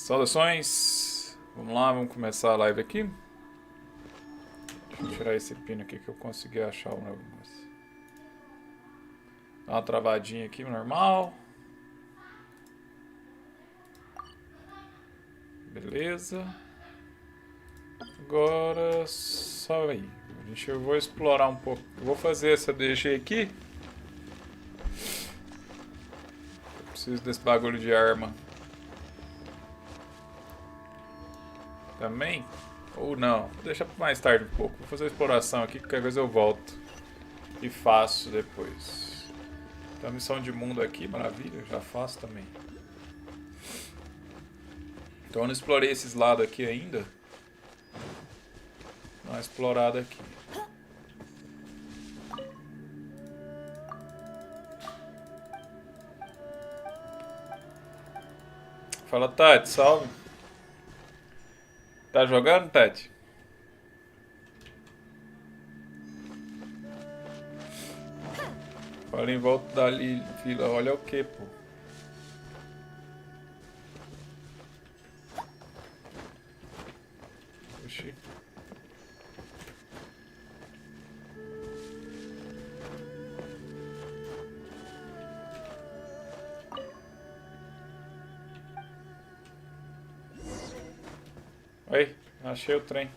Saudações! Vamos lá, vamos começar a live aqui. Deixa eu tirar esse pino aqui que eu consegui achar o negócio. Dá uma travadinha aqui, normal. Beleza. Agora só aí. Eu vou explorar um pouco. Eu vou fazer essa DG aqui. Eu preciso desse bagulho de arma. Também? Ou não? Vou deixar para mais tarde um pouco. Vou fazer a exploração aqui, qualquer coisa eu volto. E faço depois. Tem uma missão de mundo aqui, maravilha. Já faço também. Então eu não explorei esses lados aqui ainda. Dá uma explorada aqui. Fala, Tati, salve. Tá jogando, Tati? Fala em volta dali, fila. Olha o que, pô. Oxi. Oi, achei o trem.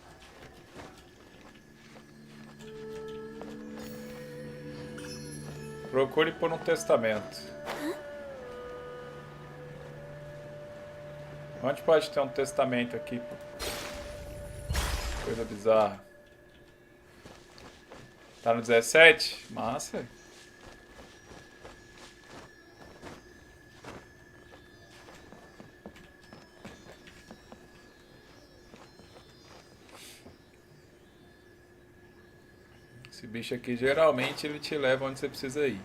Procure por um testamento. Onde pode ter um testamento aqui? Coisa bizarra. Tá no 17? Massa. Esse bicho aqui, geralmente, ele te leva onde você precisa ir.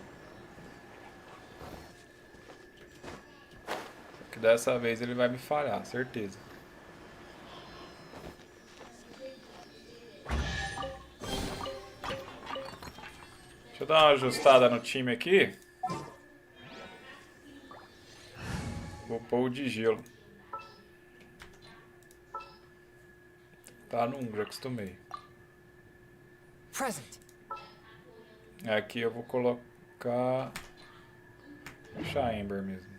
Só que dessa vez ele vai me falhar, certeza. Deixa eu dar uma ajustada no time aqui. Vou pôr o de gelo. Tá no 1, já acostumei. Aqui eu vou colocar Chamber mesmo.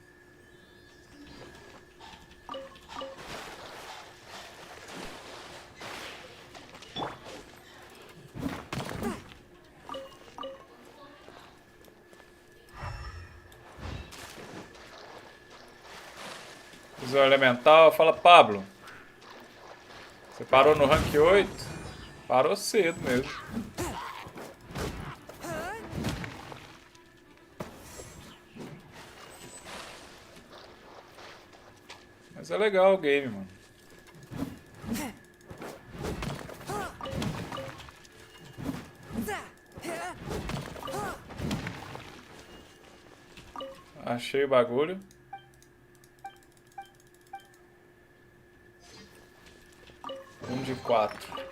Fiz o elemental, fala Pablo. Você parou no rank 8? Parou cedo mesmo. Mas é legal o game, mano. Achei o bagulho. Um de 4.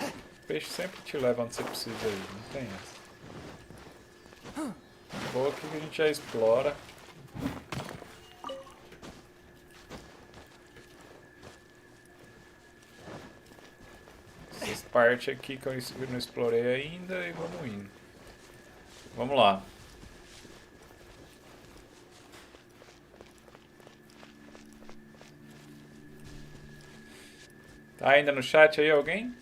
O peixe sempre te leva onde você precisa aí, não tem essa. Boa aqui que a gente já explora. Essa parte aqui que eu não explorei ainda e vamos indo. Vamos lá. Tá ainda no chat aí alguém?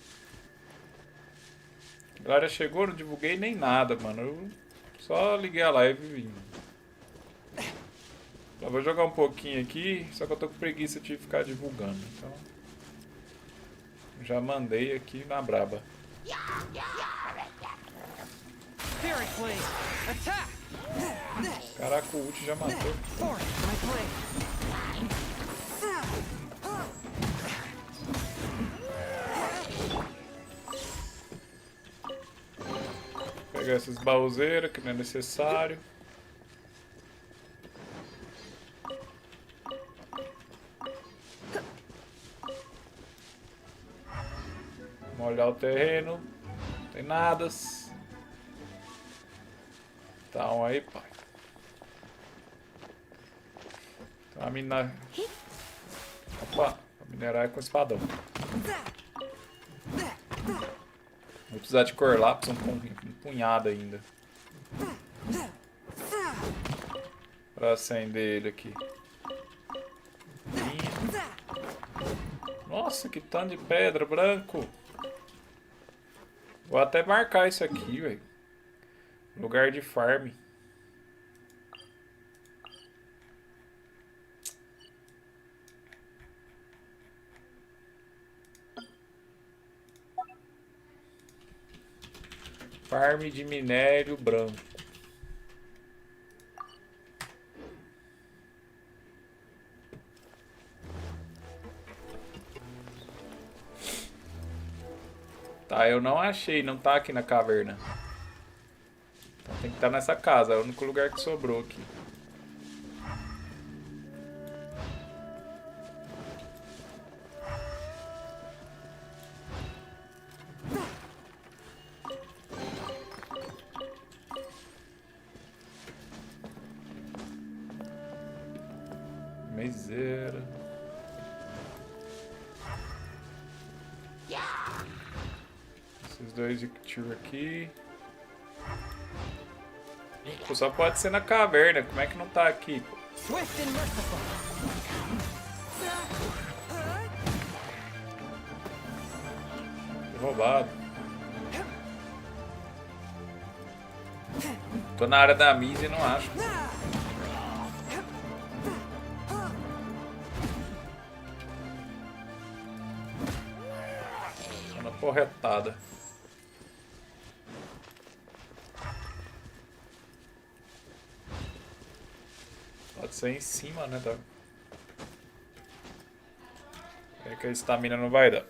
A galera chegou, não divulguei nem nada, mano. Eu só liguei a live e vim. Só vou jogar um pouquinho aqui, só que eu tô com preguiça de ficar divulgando. Então, já mandei aqui na braba. Caraca, o ult já matou. Pegar essas bauzeiras que não é necessário. Molhar o terreno. Não tem nada. Então aí, pai. Então a mina... Opa, a minerar é com espadão. Vou precisar de cor lápis, um punhado ainda. Pra acender ele aqui. Nossa, que tanto de pedra, branco. Vou até marcar isso aqui, velho. Lugar de farm. Farm de minério branco. Tá, eu não achei, não tá aqui na caverna. Então tem que estar nessa casa, é o único lugar que sobrou aqui. Miséria. Esses dois de tiro aqui. Pô, só pode ser na caverna, como é que não tá aqui? Pô? Roubado. Tô na área da misa e não acho. Tô na porretada. Pode ser em cima, né? Tá? É que a estamina não vai dar.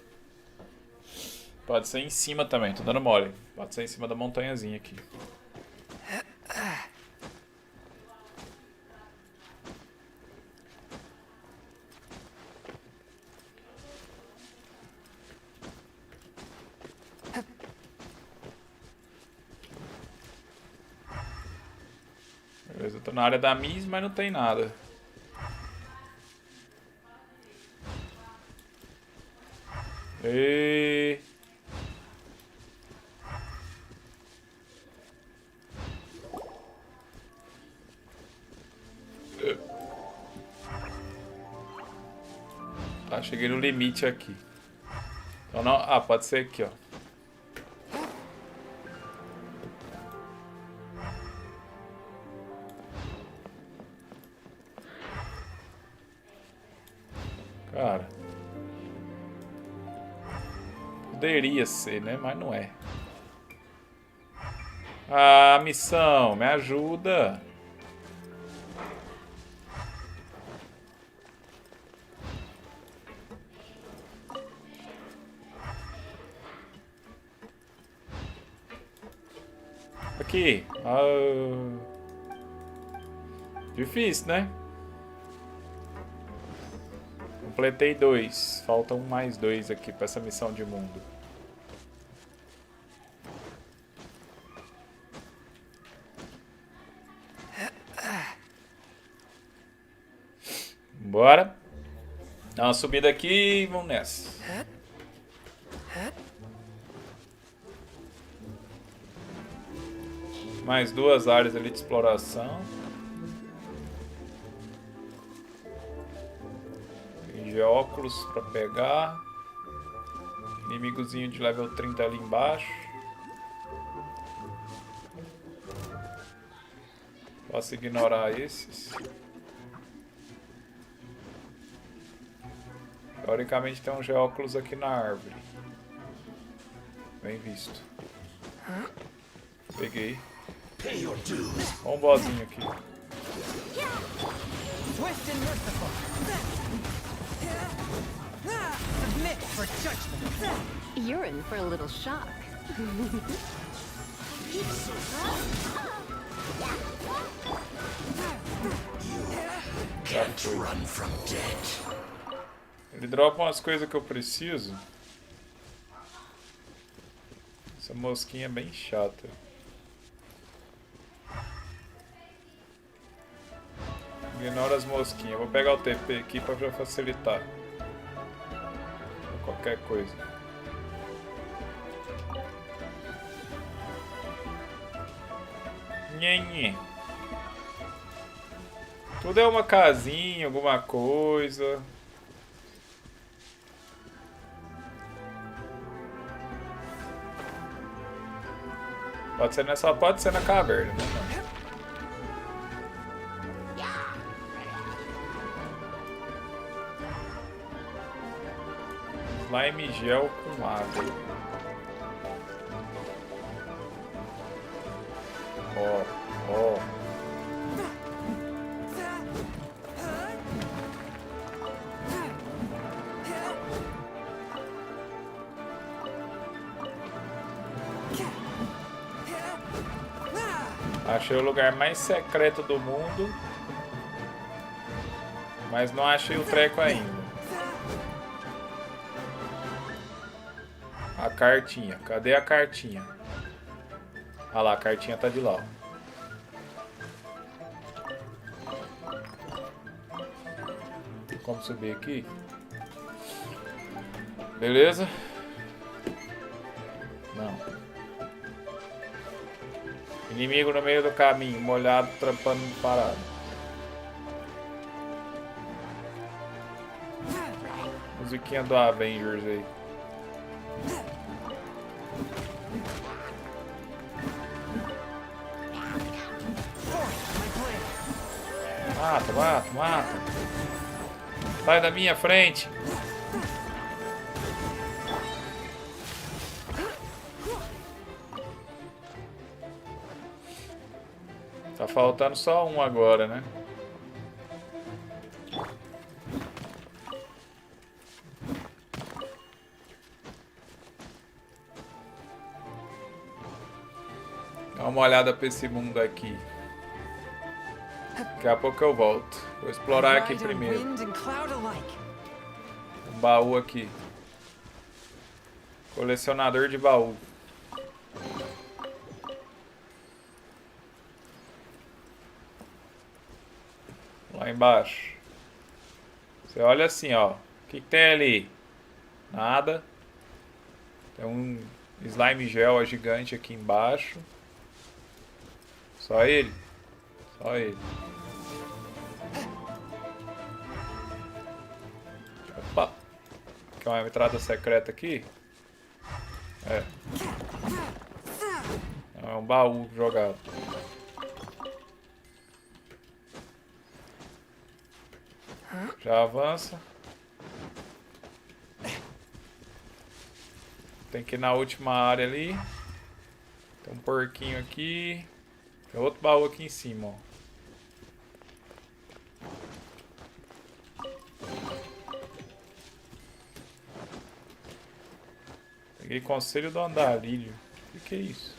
Pode ser em cima também, tô dando mole. Pode ser em cima da montanhazinha aqui. Beleza, eu tô na área da Miss, mas não tem nada. E... Tá, cheguei no limite aqui. Então não... Ah, pode ser aqui, ó. Cara. Poderia ser, né? Mas não é. Ah, missão, me ajuda. Aqui. Difícil, né? Completei 2. Faltam mais 2 aqui para essa missão de mundo. Bora. Dá uma subida aqui e vamos nessa. Mais 2 áreas ali de exploração. Tem óculos para pegar. Inimigozinho de level 30 ali embaixo. Posso ignorar esses. Teoricamente tem um geóculos aqui na árvore. Bem visto. Peguei. Olha um bozinho aqui. You're in for a little shock. Can't run from death. Ele dropa umas coisas que eu preciso. Essa mosquinha é bem chata. Ignora as mosquinhas. Vou pegar o TP aqui pra facilitar. Qualquer coisa. Nhenhe. Tudo é uma casinha, alguma coisa. Pode ser nessa, pode ser na caverna, né? Slime gel com água. Ó, ó. Achei o lugar mais secreto do mundo, mas não achei o treco ainda. A cartinha. Cadê a cartinha? Ah lá, a cartinha tá de lá. Ó. Tem como subir aqui? Beleza? Não. Inimigo no meio do caminho, molhado, trampando parado. Musiquinha do Avengers aí. Mata, mata, mata. Sai da minha frente. Tá faltando só um agora, né? Dá uma olhada pra esse mundo aqui. Daqui a pouco eu volto. Vou explorar aqui primeiro. Um baú aqui. Colecionador de baú. Lá embaixo. Você olha assim, ó. O que tem ali? Nada. Tem um slime gel gigante aqui embaixo. Só ele? Só ele. Opa! Quer uma entrada secreta aqui? É. É um baú jogado. Já avança. Tem que ir na última área ali. Tem um porquinho aqui. Tem outro baú aqui em cima, ó. Peguei conselho do andarilho. O que é isso?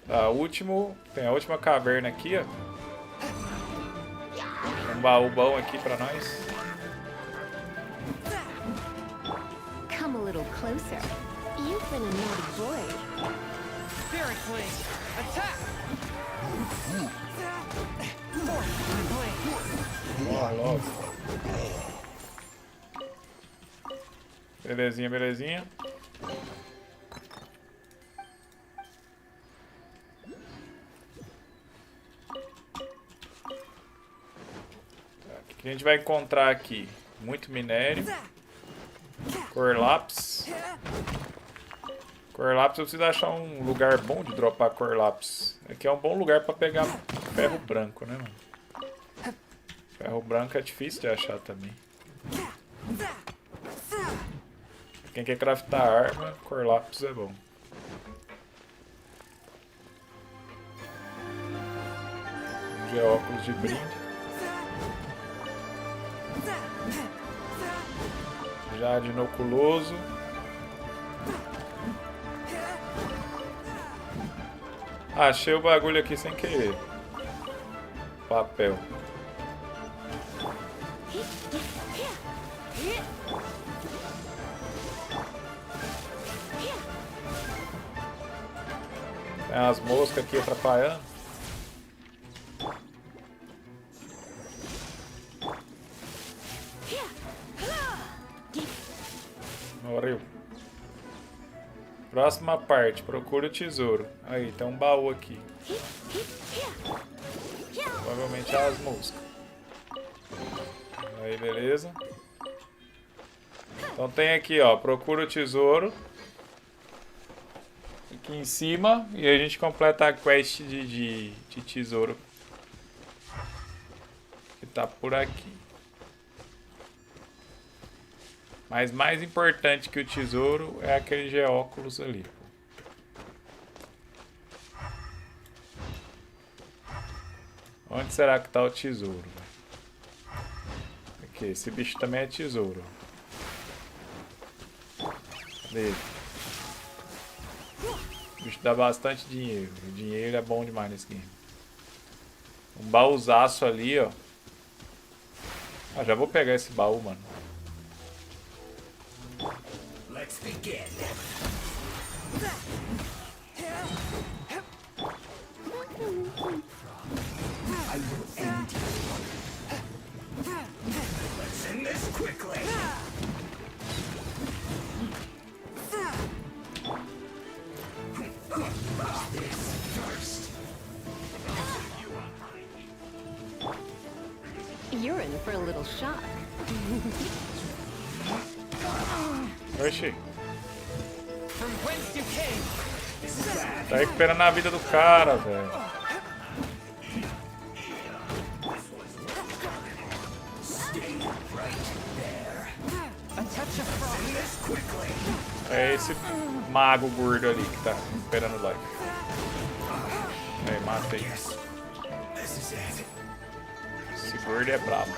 Tá, último. Tem a última caverna aqui, ó. Um baú bom aqui pra nós. Come a little closer. You've been a naughty boy. Spirit Blade, attack! Ó, logo. Belezinha, belezinha. O que a gente vai encontrar aqui? Muito minério. Cor lápis. Cor lápis, eu preciso achar um lugar bom de dropar cor lápis. Aqui é um bom lugar pra pegar ferro branco, né, mano? Ferro branco é difícil de achar também. Quem quer craftar arma, cor lápis é bom. De óculos de brinde. Já de inoculoso. Achei o bagulho aqui sem querer. Papel. Tem umas moscas aqui atrapalhando. Morreu. Próxima parte, procura o tesouro. Aí, tem um baú aqui. Provavelmente é as moscas. Aí, beleza. Então tem aqui, ó, procura o tesouro. Aqui em cima. E a gente completa a quest de tesouro. Que tá por aqui. Mas mais importante que o tesouro é aquele geóculos ali. Onde será que tá o tesouro? Aqui, esse bicho também é tesouro. Cadê? O bicho dá bastante dinheiro. O dinheiro é bom demais nesse game. Um baúzaço ali, ó. Ah, já vou pegar esse baú, mano. Let's begin. I will end you. Let's end this quickly. This first. You're in for a little shock. Oxi. From whence you came. Tá recuperando a vida do cara, velho. A touch of frost. É esse mago gordo ali que tá recuperando life. Aí, matei. Esse gordo é brabo.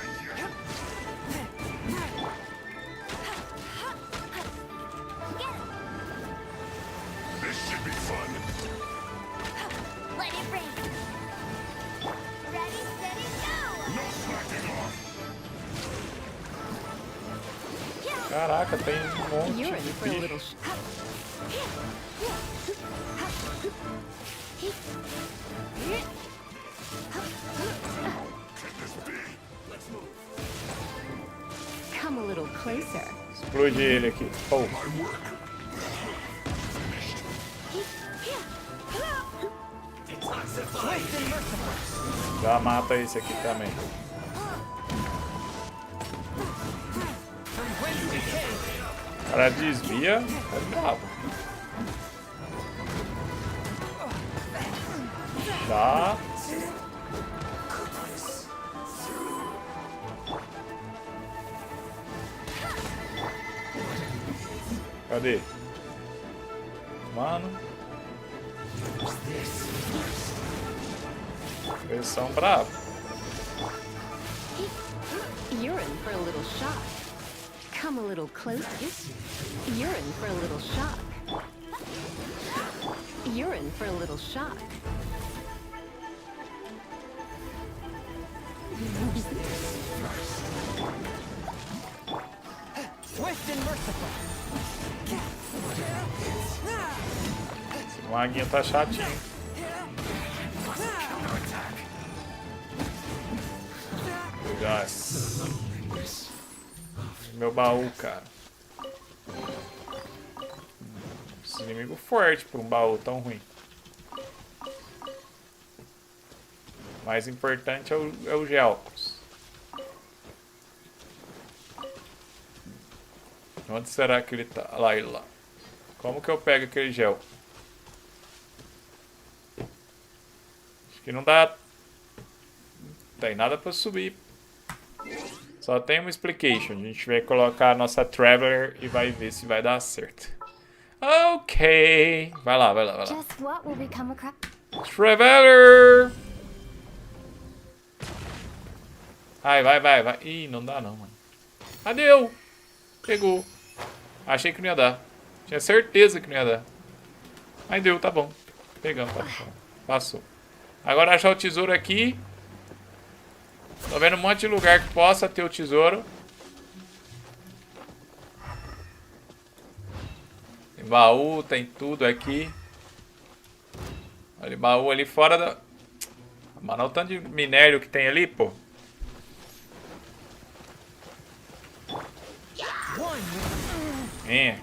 Let it rain. Ready, steady, go! Caraca, tem um monte You're in de for a little bicho. Come a little closer. Explode ele aqui. Pô. Já mata esse aqui também. O cara desvia, é brabo. Já. Cadê? Mano. Eles são bravos. You're in for a little shock. Come a little closer. You're in for a little shock. You're in for a little shock. Swift and merciful. O maguinho tá chatinho. Nossa. Meu baú, cara. Esse inimigo forte pra um baú tão ruim. O mais importante é o geóculos. Onde será que ele tá? Lá, ele lá. Como que eu pego aquele gel? Acho que não dá. Não tem nada pra subir. Só tem uma explication. A gente vai colocar a nossa Traveler e vai ver se vai dar certo. Ok. Vai lá, vai lá, vai lá. Just what will become a Traveler! Vai, vai, vai, vai. Ih, não dá não, mano. Ah, deu! Pegou. Achei que não ia dar. Tinha certeza que não ia dar. Mas deu, tá bom. Pegamos, tá bom. Passou. Agora achar o tesouro aqui. Tô vendo um monte de lugar que possa ter o tesouro. Tem baú, tem tudo aqui. Olha o baú ali fora da... Mano, olha o tanto de minério que tem ali, pô. É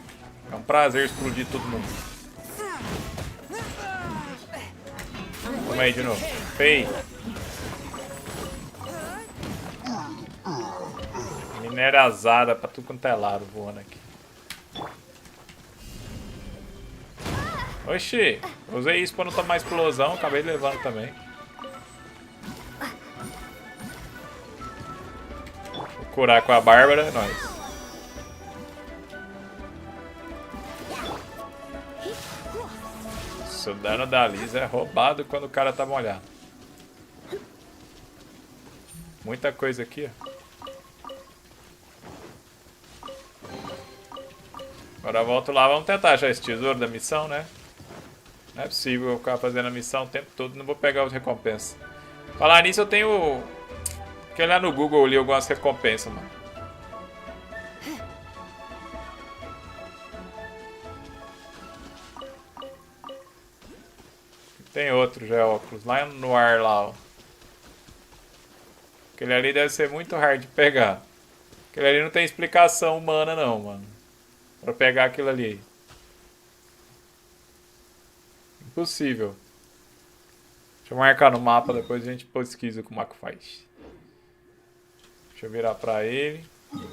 um prazer explodir todo mundo. Toma aí de novo. Fei. Minério azada pra tudo quanto é lado voando aqui. Oxi, usei isso pra não tomar explosão, acabei levando também. Vou curar com a Bárbara, é nóis. Nossa, o dano da Liz é roubado quando o cara tá molhado. Muita coisa aqui, ó. Agora volto lá, vamos tentar achar esse tesouro da missão, né? Não é possível eu ficar fazendo a missão o tempo todo, não vou pegar as recompensas. Falar nisso, eu tenho que olhar no Google ali algumas recompensas, mano. Tem outro já, óculos, lá no ar lá, ó. Aquele ali deve ser muito hard de pegar. Aquele ali não tem explicação humana não, mano. Pra pegar aquilo ali. Impossível. Deixa eu marcar no mapa, depois a gente pesquisa como é que faz. Deixa eu virar pra ele.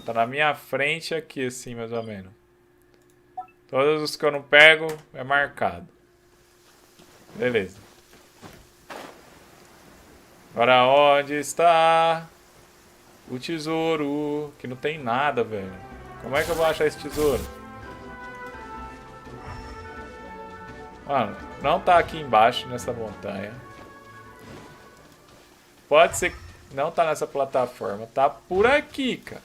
Tá na minha frente aqui, assim, mais ou menos. Todos os que eu não pego é marcado. Beleza. Agora onde está o tesouro? Que não tem nada, velho. Como é que eu vou achar esse tesouro? Mano, não tá aqui embaixo nessa montanha. Pode ser que não tá nessa plataforma. Tá por aqui, cara.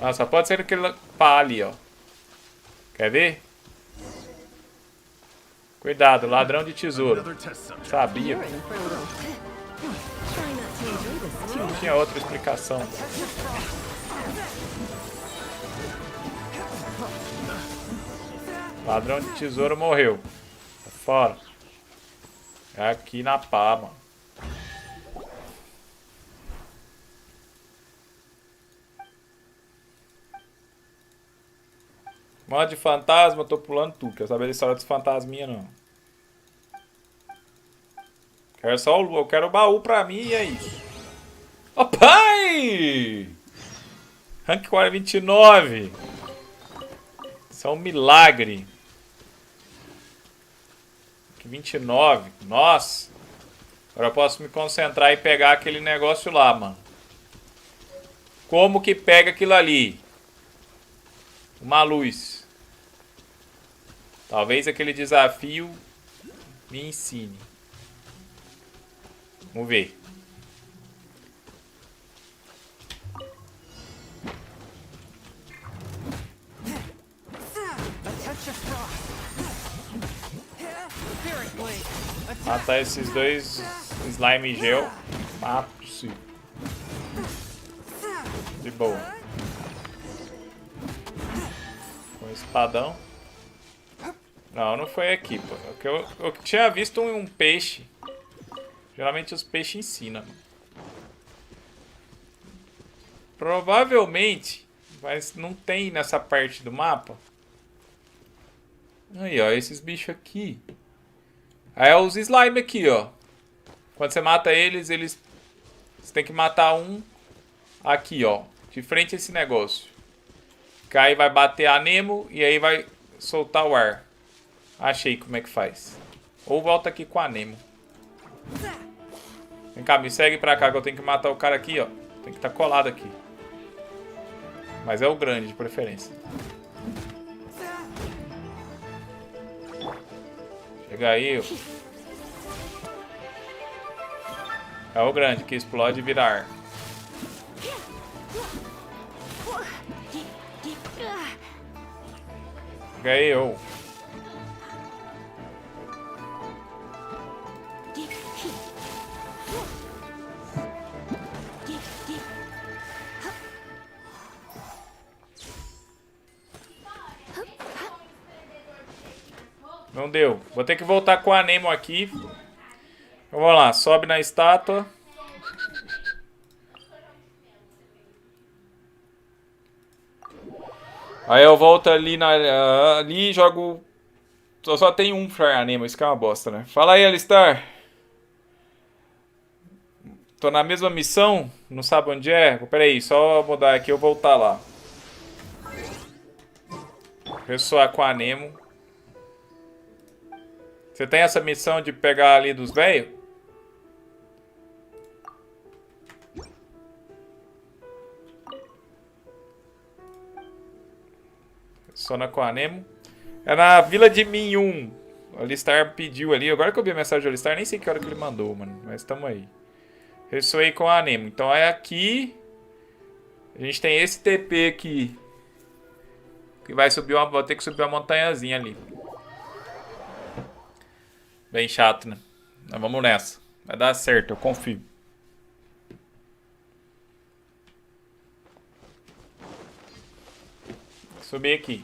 Nossa, pode ser aquele pá ali, ó. Quer ver? Cuidado, ladrão de tesouro. Sabia. You're in for a little. Try not to enjoy this too Não much. tinha outra explicação. Ladrão de tesouro morreu. Tá fora. É aqui na pá, mano. Modo de fantasma, eu tô pulando tudo. Quero saber da história dos fantasminha, não. Quero só eu quero o baú pra mim e é isso. Ó, pai! Rank 429. Isso é um milagre. Rank 29. Nossa. Agora eu posso me concentrar e pegar aquele negócio lá, mano. Como que pega aquilo ali? Uma luz. Talvez aquele desafio me ensine. Vamos ver. Matar esses dois slime gel. Ah, possível. De boa. Com espadão. Não, não foi aqui, pô. Eu tinha visto um peixe. Geralmente os peixes ensinam. Provavelmente, mas não tem nessa parte do mapa. Aí, ó, esses bichos aqui. Aí é os slime aqui, ó. Quando você mata eles, você tem que matar um aqui, ó. De frente a esse negócio. Que aí vai bater a Nemo e aí vai soltar o ar. Achei como é que faz. Ou volta aqui com a Nemo. Vem cá, me segue pra cá que eu tenho que matar o cara aqui, ó. Tem que estar colado aqui. Mas é o grande de preferência. Chega aí, ó. É o grande que explode e vira ar. Chega aí, ó. Não deu. Vou ter que voltar com a Nemo aqui. Vamos lá, sobe na estátua. Aí eu volto ali ali e jogo. Só tem um Fire Nemo, isso que é uma bosta, né? Fala aí, Alistar. Tô na mesma missão, não sabe onde é? Pera aí, só mudar aqui e eu voltar lá. Ressoar com a Nemo. Você tem essa missão de pegar ali dos velhos? Ressona com a Nemo. É na Vila de Minhum. O Alistar pediu ali. Agora que eu vi a mensagem do Alistar, nem sei que hora que ele mandou, mano. Mas tamo aí. Ressoei com a Nemo. Então é aqui. A gente tem esse TP aqui. Que vai subir uma. Vou ter que subir uma montanhazinha ali. Bem chato, né? Mas vamos nessa. Vai dar certo, eu confio. Subir aqui.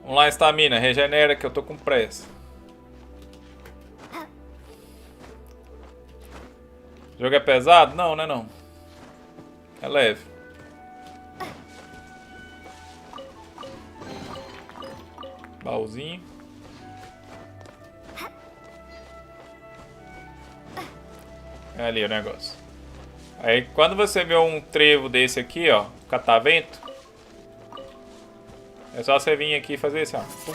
Vamos lá, estamina. Regenera que eu tô com pressa. O jogo é pesado? Não, né não. É leve. Baúzinho. É ali o negócio. Aí quando você vê um trevo desse aqui, ó, catavento, é só você vir aqui e fazer assim, ó. Pum.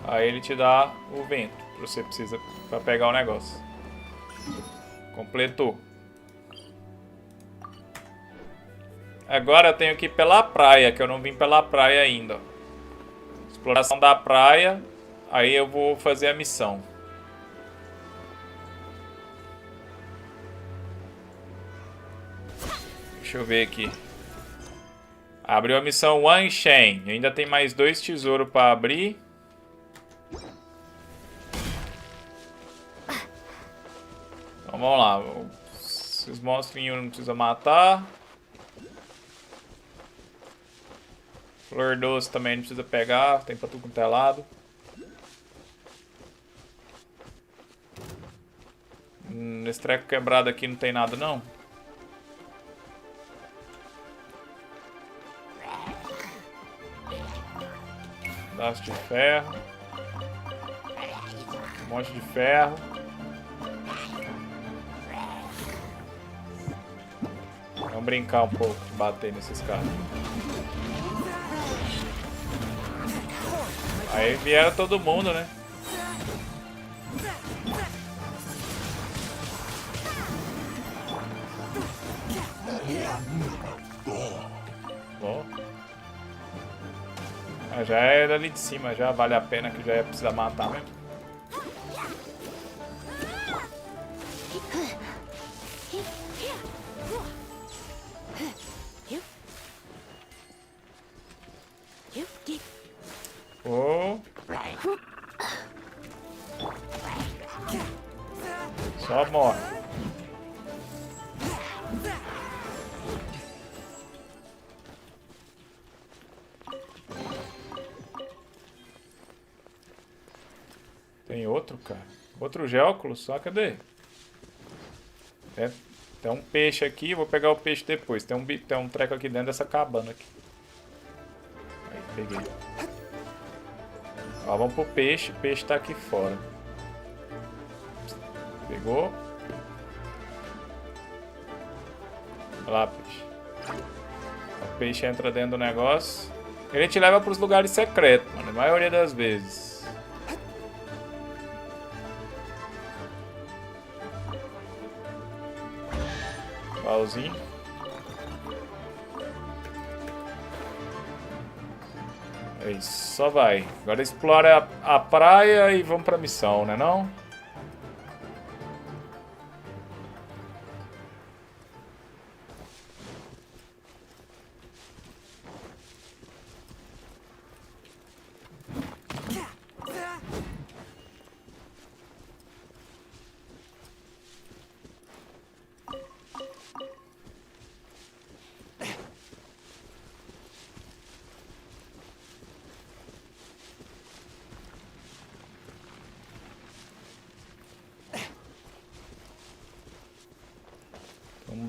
Aí ele te dá o vento que você precisa para pegar o negócio. Completou. Agora eu tenho que ir pela praia, que eu não vim pela praia ainda. Exploração da praia. Aí eu vou fazer a missão. Deixa eu ver aqui. Abriu a missão Ancião. Ainda tem mais 2 tesouros para abrir. Então vamos lá. Esses monstrinhos não precisa matar. Flor doce também não precisa pegar. Tem pra tudo quanto é lado. Nesse treco quebrado aqui não tem nada não. Pedaço de ferro. Um monte de ferro. Vamos brincar um pouco de bater nesses caras. Aí vieram todo mundo, né? Bom. Já é dali de cima, já vale a pena que já ia precisar matar mesmo. Oh. Só morre. Tem outro, cara. Outro Géoculo, só cadê? Tem um peixe aqui, vou pegar o peixe depois. Tem um treco aqui dentro dessa cabana aqui. Aí, peguei. Ó, vamos pro peixe. O peixe tá aqui fora. Pegou. Olha lá, peixe. O peixe entra dentro do negócio. Ele te leva pros lugares secretos, mano. A maioria das vezes. Pauzinho. É isso, só vai. Agora explora a praia e vamos pra missão, né não?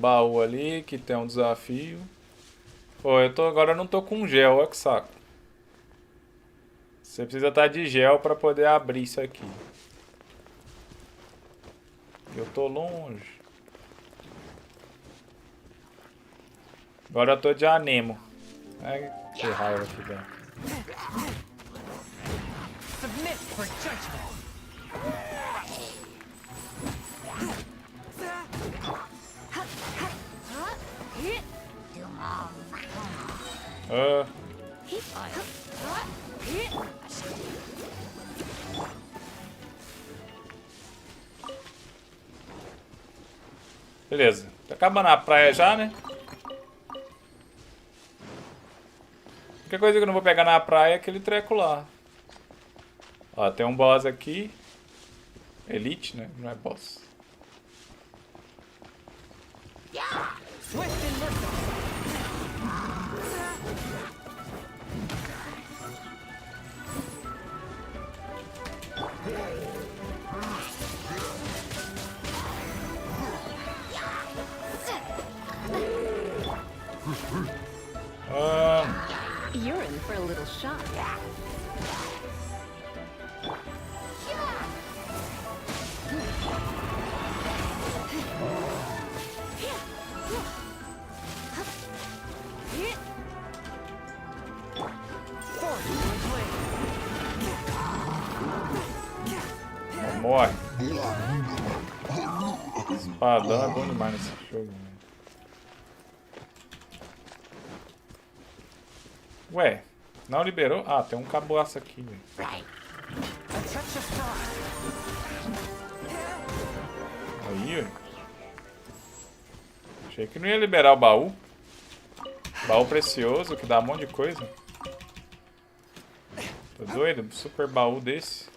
baú ali, que tem um desafio. Pô, agora eu não tô com gel, olha que saco. Você precisa estar de gel pra poder abrir isso aqui. Eu tô longe. Agora eu tô de anemo. Ai, que raiva aqui dentro. Submit for judgment. Ah, beleza. Tá acabando a praia já, né? A única coisa que eu não vou pegar na praia é aquele treco lá. Ó, tem um boss aqui. Elite, né? Não é boss. Swift and merciful. You're in for a little shock. Não morre. Espadão é bom demais nesse jogo. Ué, não liberou? Ah, tem um caboço aqui, velho. A touch of pride. Aí, velho. Achei que não ia liberar o baú. Baú precioso, que dá um monte de coisa. Tô doido? Super baú desse.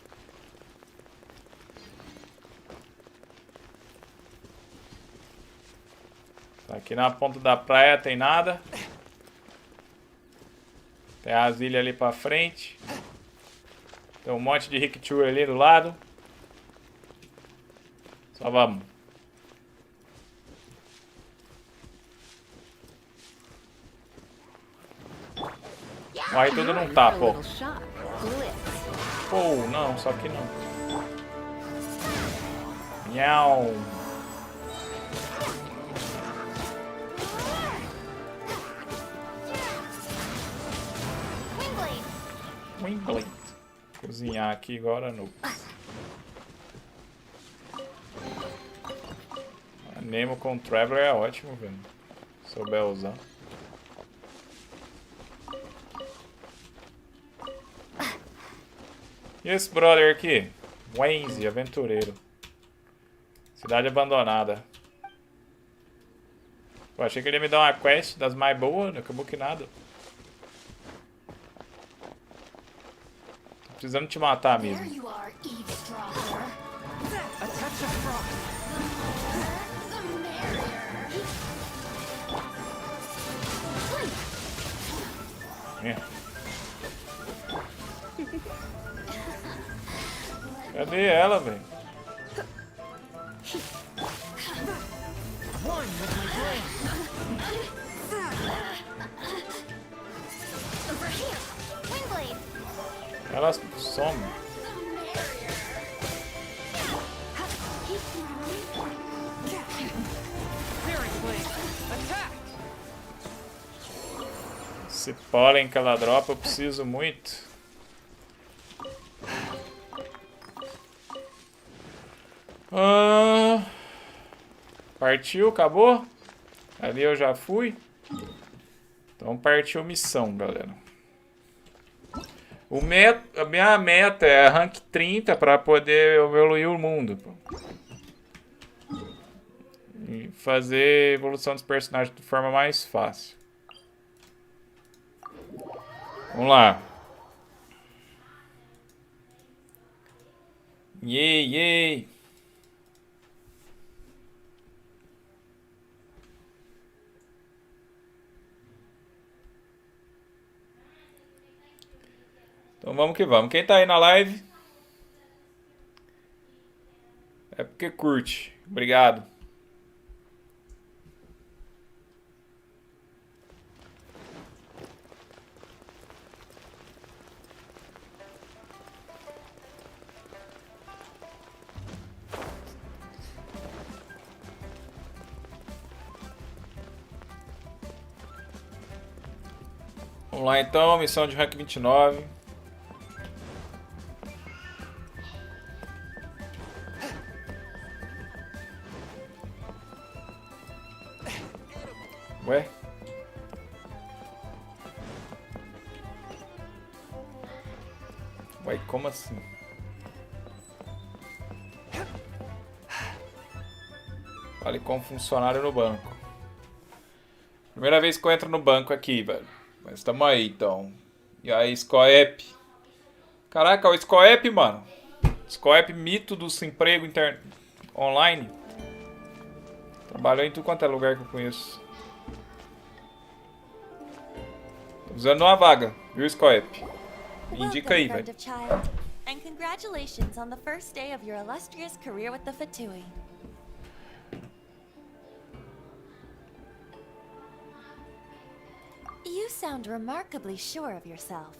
Tá aqui na ponta da praia, tem nada. Tem as ilhas ali pra frente. Tem um monte de Rikchu ali do lado. Só vamos. Aí tudo não tá, pô. Pô, não, só que não. Nhau. Wingblade. Cozinhar aqui agora no. Nemo com Traveler é ótimo, velho. Souber usar. E esse brother aqui? Wenzi, aventureiro. Cidade abandonada. Pô, achei que ele ia me dar uma quest das mais boas, acabou que nada. Tô precisando te matar mesmo. There you are, eavesdropper. A touch of pride. The merrier. É. Cadê ela, velho? One with my blade. Over here. Wingblade. Ela some. Clearing blade. Attack. Esse pólen que ela dropa eu preciso muito. Partiu, acabou? Ali eu já fui. Então partiu missão, galera. A minha meta é rank 30 para poder evoluir o mundo. Pô. E fazer evolução dos personagens de forma mais fácil. Vamos lá. Yay, yay. Então vamos que vamos. Quem tá aí na live é porque curte. Obrigado. Vamos lá então, missão de rank 29. Ué? Ué, como assim? Fale com um funcionário no banco. Primeira vez que eu entro no banco aqui, velho. Mas tamo aí, então. E aí, Scoep. Caraca, o Scoep, mano. Scoep, mito dos empregos online. Trabalhou em tudo quanto é lugar que eu conheço. Tô usando uma vaga, viu, Scoep? Me indica aí, velho. And congratulations on the first day of your illustrious career with the Fatui. You sound remarkably sure of yourself.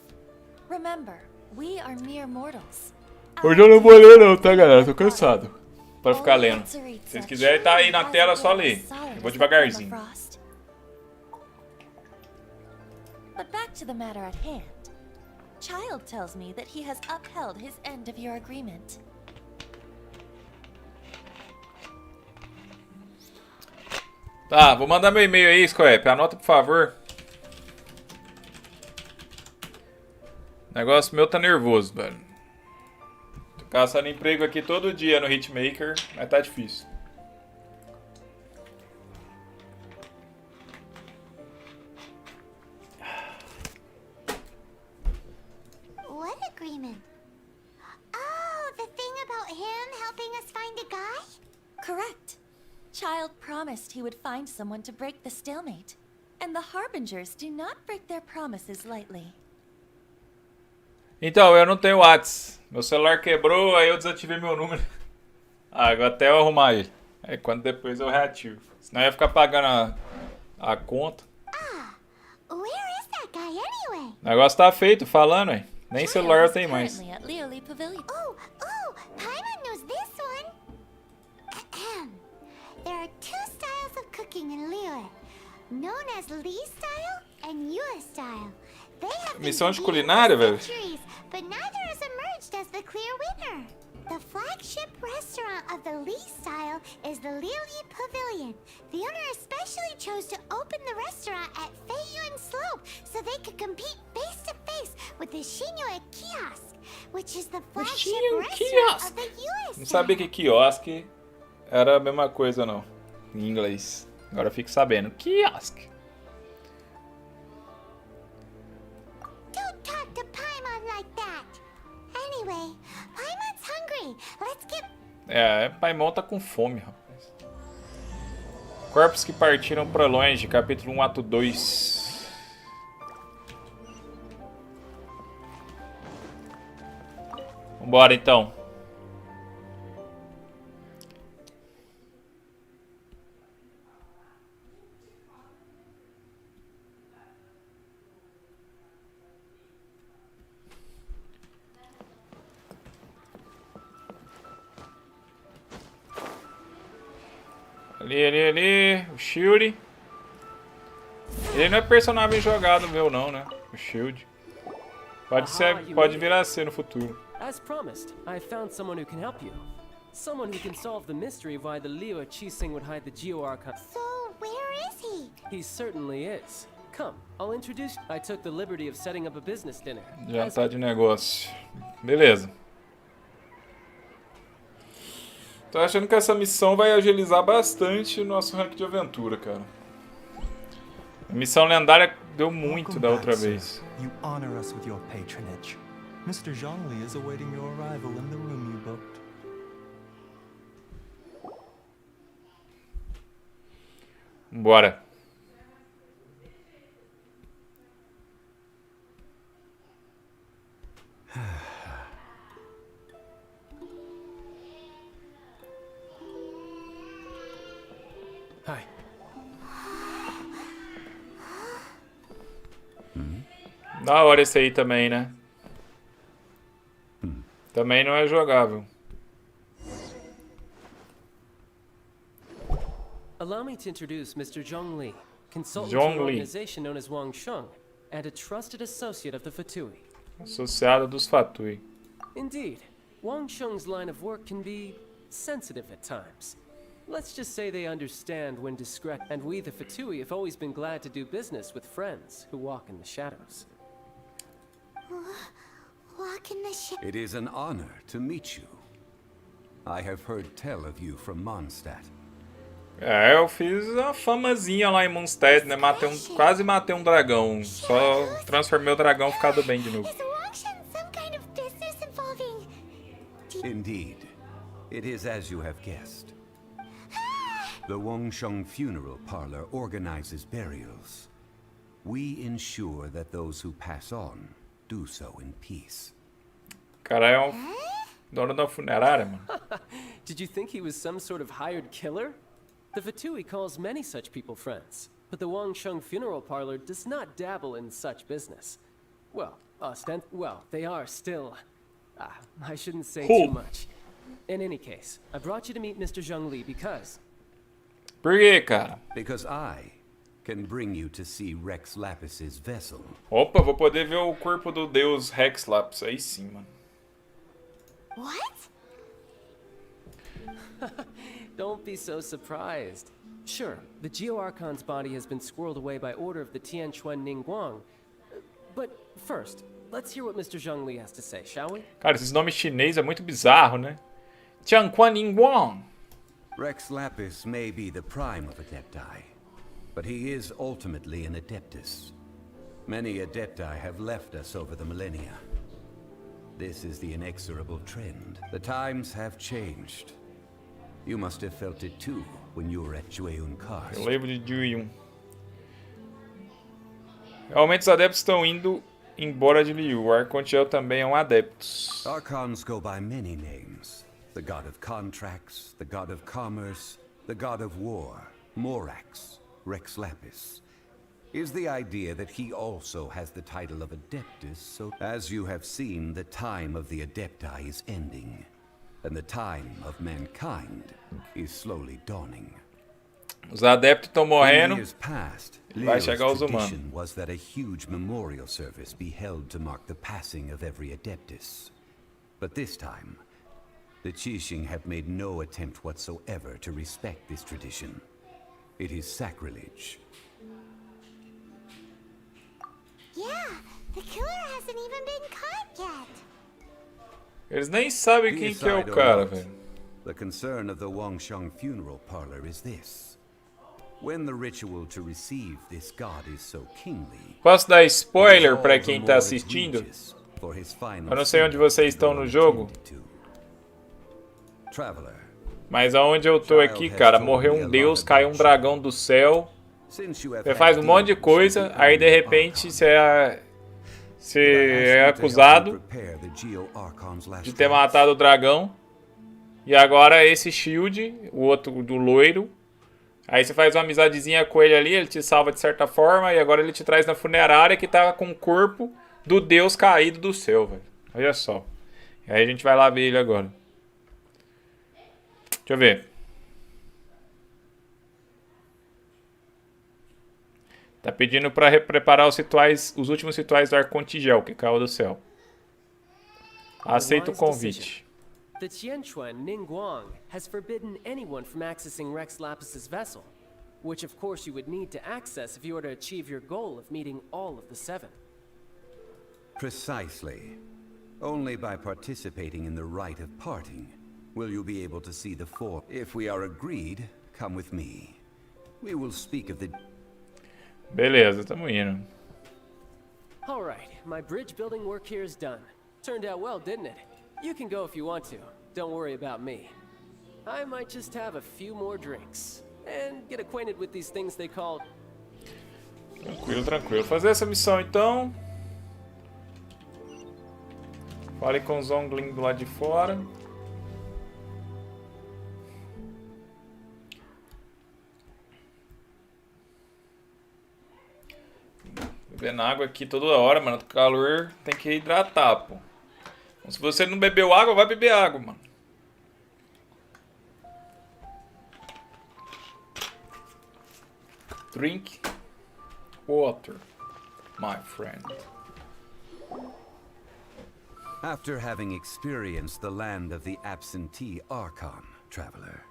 Remember, we are mere mortals. Hoje eu não vou ler não, tá, galera? Tô cansado pra ficar lendo. Se vocês quiserem, tá aí na tela, só ler. Eu vou devagarzinho. But back to the matter at hand. Child tells me that he has upheld his end of your agreement. Tá, vou mandar meu e-mail aí, Scoep. Anota, por favor. O negócio meu tá nervoso, velho. Tô caçando emprego aqui todo dia no Hitmaker, mas tá difícil. What agreement? Oh, the thing about him helping us find a guy? Correct. Child promised he would find someone to break the stalemate. And the Harbingers do not break their promises lightly. Então, eu não tenho Whats. Meu celular quebrou, aí eu desativei meu número. Ah, agora até eu arrumar ele. Aí quando depois eu reativo. Senão eu ia ficar pagando a conta. Ah, where is that guy anyway? O negócio tá feito, falando, hein. Nem celular eu tenho mais. Currently at Leoli Pavilion. Oh, Paimon knows this one. Ahem. There are two styles of cooking in Liyue, known as Li style and Yue style. They have been Missão de competing culinária, for velho. centuries, but neither has emerged as the clear winner. The flagship restaurant of the Li style is the Liyue Pavilion. The owner especially chose to open the restaurant at Feiyuan Slope so they could compete face to face with the Shinyue Kiosk, which is the flagship Shinyue restaurant Kiosk. of the Yue Não style. sabia que quiosque era a mesma coisa, não. Em inglês. Agora eu fico sabendo. Quiosque. Don't talk to Paimon like that. Anyway, Paimon's hungry. Let's get... Paimon tá com fome, rapaz. Corpos que partiram pra longe, capítulo 1, ato 2. Vambora, então. Ali, o Shield. Ele não é personagem jogado meu não, né? O Shield. Pode virar a ser no futuro. As promised, I found someone who can help you. Someone who can solve the mystery of why the Liyue Qixing would hide the Geo-Archon. So, where is he? He certainly is. Come, I'll introduce you. I took the liberty of setting up a business dinner. Já tá de negócio. Beleza. Tô achando que essa missão vai agilizar bastante o nosso rank de aventura, cara. A missão lendária deu muito da outra vez. You honor us with your patronage. Mr. Zhongli is awaiting your arrival in the room you booked. Bora. Hi. Da hora esse aí também, né? Também não é jogável. Allow me to introduce Mr. Zhongli, consultant Zhongli. to an organization known as Wangsheng. and a trusted associate of the Fatui. Associado dos Fatui. Indeed, Wang Sheng's line of work can be sensitive at times. Let's just say they understand when discreet, and we the Fatui have always been glad to do business with friends who walk in the shadows. Walk in the shadows. It is an honor to meet you. I have heard tell of you from Mondstadt. É, eu fiz uma famazinha lá em Mondstadt, né? Quase matei um dragão. Só transformei o dragão ficar do bem de novo. Is Wangshan some kind of business involving... Indeed, it is as you have guessed. The Wangsheng Funeral Parlor organizes burials. We ensure that those who pass on do so in peace. Cara, é um dono da funerária, mano. Did you think he was some sort of hired killer? The Fatui calls many such people friends, but the Wangsheng Funeral Parlor does not dabble in such business. Well, they are still... I shouldn't say too much. In any case, I brought you to meet Mr. Zhongli because... Por quê, cara? Because I can bring you to see Rex Lapis's vessel. Opa, vou poder ver o corpo do deus Rex Lapis. Aí sim, mano. What? Don't be so surprised. Sure, the Geo-Archon's body has been squirreled away by order of the Tianquan Ningguang. But first, let's hear what Mr. Zhongli has to say, shall we? Cara, esses nomes chinês é muito bizarro, né? Tianquan Ningguang. Rex Lapis may be the prime of Adepti, but he is ultimately an Adeptus. Many Adepti have left us over the millennia. This is the inexorable trend. The times have changed. You must have felt it too when you were at Jueyun Karst. Eu lembro de Jueyun. Realmente os adeptos estão indo embora de Liu. O Arcontiel também é um adeptus. Archons go by many names. The god of contracts, the god of commerce, the god of war, Morax, Rex Lapis. Is the idea that he also has the title of Adeptus, so as you have seen, the time of the Adepti is ending, and the time of mankind is slowly dawning. Os adeptos estão morrendo. Years past, Vai Leo's chegar os humanos. tradition was that a huge memorial service be held to mark the passing of every Adeptus. But this time, the Qixing have made no attempt whatsoever to respect this tradition. It is sacrilege. Yeah, the killer hasn't even been caught yet. Eles nem sabem quem que é o Decide or cara, not, velho. The concern of the Wangsheng Funeral Parlor is this. When the ritual to receive this god is so kingly, Posso dar it is spoiler all pra the quem more tá assistindo? egregious for his final Eu não sei onde sin vocês to estão go no jogo. untended to. Traveler, Mas aonde eu tô aqui, cara, morreu um deus, caiu um dragão do céu. since you have Você had faz um monte de dealings coisa, with the aí de enemy repente Archon, você I ask é you to help me acusado prepare the Geo-Archon's last de ter rites. matado o dragão. E agora esse Shield, o outro do loiro. Aí você faz uma amizadezinha com ele ali, ele te salva de certa forma. E agora ele te traz na funerária que tá com o corpo do deus caído do céu, velho. Olha só. E aí a gente vai lá ver ele agora. Deixa eu ver. Tá pedindo pra preparar os últimos rituais do Arcontigel, que caiu do céu. Aceita o convite. The Tianquan Ningguang has forbidden anyone from accessing Rex Lapis's vessel, which of course you would need to access if you were to achieve your goal of meeting all of the seven. Precisely. Only by participating in the rite of parting will you be able to see the four. If we are agreed, come with me. We will speak of the... Beleza, tamo indo. All right, my bridge building work here is done. Turned out well, didn't it? You can go if you want to. Don't worry about me. I might just have a few more drinks and get acquainted with these things they call... Tranquilo, tranquilo. Fazer essa missão então. Fale com o Zhongling do lado de fora. Bebendo água aqui toda hora, mano. Calor tem que hidratar, pô. Então, se você não bebeu água, vai beber água, mano. Drink water. my friend. After having experienced the land of the absentee Archon, traveler,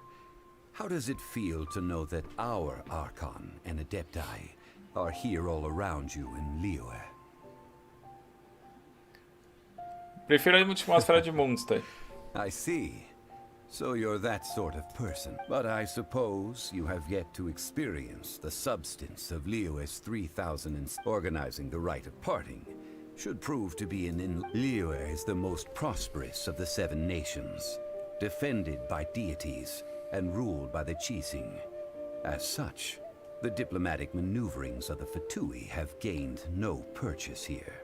how does it feel to know that our Archon and Adepti are here all around you in Liyue? Prefiro a atmosfera de Munster. I see. So you're that sort of person. But I suppose you have yet to experience the substance of Liyue's 3,000 and organizing the rite of parting. Should prove to be Liyue is the most prosperous of the 7 nations, defended by deities and ruled by the Qixing. As such, the diplomatic maneuverings of the Fatui have gained no purchase here.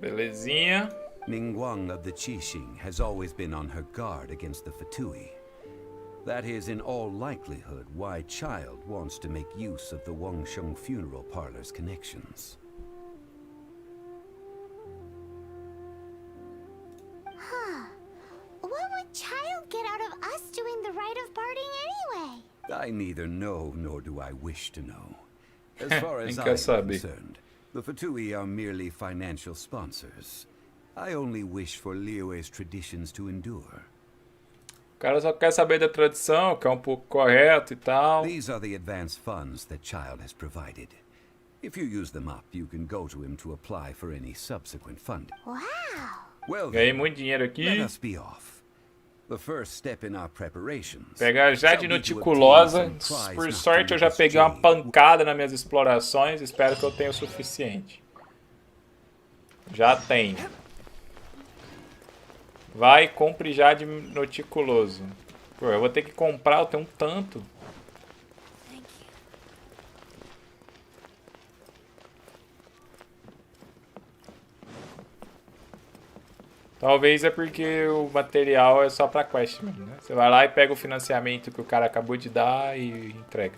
Belezinha. Ningguang of the Qixing has always been on her guard against the Fatui. That is in all likelihood why Child wants to make use of the Wangsheng funeral parlor's connections. What would Child get out of us doing the rite of parting anyway? I neither know nor do I wish to know. As far as Nem I am quer saber. concerned, the Fatui are merely financial sponsors. I only wish for Liyue's traditions to endure. O cara só quer saber da tradição, que é um pouco correto e tal. These are the advance funds that Child has provided. If you use them up, you can go to him to apply for any subsequent funding. Wow! Well, Ganhei then, muito dinheiro let aqui. us be off. The first step in our preparations. Pegar já shall de be to noticulosa. obtain some prize Por not sorte eu já to peguei uma stray. pancada nas minhas explorações. Espero que eu tenha o suficiente. Já tenho. Vai, compre já de noticuloso. Pô, eu vou ter que comprar, eu tenho um tanto. Talvez é porque o material é só pra quest mesmo, né? Você vai lá e pega o financiamento que o cara acabou de dar e entrega.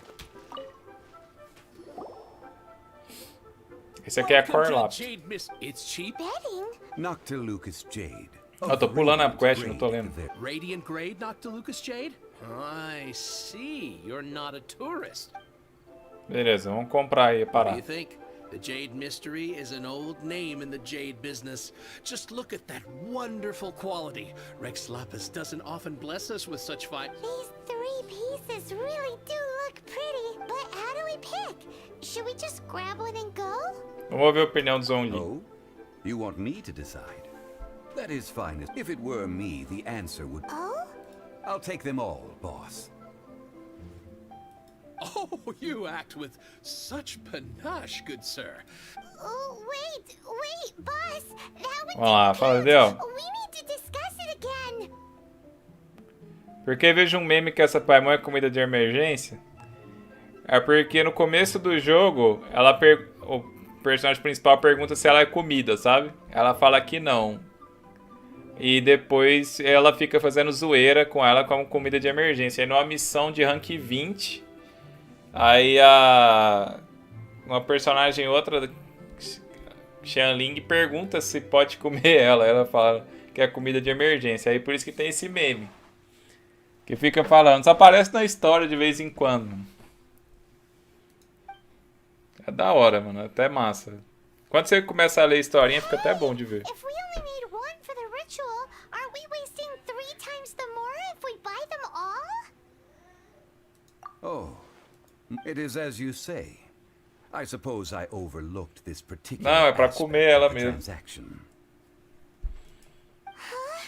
Esse aqui é a Core Lapis. It's cheap. Betting? Noctilucus Jade. Eu tô pulando a quest, não tô lendo. Radiant grade Noctilucus Jade? I see. You're not a tourist. Beleza, vamos comprar aí, What do parar. you think? The Jade Mystery is an old name in the Jade business. Just look at that wonderful quality. Rex Lapis doesn't often bless us with such fine... These 3 pieces really do look pretty, but how do we pick? Should we just grab one and go? Vamos ouvir a opinião do Zhongli. Oh? You want me to decide? That is fine. If it were me, the answer would... Oh? I'll take them all, boss. Oh, you act with such panache, good sir. Oh, wait, boss. That would Vamos lá, fala, Del. We need to discuss it again. Porque vejo um meme que essa paimon é comida de emergência. É porque no começo do jogo, o personagem principal pergunta se ela é comida, sabe? Ela fala que não. E depois ela fica fazendo zoeira com ela como comida de emergência. Aí numa missão de rank 20, aí uma personagem outra, Xianling, pergunta se pode comer ela. Ela fala que é comida de emergência. Aí por isso que tem esse meme. Que fica falando. Só aparece na história de vez em quando. É da hora, mano. Até massa. Quando você começa a ler a historinha, fica até bom de ver. If we only need one for the ritual, aren't we wasting 3 times the more if we buy them all? Oh, it is as you say. I suppose I overlooked this particular Não, é pra aspect comer ela of the mesmo. transaction. Huh?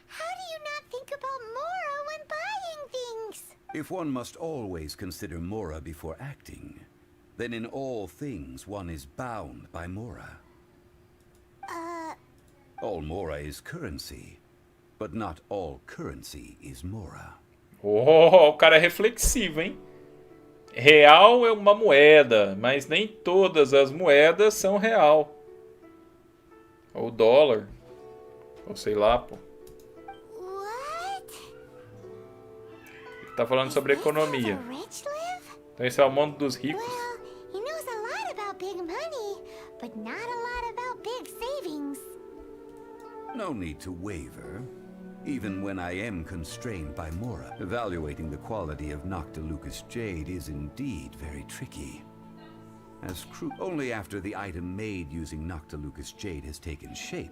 How do you not think about Mora when buying things? If one must always consider Mora before acting, then in all things one is bound by Mora. All Mora is currency, but not all currency is Mora. Oh, o cara é reflexivo, hein? Real é uma moeda, mas nem todas as moedas são real. Ou dólar. Ou sei lá, pô. What? Ele tá falando sobre economia. Is this how the rich live? Então esse é o mundo dos ricos. Well, he knows a lot about big money, but not a lot about big savings. No need to waver. Even when I am constrained by Mora, evaluating the quality of Noctilucus Jade is indeed very tricky. Only after the item made using Noctilucous Jade has taken shape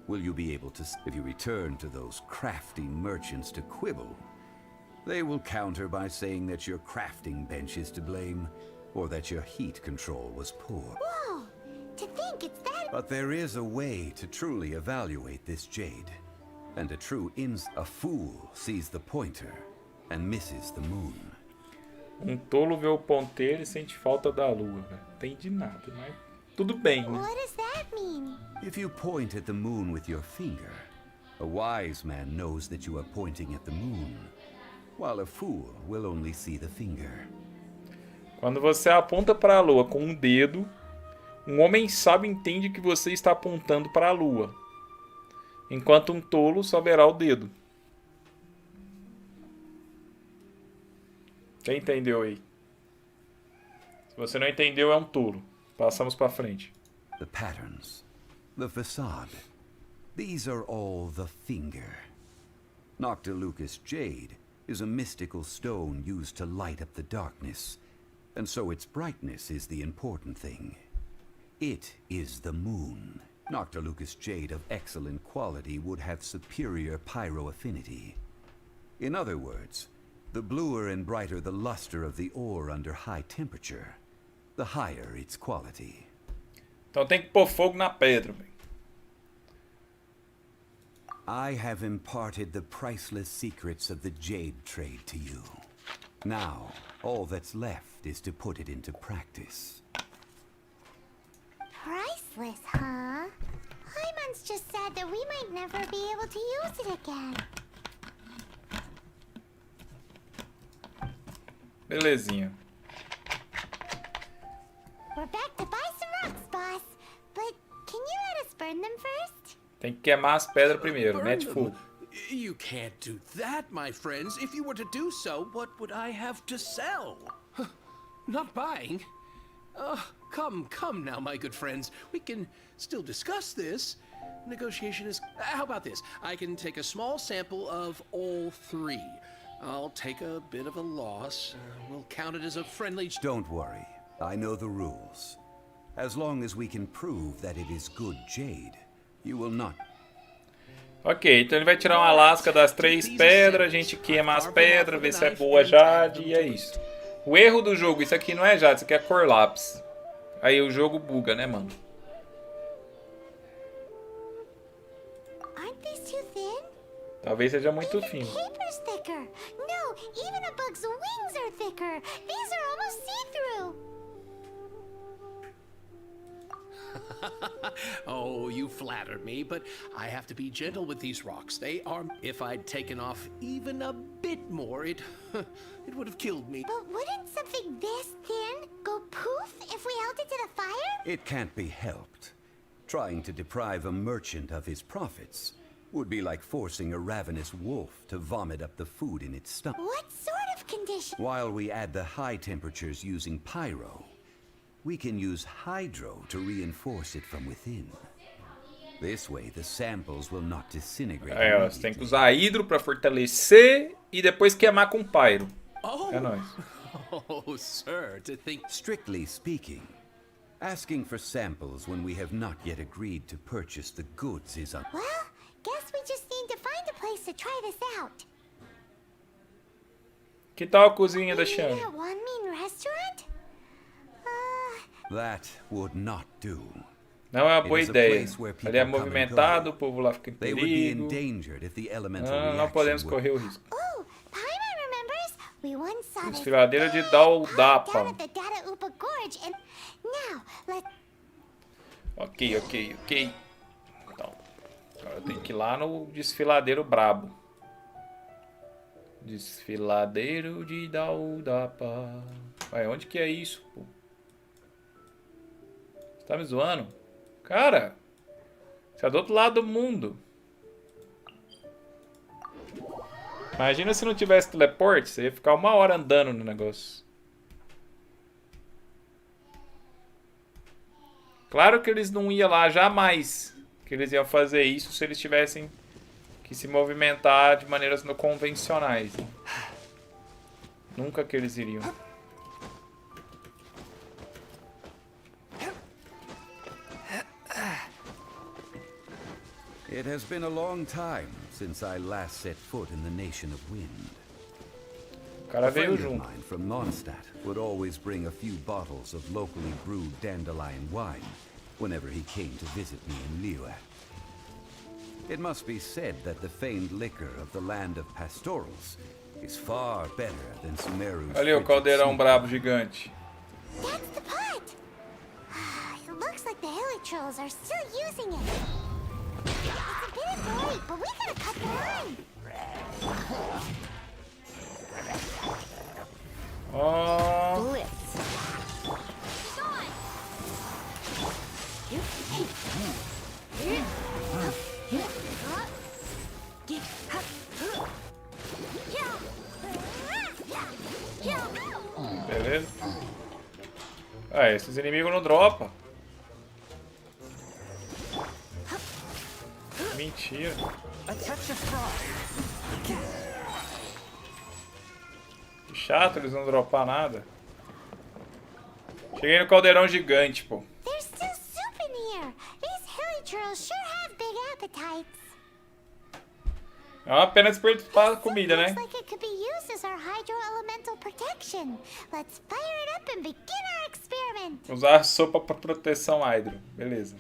will you be able to... If you return to those crafty merchants to quibble, they will counter by saying that your crafting bench is to blame, or that your heat control was poor. Whoa! To think it's that... But there is a way to truly evaluate this jade. And a fool sees the pointer and misses the moon. Tolo vê o ponteiro e sente falta da lua. Entendi nada, mas tudo bem, né? What does that mean? If you point at the moon with your finger, a wise man knows that you are pointing at the moon, while a fool will only see the finger. Quando você aponta para a lua com um dedo, um homem sábio entende que você está apontando para a lua, enquanto um tolo só verá o dedo. Quem entendeu aí? Se você não entendeu, é um tolo. Passamos para frente. The patterns, the facade, these are all the finger. Noctilucous Jade is a mystical stone used to light up the darkness, and so its brightness is the important thing. It is the moon. Noctilucous Jade of excellent quality would have superior pyro affinity. In other words, the bluer and brighter the luster of the ore under high temperature, the higher its quality. Então tem que pôr fogo na pedra, velho. I have imparted the priceless secrets of the jade trade to you. Now, all that's left is to put it into practice. Priceless, huh? Hyman's just sad that we might never be able to use it again. Belezinha. We're back to buy some rocks, boss. But can you let us burn them first? Tem que queimar as pedras primeiro. Burn Mete them? fogo. You can't do that, my friends. If you were to do so, what would I have to sell? Not buying? Come now, my good friends. We can still discuss this. Negotiation is... How about this? I can take a small sample of all three. I'll take a bit of a loss. We'll count it as a friendly... Don't worry. I know the rules. As long as we can prove that it is good jade, you will not... Ok, então ele vai tirar uma lasca das 3 pedras, a gente queima as pedras, vê se é boa jade, e é isso. O erro do jogo, isso aqui não é jade, isso aqui é cor lápis. Aí o jogo buga, né, mano? Aren't these too thin? Talvez seja muito Even fino. paper's thicker. No, even a bug's wings are thicker. These are almost see-through. Oh, you flatter me, but I have to be gentle with these rocks. They are... If I'd taken off even a bit more, it would have killed me. But wouldn't something this thin go poof if we held it to the fire? It can't be helped. Trying to deprive a merchant of his profits would be like forcing a ravenous wolf to vomit up the food in its stomach. What sort of condition? While we add the high temperatures using pyro, we can use hydro to reinforce it from within. This way, the samples will not disintegrate. Aí, ó, você tem que usar hidro pra fortalecer e depois queimar com pyro. É nóis. Oh, sir, to think... Strictly speaking, asking for samples when we have not yet agreed to purchase the goods is un... Well, guess we just need to find a place to try this out. Que tal a cozinha da Maybe Xiang? at one mean restaurant? That would not do. Não é uma boa It is a ideia. place where people Ali é come and movimentado, o go. povo lá fica em They would be perigo. endangered if the elemental Não reaction podemos were... correr o risco. Oh, Paimon remembers. We once saw this Desfiladeira de big Daudapa. down at the Data Upa Gorge, and now let's... Ok. Então, agora eu tenho que ir lá no desfiladeiro brabo. Desfiladeiro de Daudapa. Ué, onde que é isso, pô? Você tá me zoando? Cara, você é do outro lado do mundo. Imagina se não tivesse teleporte, você ia ficar 1 hora andando no negócio. Claro que eles não iam lá jamais. Que eles iam fazer isso se eles tivessem que se movimentar de maneiras não convencionais. Né? Nunca que eles iriam. It has been a long time since I last set foot in the Nation of Wind. O cara A veio friend of junto. mine from Mondstadt would always bring a few bottles of locally brewed dandelion wine whenever he came to visit me in Liyue. It must be said that the famed liquor of the land of pastorals is far better than Sumeru's Ali o frigid caldeirão soup. brabo gigante. That's the pot! It looks like the Hilichurls are still using it. It's a bit late, but we gotta cut the line. Ó, Blitz. beleza. Ah, esses inimigos não dropam. Mentira. A touch of frost. Que chato eles não dropar nada. Cheguei no caldeirão gigante, pô. There's still soup in here. These Hilichurls sure have big appetites. É uma pena desperdiçar comida, né? Looks like it could be used as our hydro-elemental protection. Let's fire it up and begin our experiment. Usar a sopa pra proteção hydro. Beleza.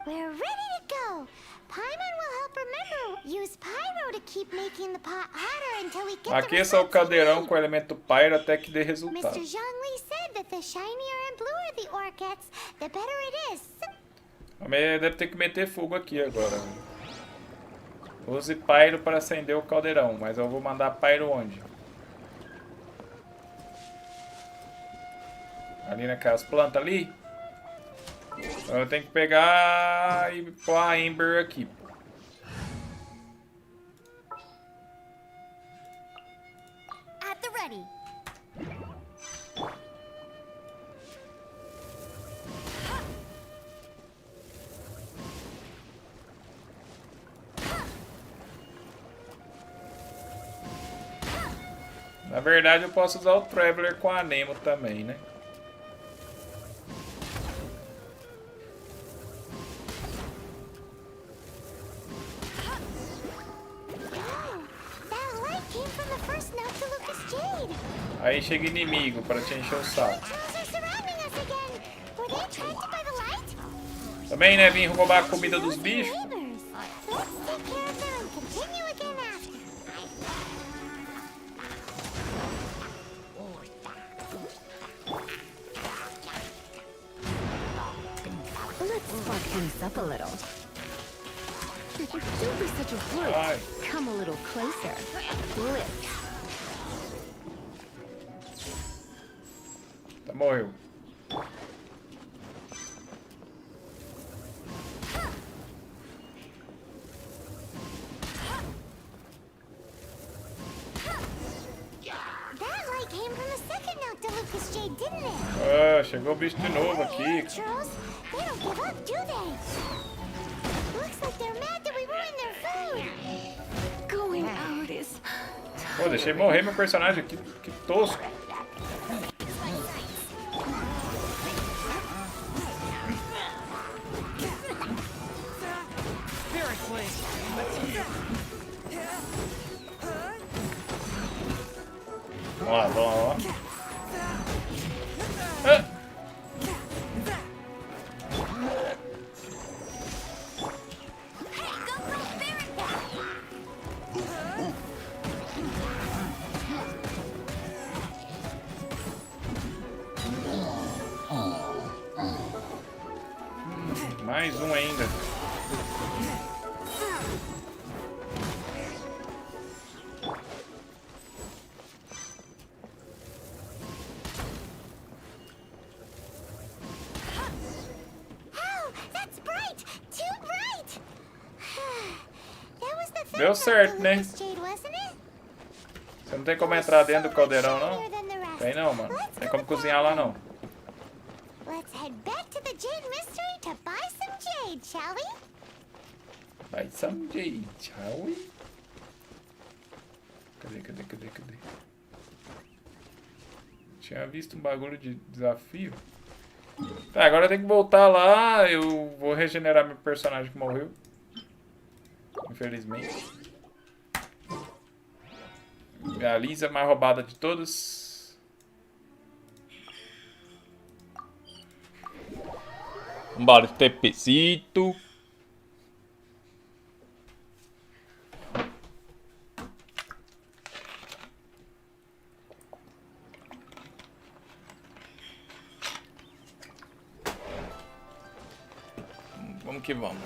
We're ready to go. Paimon will help remember. Use pyro to keep making the pot hotter until we get the Aqueça o results we caldeirão need. com o elemento pyro até que dê Mr. resultado. Zhongli said that the shinier and bluer the ore gets, the better it is. Deve ter que meter fogo aqui agora. Use pyro para acender o caldeirão, mas eu vou mandar pyro onde? Ali naquelas plantas ali? Então eu tenho que pegar e pôr a Ember aqui. At the ready. Na verdade eu posso usar o Traveler com a Nemo também, né? That light came from the first note to Lucas Jade. Aí chega inimigo para te encher o saco. Trolls are surrounding us again. Were they attracted by the light? Também, né? Vim roubar a comida dos bichos. Neighbors. Let's take care of them and continue again after. Let's spark things up a little. Don't be such a brute. Ai. Come a little closer. Blitz. Tá, morreu. That light came from the second note to Lucas Jade, didn't it? Ah, chegou o bicho de novo aqui. Trolls, they don't give up, do they? Looks like they're mad that we ruined their food. Going out is... Pô, deixei morrer meu personagem aqui. Que tosco. Spirit blade. Vamos lá, vamos lá, vamos lá. Ah. Mais um ainda. Oh, that's bright! Too bright! That was the third Deu note certo, to né? Lucas Jade, wasn't it? Você não tem como entrar dentro do caldeirão, não? Shinier than the rest. Tem não, mano. Let's Tem go como back. cozinhar lá, não. Let's head back to the Jade Mystery to buy some jade, shall we? Vai, someday, shall we? Cadê? Tinha visto um bagulho de desafio. Tá, agora eu tenho que voltar lá. Eu vou regenerar meu personagem que morreu. Infelizmente. A Lisa mais roubada de todas. Bora, tepecito. Vamos que vamos.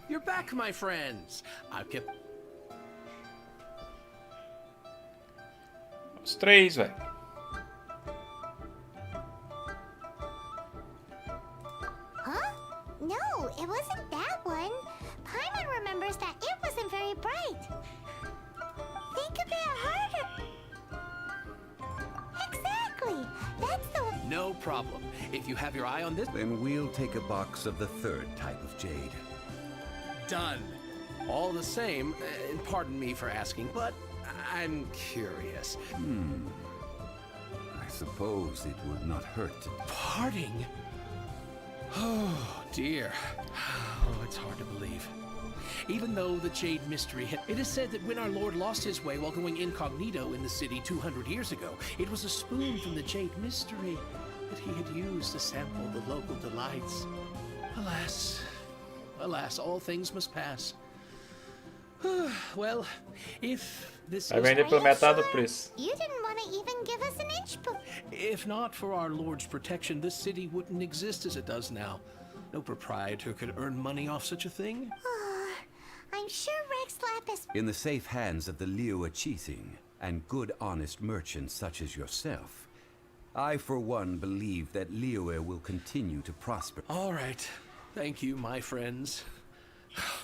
You're back, my friends. I've kept... Os três, velho. Huh? No, it wasn't that one. Paimon remembers that it wasn't very bright. Think a bit harder. Exactly. That's the one. No problem. If you have your eye on this... Then we'll take a box of the third type of jade. Done. All the same, and pardon me for asking, but I'm curious. I suppose it would not hurt to... Parting? Oh, dear. Oh, it's hard to believe. Even though the Jade Mystery hit, it is said that when our Lord lost his way while going incognito in the city 200 years ago, it was a spoon from the Jade Mystery that he had used to sample the local delights. Alas, alas, all things must pass. Well, if this Vai is... vender pela metade do preço. You didn't want to even give us an inch book. If not for our Lord's protection, this city wouldn't exist as it does now. No proprietor could earn money off such a thing. I'm sure Rex Lapis. In the safe hands of the Liyue Chithing and good honest merchants such as yourself, I for one believe that Liyue will continue to prosper. All right. Thank you, my friends.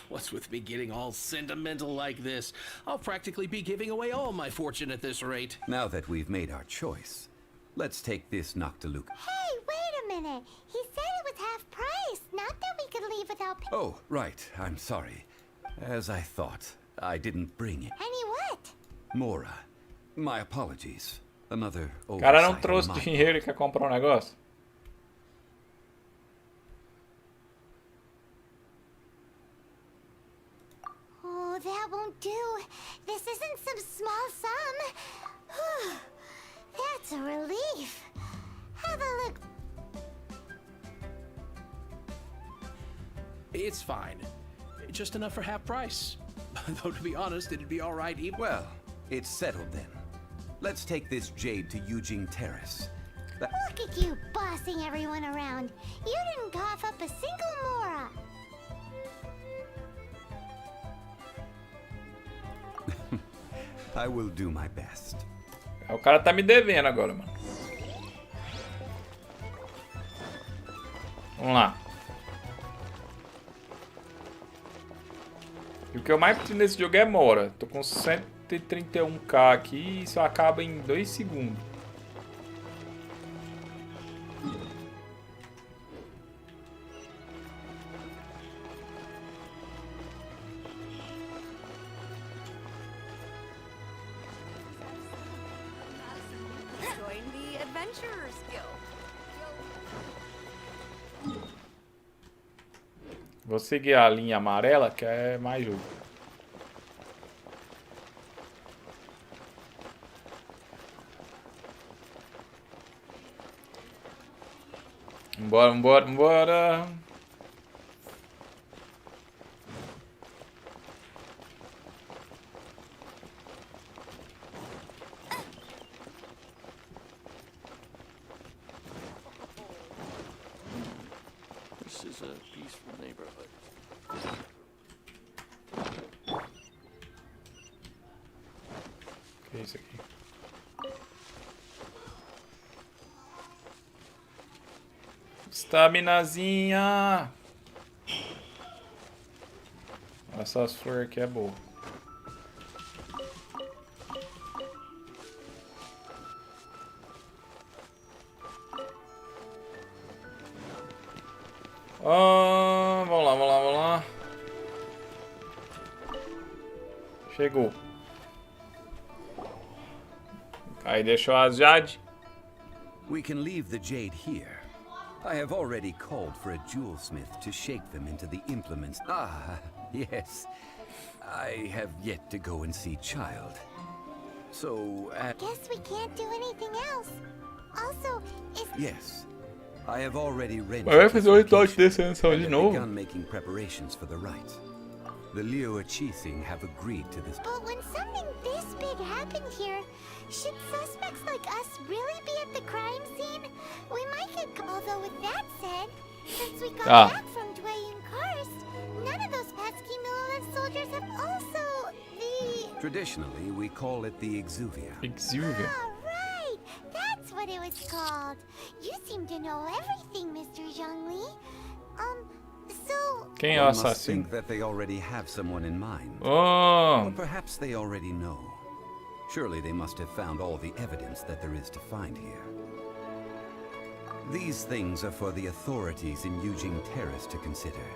What's with me getting all sentimental like this? I'll practically be giving away all my fortune at this rate. Now that we've made our choice, let's take this Noctiluca. Hey, wait a minute. He said it was half price. Not that we could leave without pay. Oh, right. I'm sorry. As I thought, I didn't bring it. Any what? Mora, my apologies. Another O cara não oversight on trouxe my dinheiro e quer comprar um negócio? Oh, that won't do. This isn't some small sum. That's a relief. Have a look. It's fine. Just enough for half price. Though to be honest, it'd be all right even... Well, it's settled then. Let's take this jade to Eugene Terrace. Look at you bossing everyone around. You didn't cough up a single Mora. I will do my best. O cara tá me devendo agora, mano. Vamos lá. E o que eu mais preciso nesse jogo é Mora. Tô com 131k aqui e isso acaba em 2 segundos. Join the Adventurers Guild. Vou seguir a linha amarela, que é mais jogo. Vambora, vambora, vambora. This is a peaceful neighborhood. Que é isso aqui? Estaminazinha! Essas flores aqui é boa. Vamos lá, vamos lá, vamos lá. Chegou. Aí deixou as Jade. We can leave the jade here. I have already called for a jewelsmith to shape them into the implements. Ah, yes. I have yet to go and see Child. So, Guess we can't do anything else. Also, is... Yes. I have already rented... Vai fazer o ritual de ascensão de novo. begun making preparations for the rite. The Liu Qixing have agreed to this. But when something this big happened here, should suspects like us really be at the crime scene? We might get... Although with that said, since we got back from Dwayne Karst, none of those pesky Milolith soldiers have also the... Traditionally, we call it the Exuvia. Exuvia. Ah, right! That's what it was called. You seem to know everything, Mr. Zhongli. So... Quem é o One must assassino? think that they already have someone in mind. Oh, Or perhaps they already know. Surely they must have found all the evidence that there is to find here. These things are for the authorities in Yujing Terrace to consider.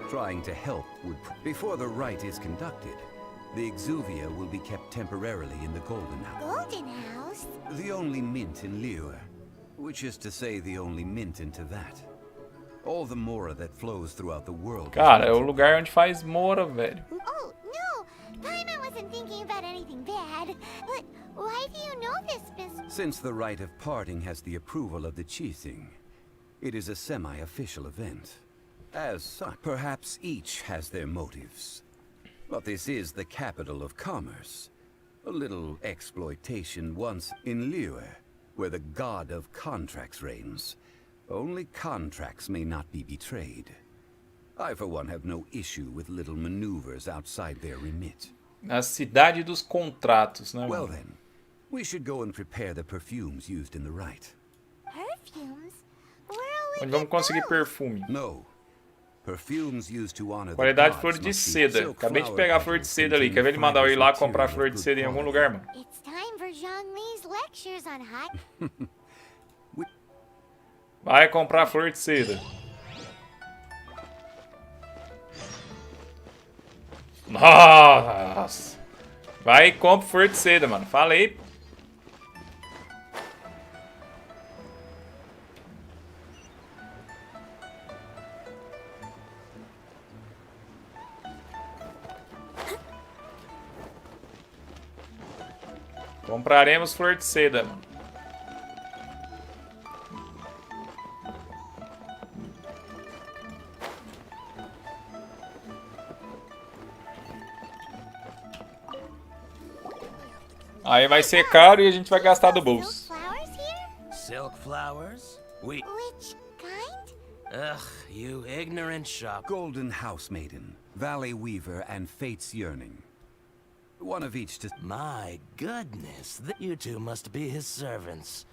Trying to help would... Before the rite is conducted, the Exuvia will be kept temporarily in the Golden House. Golden House? The only mint in Liu, which is to say the only mint in Teyvat. All the mora that flows throughout the world. cara, é o lugar onde faz mora, velho. Oh, no! Paimon wasn't thinking about anything bad. But why do you know this, Miss... Since the rite of parting has the approval of the Qixing, it is a semi-official event. As such, perhaps each has their motives. But this is the capital of commerce. A little exploitation once in Liu, where the god of contracts reigns. Only contracts may not be betrayed. I, for one, have no issue with little maneuvers outside their remit. Na cidade dos contratos, né, Well mano? then, we should go and prepare the perfumes used in the rite. Perfumes? Where Onde vamos conseguir perfume? No. Perfumes used to honor the Qualidade gods flor de must be seda. silk Acabei de flower pegar a flor de petals seda ali. Quer ver ele mandar eu ir lá comprar flor de seda em algum lugar, mano? It's time for Zhongli's lectures on hot... Vai comprar flor de seda. Nossa! Vai e compra flor de seda, mano. Falei. Compraremos flor de seda, mano. Aí vai ser caro e a gente vai gastar do bolso. Flowers here? Silk flowers? Which kind? Ugh, you ignorant shop. Golden House Maiden, Valley Weaver, and Fate's Yearning. One of each to... My goodness, you two must be his servants.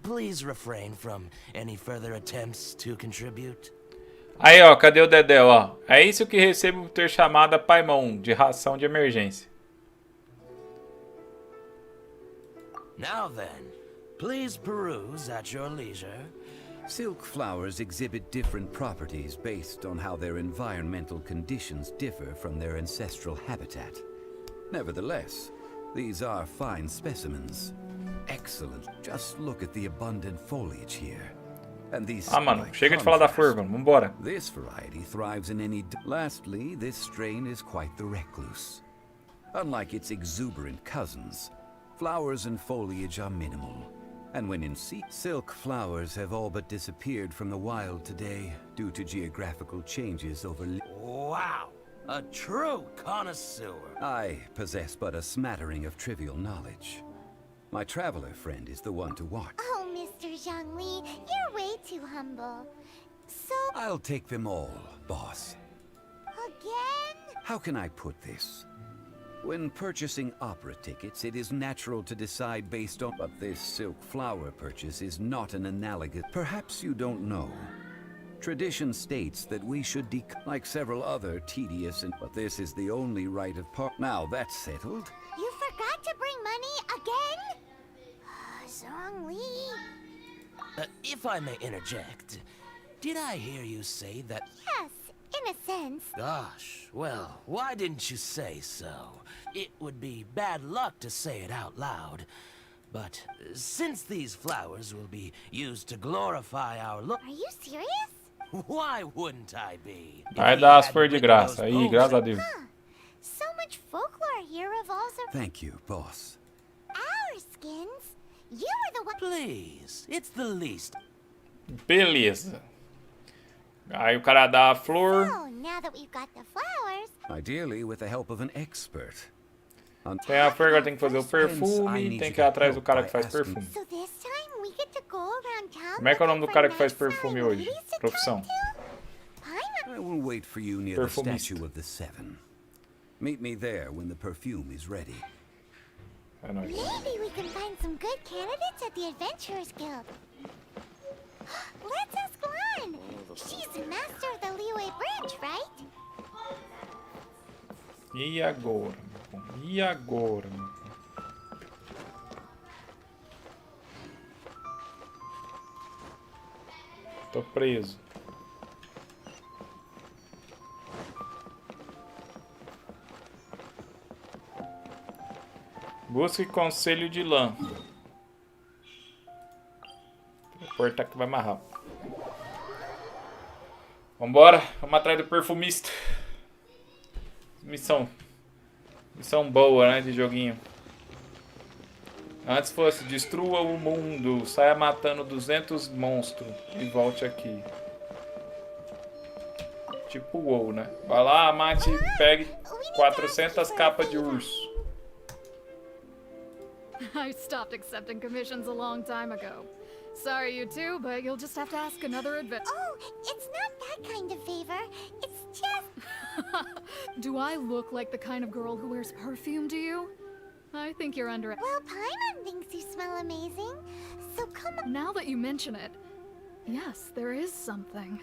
Please refrain from any further attempts to contribute. Aí, ó, cadê o Dedéu, ó? É isso que recebo por ter chamado a Paimon de ração de emergência. Now then, please peruse at your leisure. Silk flowers exhibit different properties based on how their environmental conditions differ from their ancestral habitat. Nevertheless, these are fine specimens. Excellent. Just look at the abundant foliage here. And these mano, slight chega de falar da flor, contrasts. mano. Vambora. This variety thrives in any... Lastly, this strain is quite the recluse. Unlike its exuberant cousins, flowers and foliage are minimal. And when in seed, silk flowers have all but disappeared from the wild today due to geographical changes over... Wow, a true connoisseur. I possess but a smattering of trivial knowledge. My traveler friend is the one to watch. Oh, Mr. Zhongli, you're way too humble. So, I'll take them all, boss. again? How can I put this? When purchasing opera tickets, it is natural to decide based on... But this silk flower purchase is not an analogous... Perhaps you don't know. Tradition states that we should like several other tedious and... But this is the only rite of part... Now that's settled. You forgot to bring money again? Zhongli. If I may interject, did I hear you say that... Yes, in a sense. Gosh, well, why didn't you say so? It would be bad luck to say it out loud. But since these flowers will be used to glorify our Lord, Are you serious? why wouldn't I be? Vai If dar he as hadn't flores de written graça. those Aí, oaths graças a Deus. So much folklore here revolves around Thank you, boss. our skins. You were the one. Please, it's the least. Beleza. Aí o cara dá a flor. So now that we've got the flowers, Ideally with the help of an expert. Tem a flor, agora tem que fazer o perfume. Tem que ir atrás do cara que faz perfume. so this time we get to go around town. Como é que é o nome do looking cara for que faz nice perfume smelling hoje? ladies to Profissão. talk to? Paimon, I will wait for you near the Perfumista. statue of the Seven. Meet me there when the perfume is ready. É nóis. maybe we can find some good candidates at the Adventurers Guild. Let's ask Lan. She's the master of the Liyue branch, right? E agora? meu bom? E agora? meu bom? Tô preso. Busque conselho de lã. Vou portar que vai mais rápido. Vambora, vamos atrás do perfumista. Missão boa, né, de joguinho. Antes fosse, destrua o mundo, saia matando 200 monstros e volte aqui. Tipo WoW, né? Vai lá, mate e pegue 400 capas de urso. I stopped accepting commissions a long time ago. Sorry, you two, but you'll just have to ask another Oh, it's not that kind of favor. It's just... Do I look like the kind of girl who wears perfume to you? I think you're under. Well, Paimon thinks you smell amazing. So come on. Now that you mention it, yes, there is something.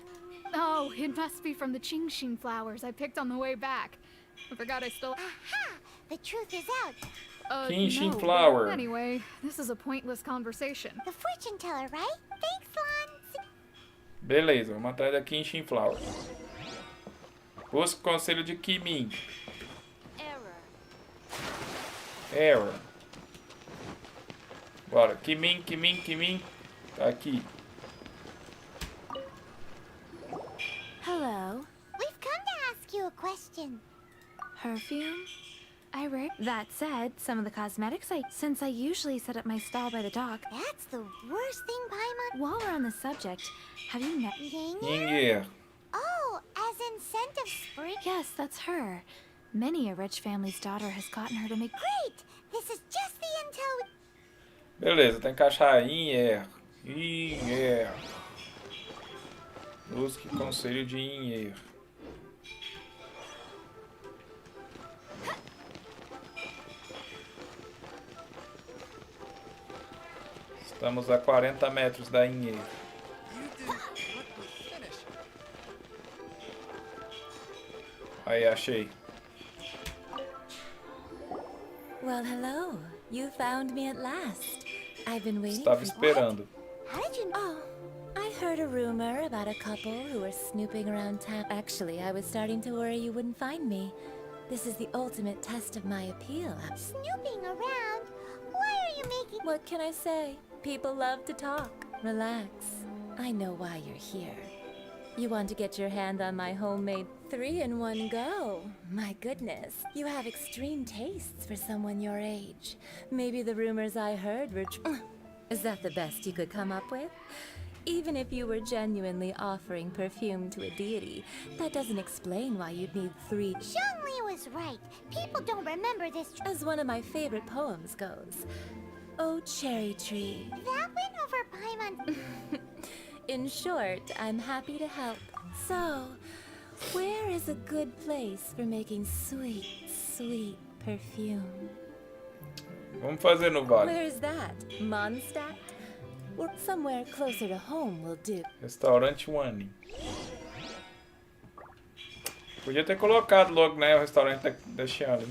Oh, it must be from the Qingxin flowers I picked on the way back. I forgot I still. Aha! The truth is out. Qingxin no, flower. Anyway, this is a pointless conversation. The fortune teller, right? Thanks, Lan. Beleza, vamos atrás da Qingxin flower. Busca o conselho de Kimin. Error. Bora, Kimin. Tá aqui. Hello. We've come to ask you a question. Perfume? I read. That said, some of the cosmetics since I usually set up my stall by the dock. That's the worst thing, Paimon. While we're on the subject, have you met? Inger. Oh, as in scent of spring? Yes, that's her. Many a rich family's daughter has gotten her to make. Great! This is just the intel. Beleza, tem que achar Inger. Busque conselho de Inger. Estamos a 40 metros da Inger. Aí, achei. Well, hello. You found me at last. I've been waiting Estava for esperando. How did you know? Oh, I heard a rumor about a couple who were snooping around town. Actually, I was starting to worry you wouldn't find me. This is the ultimate test of my appeal. Snooping around? Why are you making... What can I say? People love to talk. Relax. I know why you're here. You want to get your hand on my homemade 3-in-1 go. My goodness, you have extreme tastes for someone your age. Maybe the rumors I heard were Is that the best you could come up with? Even if you were genuinely offering perfume to a deity, that doesn't explain why you'd need 3. Zhongli was right. People don't remember this. As one of my favorite poems goes, "Oh, cherry tree." That went over Paimon. In short, I'm happy to help. So, where is a good place for making sweet, sweet perfume? Vamos fazer no vale. Where is that? Mondstadt? Or somewhere closer to home will do. Restaurante One. Podia ter colocado logo, né, o restaurante da Xianli.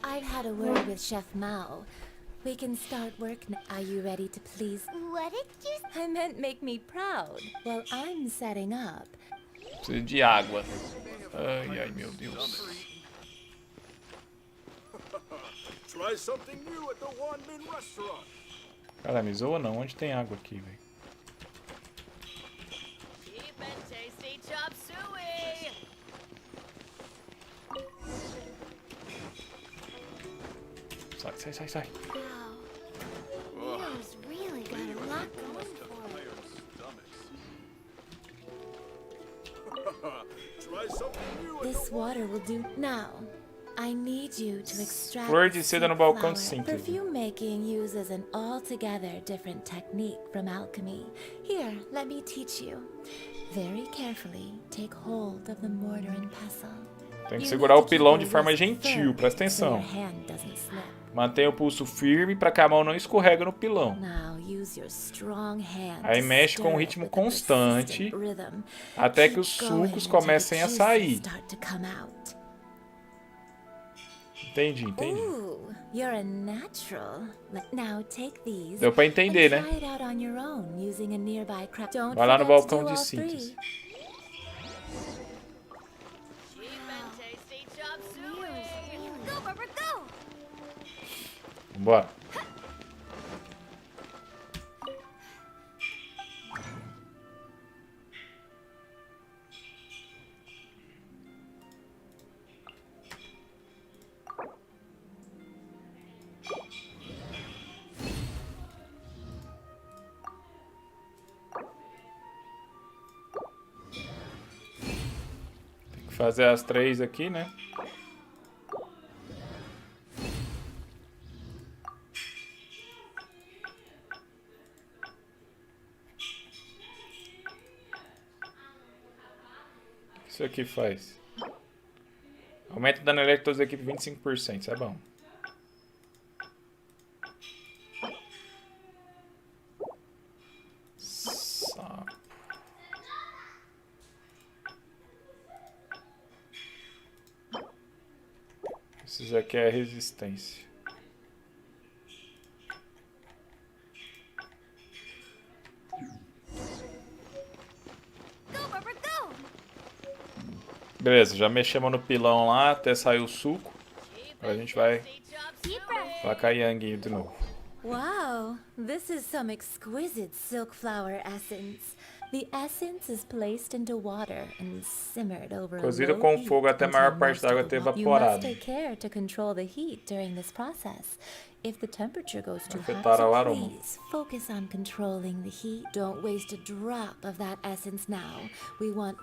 I've had a word with Chef Mao. We can start work now. Are you ready to please? What did you I meant make me proud while I'm setting up. Preciso de água. Ai, ai, meu Deus. Try something new at the Wanmin restaurant. Cara, me zoa não. Onde tem água aqui, velho? Cheap and tasty chop suey. Sai, sai, sai, sai. Leo's really got a lot going for it. Try something new at This water will do. Now, I need you to extract Flor de seda no balcão de flower. síntese. Perfume making uses an altogether different technique from alchemy. Here, let me teach you. Very carefully, take hold of the mortar and pestle. Tem que You segurar need o to keep pilão your de forma wrist gentil, firm presta so your atenção. hand doesn't slip. Mantenha o pulso firme para que a mão não escorrega no pilão. Now use your strong hand Aí to mexe com um stir it ritmo with a constante persistent rhythm. até que Keep os going sucos until the comecem a juices sair. start to come out. Entendi, entendi. Ooh, you're a natural. Now take these. Deu pra entender, and né? try it out on your own using a nearby craft. Don't Vai lá no forget to balcão do de all síntese. three. Cheap and tasty chop suey. Go, Barbara, go! Vambora. Tem que fazer as 3 aqui, né? O que isso aqui faz? Aumenta o dano elétrico de todas as equipes 25%, isso é bom. Sapo. Esses aqui é resistência. Go, Barbara, go! Beleza, já mexemos no pilão lá até sair o suco. Agora a gente vai tacar Yang de novo. Wow, this is some exquisite silk flower essence. The essence is placed into water and simmered over a Cozido low com heat fogo até a until maior parte most da água of the ter wa- You must evaporado. take care to control the heat during this process. If the temperature goes too hot, Afetar o so aroma. please focus on controlling the heat. Don't waste a drop of that essence now. We want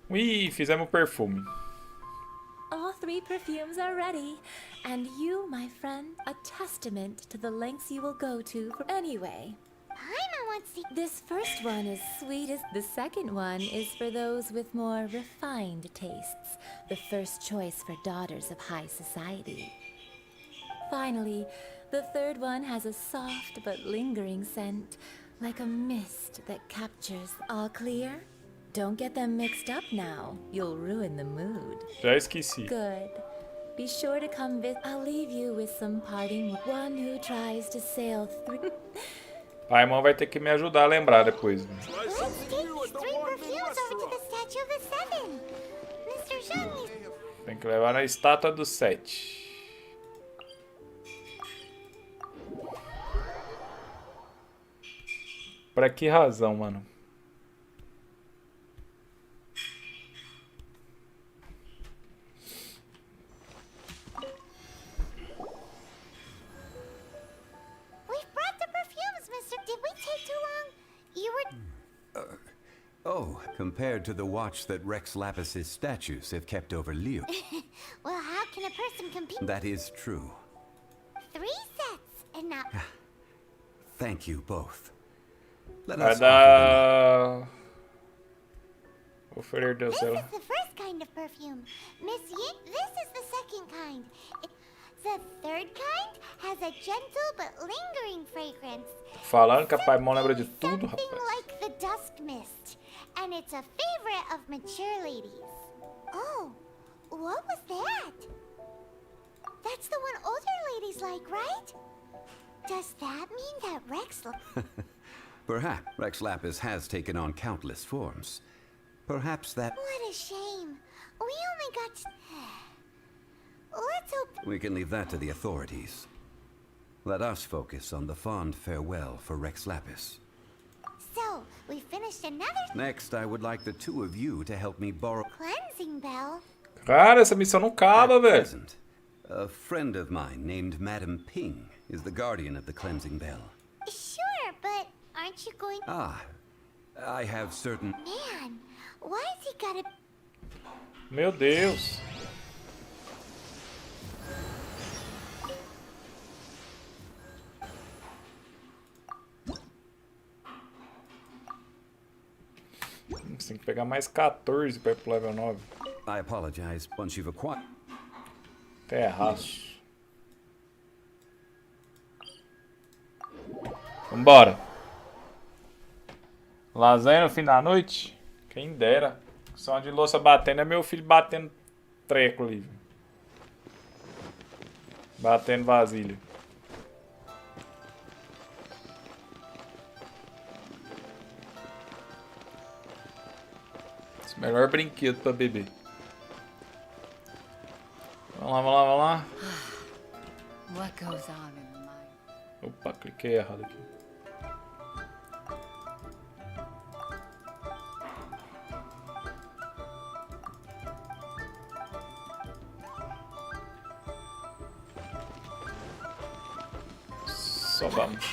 Ih, fizemos perfume. all 3 perfumes are ready. And you, my friend, a testament to the lengths you will go to for anyway. Paimon wants to... This first one is sweet as the second one is for those with more refined tastes. The first choice for daughters of high society. Finally, the third one has a soft but lingering scent, like a mist that captures. All clear? Don't get them mixed up now. You'll ruin the mood. Já esqueci. Good. Be sure to come visit. I'll leave you with some parting. One who tries to sail through. A irmã vai ter que me ajudar a lembrar depois. Try Let's something take new these at the 3 Wanmin perfumes over to the restaurant. Statue of the Seven. Mr. Zhang, Tem que levar na estátua do 7. Pra que razão, mano? we've brought the perfumes, mister. Did we take too long? You were... Oh, compared to the watch that Rex Lapis's statues have kept over Liu. Well, how can a person compete? That is true. 3 sets, and not... Thank you both. Let Vai us offer dar. Oferir Deus This dela. is the first kind of perfume. Miss Yin, this is the second kind. The third kind has a gentle but lingering fragrance. Falando que a Paimon lembra de tudo, Something rapaz. like the dusk mist. And it's a favorite of mature ladies. Oh, what was that? That's the one older ladies like. Does that mean that Rex... Perhaps Rex Lapis has taken on countless forms. Perhaps that... What a shame. We only got to... Let's hope... We can leave that to the authorities. Let us focus on the fond farewell for Rex Lapis. So, we finished another... Next, I would like the two of you to help me borrow... Cleansing bell. Cara, essa missão não acaba, velho. Present, a friend of mine named Madam Ping is the guardian of the cleansing bell. Sure, but aren't you going... Ah, I have certain... Man, why has he got a... Meu Deus. Você tem que pegar mais 14 para ir pro level 9. I apologize. Once you've acquired... Terraço. Vambora. Lasanha no fim da noite? Quem dera. Som de louça batendo é meu filho batendo treco ali. Batendo vasilha. Esse é o melhor brinquedo pra beber. Vamos lá, vamos lá, vamos lá. What goes on in the mind? Opa, cliquei errado aqui. Só vamos.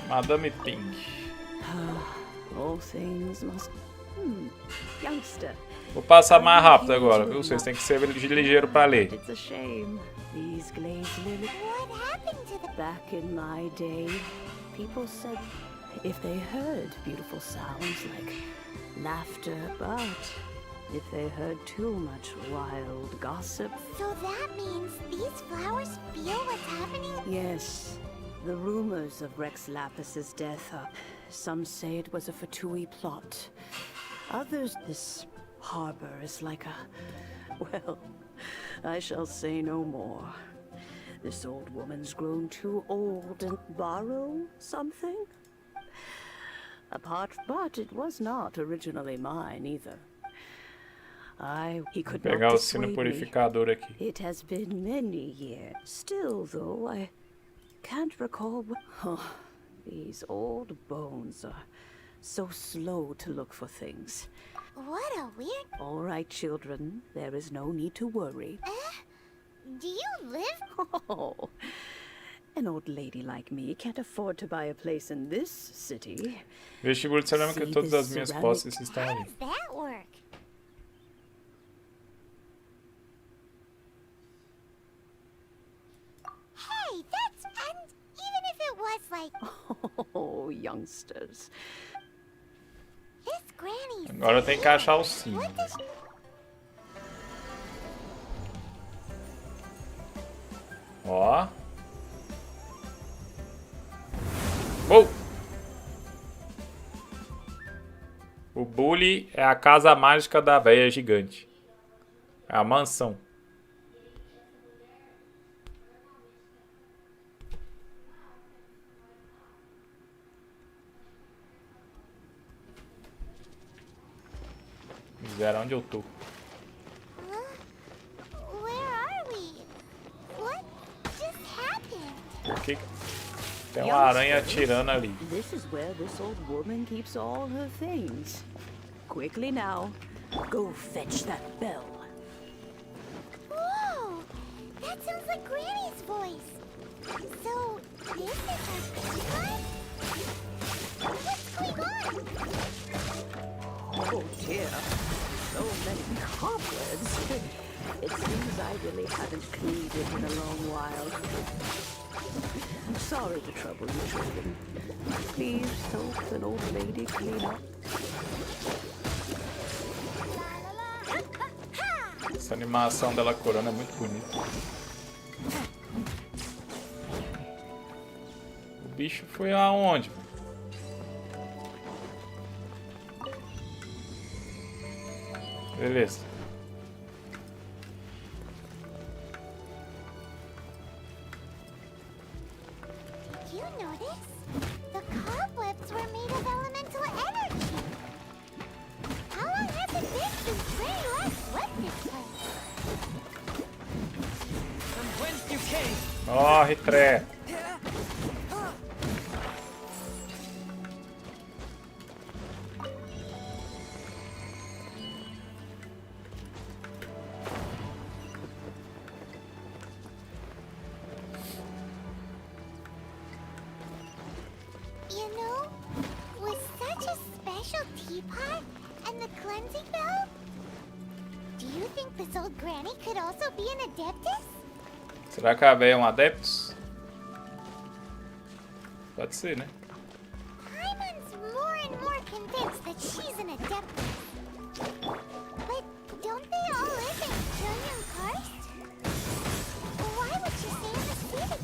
Madame Ping. All things must... Youngster. Vou passar mais rápido agora, viu? Vocês têm que ser ligeiro para ler. It's a shame. These glazed lilies... What happened to the... Back in my day, people said if they heard beautiful sounds like laughter, but if they heard too much wild gossip... So that means these flowers feel what's happening? Yes. The rumors of Rex Lapis's death are... Some say it was a Fatui plot. Others... This harbor is like a... Well, I shall say no more. This old woman's grown too old and borrow something? But it was not originally mine either. He could not Pegar o sino dissuade purificador aqui. me. It has been many years. Still, though, I can't recall what... Oh, these old bones are so slow to look for things. What a weird... All right, children, there is no need to worry. Do you live... Oh, an old lady like me can't afford to buy a place in this city. Vestibulo de cerâmica, See todas this as minhas ceramic- posses estão How ali. does that work? Hey, that's... And even if it was like... Oh, youngsters. This granny... Agora tem que achar o sino. What does... Ó. Oh! O Bully é a casa mágica da véia gigante. É a mansão. Zero onde eu tô. Where are we? What just happened? Por que tem uma aranha atirando ali? This is where this old woman keeps all her things. Quickly now, go fetch that bell. Whoa! That sounds like Granny's voice. So, this is her bedtime? What's going on? Oh dear, so many cobwebs. It seems I really haven't cleaned it in a long while. Sorry to trouble you, children. Please help an old lady clean up. Essa animação dela corando é muito bonita. O bicho foi aonde? Beleza. Did you notice? The cobwebs were made of elemental energy. How long has it been since Gray last left this place? From whence you came? Morre, Tré. You know, with such a special teapot and the cleansing bell, do you think this old granny could also be an adeptus? Será que a véia é um adeptus? Pode ser, né? Hyman's more and more convinced that she's an adeptus. But don't they all live in Trillium Karst? Why would she stay in the city?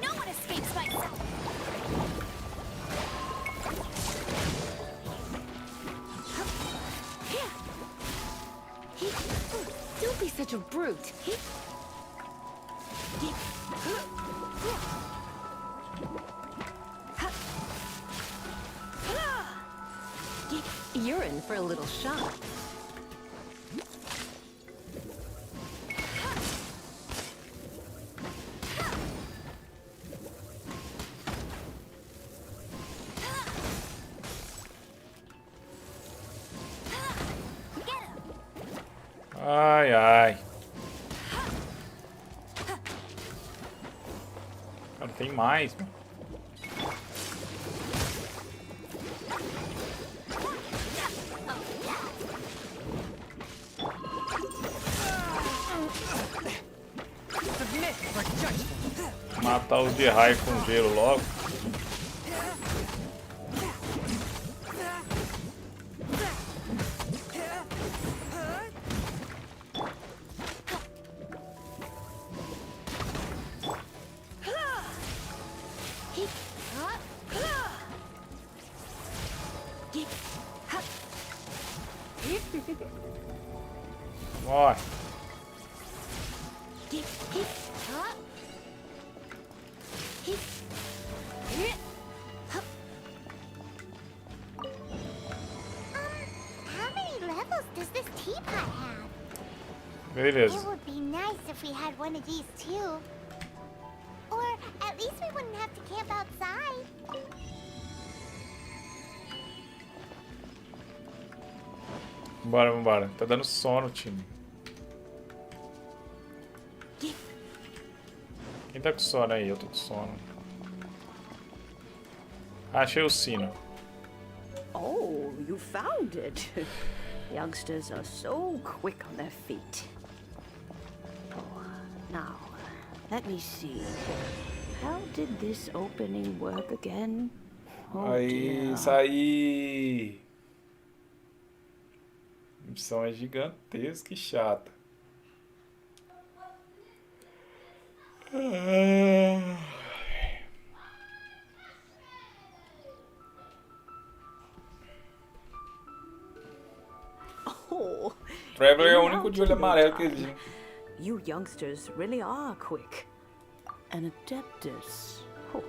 No one escapes myself. Don't be such a brute. You're in for a little shock. Ai, ai. Cara, tem mais, mano. Submit for judgment. Matar os de raio com gelo logo. Morre. How many levels does this teapot have? Beleza. It would be nice if we had one of these too. Or at least we wouldn't have to camp outside. Vambora, vambora. Tá dando sono, time. Quem tá com sono aí? Eu tô com sono. Achei o sino. Oh, you found it. Youngsters are so quick on their feet. Oh, now, let me see. How did this opening work again? Oh, Aí, dear. saí. A missão é gigantesca e chata. Oh, Traveler é o in único how de olho to amarelo que time. existe. You youngsters really are quick. An adeptus. Oh.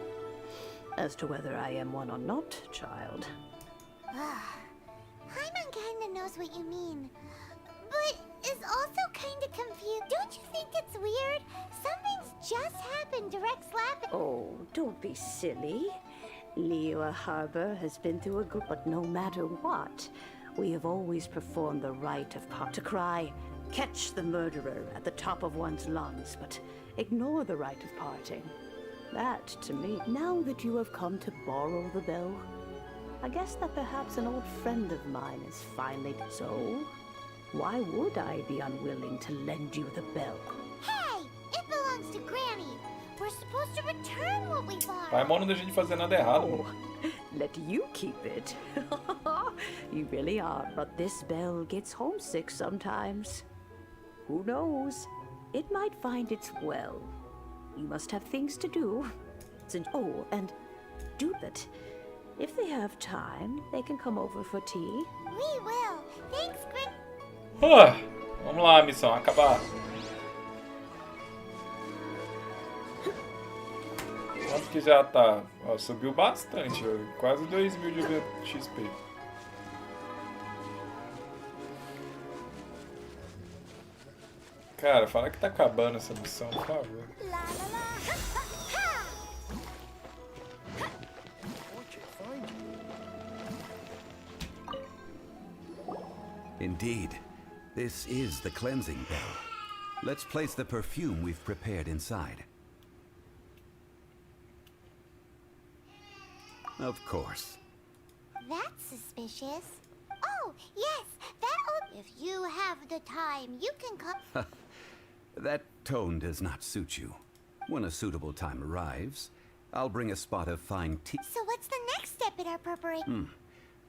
As to whether I am one or not, child. Hyman kinda knows what you mean, but is also kinda confused. Don't you think it's weird? Something's just happened to Rex Lab. Oh, don't be silly. Liyue Harbor has been through a good, but no matter what, we have always performed the rite of part to cry, catch the murderer at the top of one's lungs, but ignore the rite of parting. That, to me, now that you have come to borrow the bell, I guess that perhaps an old friend of mine is finally so. Why would I be unwilling to lend you the bell? supposed to return what we bought. Paimon não deixa de fazer nada errado, mano. Let you keep it. You really are. But this bell gets homesick sometimes. Who knows? It might find its well. You must have things to do. Oh, and do that. If they have time, they can come over for tea. We will. Thanks, Grin. Vamos lá, missão, acabar. Quanto que já tá? Ó, subiu bastante, ó, quase 2.000 de XP. Cara, fala que tá acabando essa missão, por favor. Indeed, this is the cleansing bell. Let's place the perfume we've prepared inside. Of course. That's suspicious. Oh, yes, that If you have the time, you can come. That tone does not suit you. When a suitable time arrives, I'll bring a spot of fine tea. So what's the next step in our preparation?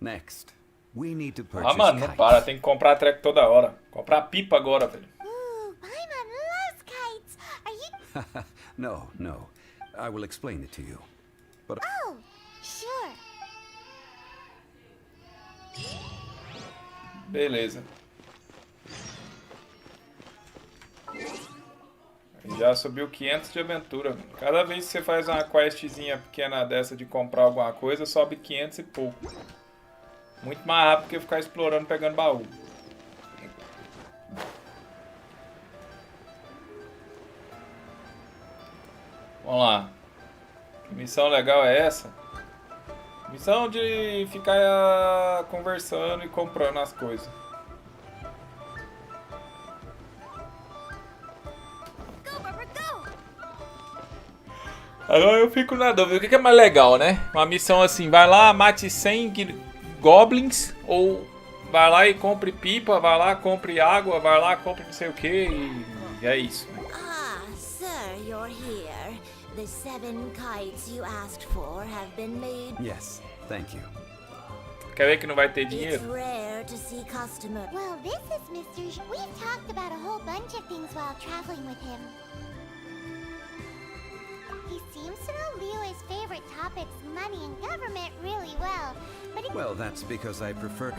Next, we need to purchase mano, não kites. para, tem que comprar treco toda hora. Comprar pipa agora, velho. Ooh, Paimon loves kites. Are you... No. I will explain it to you. But Oh, sure. Beleza. Já subiu 500 de aventura. Cada vez que você faz uma questzinha pequena dessa de comprar alguma coisa, sobe 500 e pouco. Muito mais rápido que ficar explorando pegando baú. Vamos lá. Que missão legal é essa? Missão de ficar conversando e comprando as coisas. Agora eu fico na dúvida, o que é mais legal, né? Uma missão assim, vai lá, mate 100 goblins, ou vai lá e compre pipa, vai lá, compre água, vai lá, compre não sei o que, e é isso. Ah, sir, you're here. The 7 kites you asked for have been made. yes, thank you. Quer ver que não vai ter It's dinheiro? rare to see customer. Well, this is Mr. We've talked about a whole bunch of things while traveling with him. He seems to know Leo's favorite topics, money and government, really well. But he... Well, that's because I prefer...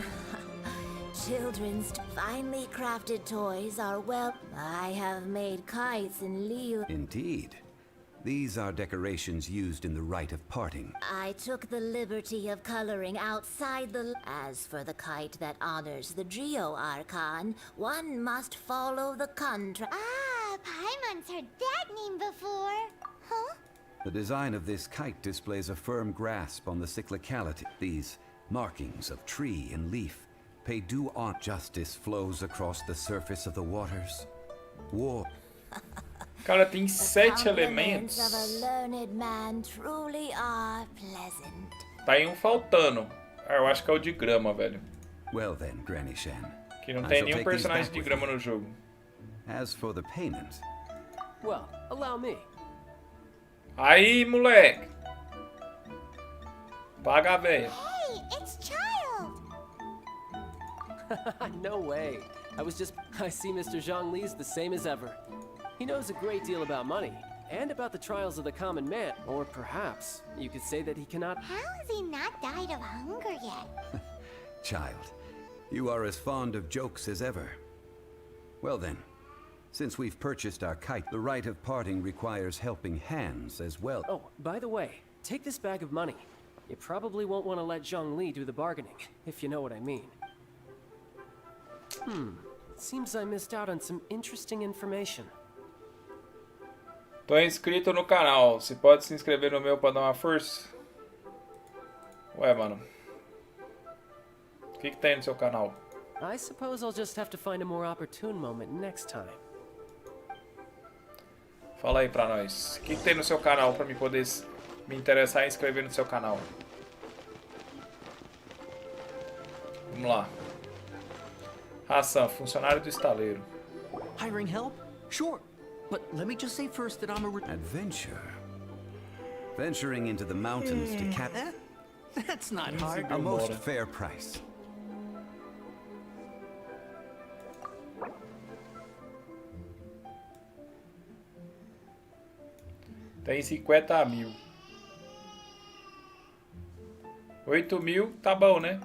Children's finely crafted toys are well. I have made kites in Leo. Indeed. These are decorations used in the rite of parting. I took the liberty of coloring outside the... As for the kite that honors the Geo Archon, one must follow the contract. Ah, Paimon's heard that name before. Huh? The design of this kite displays a firm grasp on the cyclicality. These markings of tree and leaf pay due on. Justice flows across the surface of the waters. War. Cara, tem 7 elementos. Of a learned man truly are pleasant. Tá aí um faltando. Ah, eu acho que é o de grama, velho. Well then, Granny Shan. Que não I tem shall nenhum take these personagem back de with grama me. no jogo. As for the payment, Well, allow me. Aí, moleque. Paga a véia. Hey, it's Child. No way. I see Mr. Zhongli's the same as ever. He knows a great deal about money, and about the trials of the common man. Or perhaps you could say that he cannot... How has he not died of hunger yet? child, you are as fond of jokes as ever. Well then, since we've purchased our kite, the rite of parting requires helping hands as well. Oh, by the way, take this bag of money. You probably won't want to let Zhongli do the bargaining, if you know what I mean. Seems I missed out on some interesting information. Tô inscrito no canal. Você pode se inscrever no meu pra dar uma força? Ué, mano. O que tem no seu canal? I suppose I'll just have to find a more opportune moment next time. Fala aí pra nós. O que tem no seu canal pra me poder me interessar em inscrever no seu canal? Vamos lá. Ração, funcionário do estaleiro. Hiring help? Sure. But let me just say first that I'm a... Adventure? Venturing into the mountains to capture That's not hard. a most fair price. Tem 50 mil. 8 mil, tá bom, né?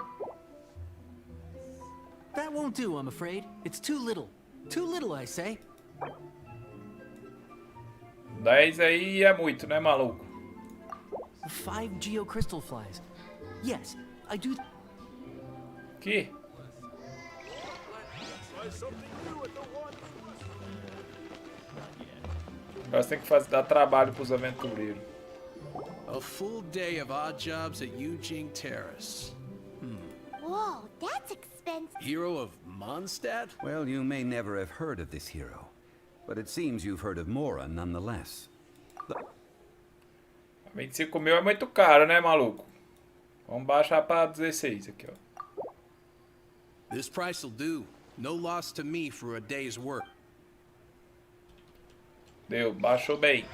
That won't do, I'm afraid. It's too little. Too little, I say. 10 aí é muito, né, maluco? 5 geocrystal flies. Yes, I do. Que? Try something new at the one. Agora você tem que fazer, dar trabalho pros aventureiros. A full day of odd jobs at Eugene Terrace. Whoa, that's expensive. Hero of Mondstadt? Well, you may never have heard of this hero, but it seems you've heard of Mora nonetheless. 25 mil é muito caro, né, maluco? Vamos baixar pra 16 aqui, ó. This price will do. No loss to me for a day's work. Deu, baixou bem.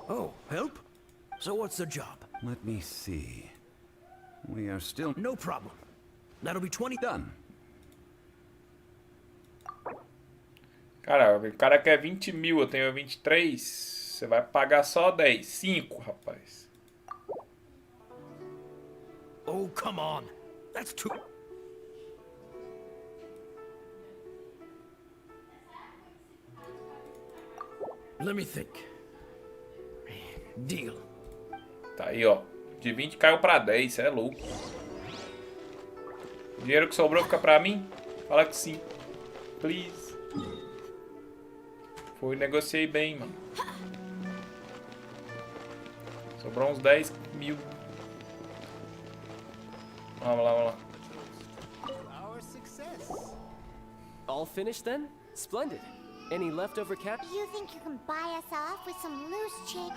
Oh, help? So what's the job? Let me see. We are still... No problem. That'll be 20 done. Cara, o cara quer 20 mil, eu tenho 23. Você vai pagar só 10. 5, rapaz. Oh, come on. That's too... Let me think. Deal. Tá aí, ó. De 20 caiu pra 10, cê é louco. O dinheiro que sobrou fica pra mim? Fala que sim. Please. Foi, negociei bem, mano. Sobrou uns 10 mil. Vamos lá, vamos lá. All finished then? Splendid. Any leftover cap? You think you can buy us off with some loose change?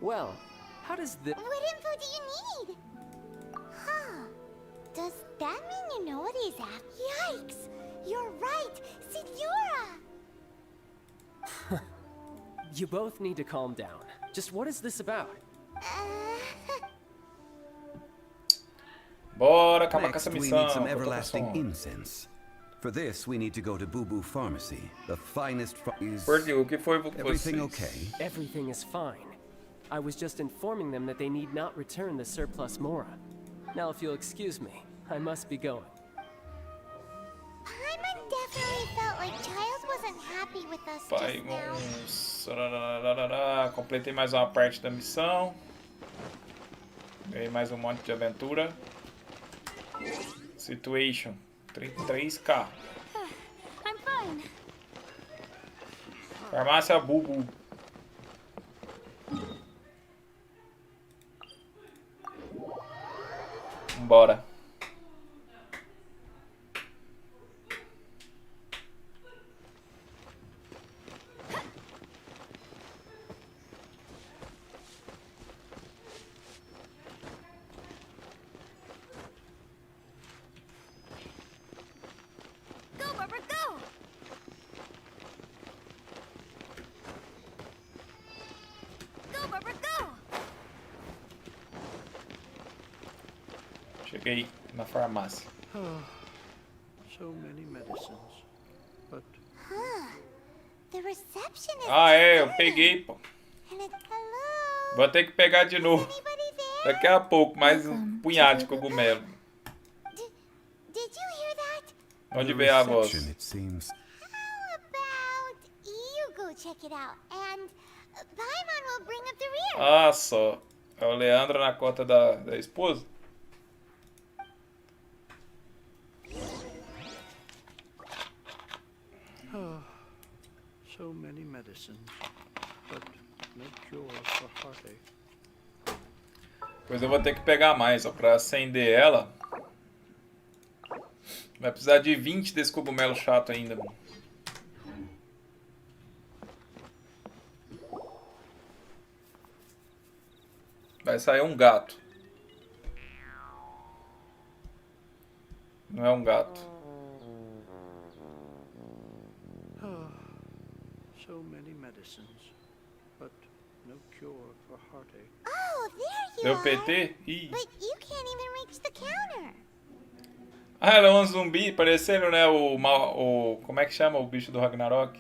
Well, how does this... What info do you need? Huh. Does that mean you know what he's after? Yikes! You're right! Senora! You both need to calm down. Just what is this about? Bora acabar com essa Next, we missão. need some everlasting incense. For this, we need to go to Boo Boo Pharmacy. The finest is... Porque o que foi com Everything vocês? okay? Everything is fine. I was just informing them that they need not return the surplus Mora. Now, if you'll excuse me, I must be going. Paimon definitely felt like Giles wasn't happy with us Pai, just now. vamos... Completei mais uma parte da missão. Ganhei mais um monte de aventura. Situation. 33k. I'm fine. Farmácia Bubu. Bora. Go, Barbara, go! Go, Barbara, go! Cheguei na farmácia. So many medicines. But Huh. The receptionist. Ah, é, eu peguei, pô. And it's hello. Vou ter que pegar de novo. Daqui a pouco, mais um punhado de cogumelo. Did you hear that? Onde veio a voz? Reception, it seems. How about you go check it out and Paimon will bring up the rear. Ah, só. É o Leandro na conta da esposa? so many medicines. But no cure for heartache. Pois eu vou ter que pegar mais, ó, pra acender ela. Vai precisar de 20 desse cogumelo chato ainda, mano. Vai sair um gato. Não é um gato. medicines, but no cure for heartache. Oh, there you Deu are. PT? Ih. But you can't even reach the counter. Ah, ela é um zumbi, parecendo, né, o... Como é que chama o bicho do Ragnarok?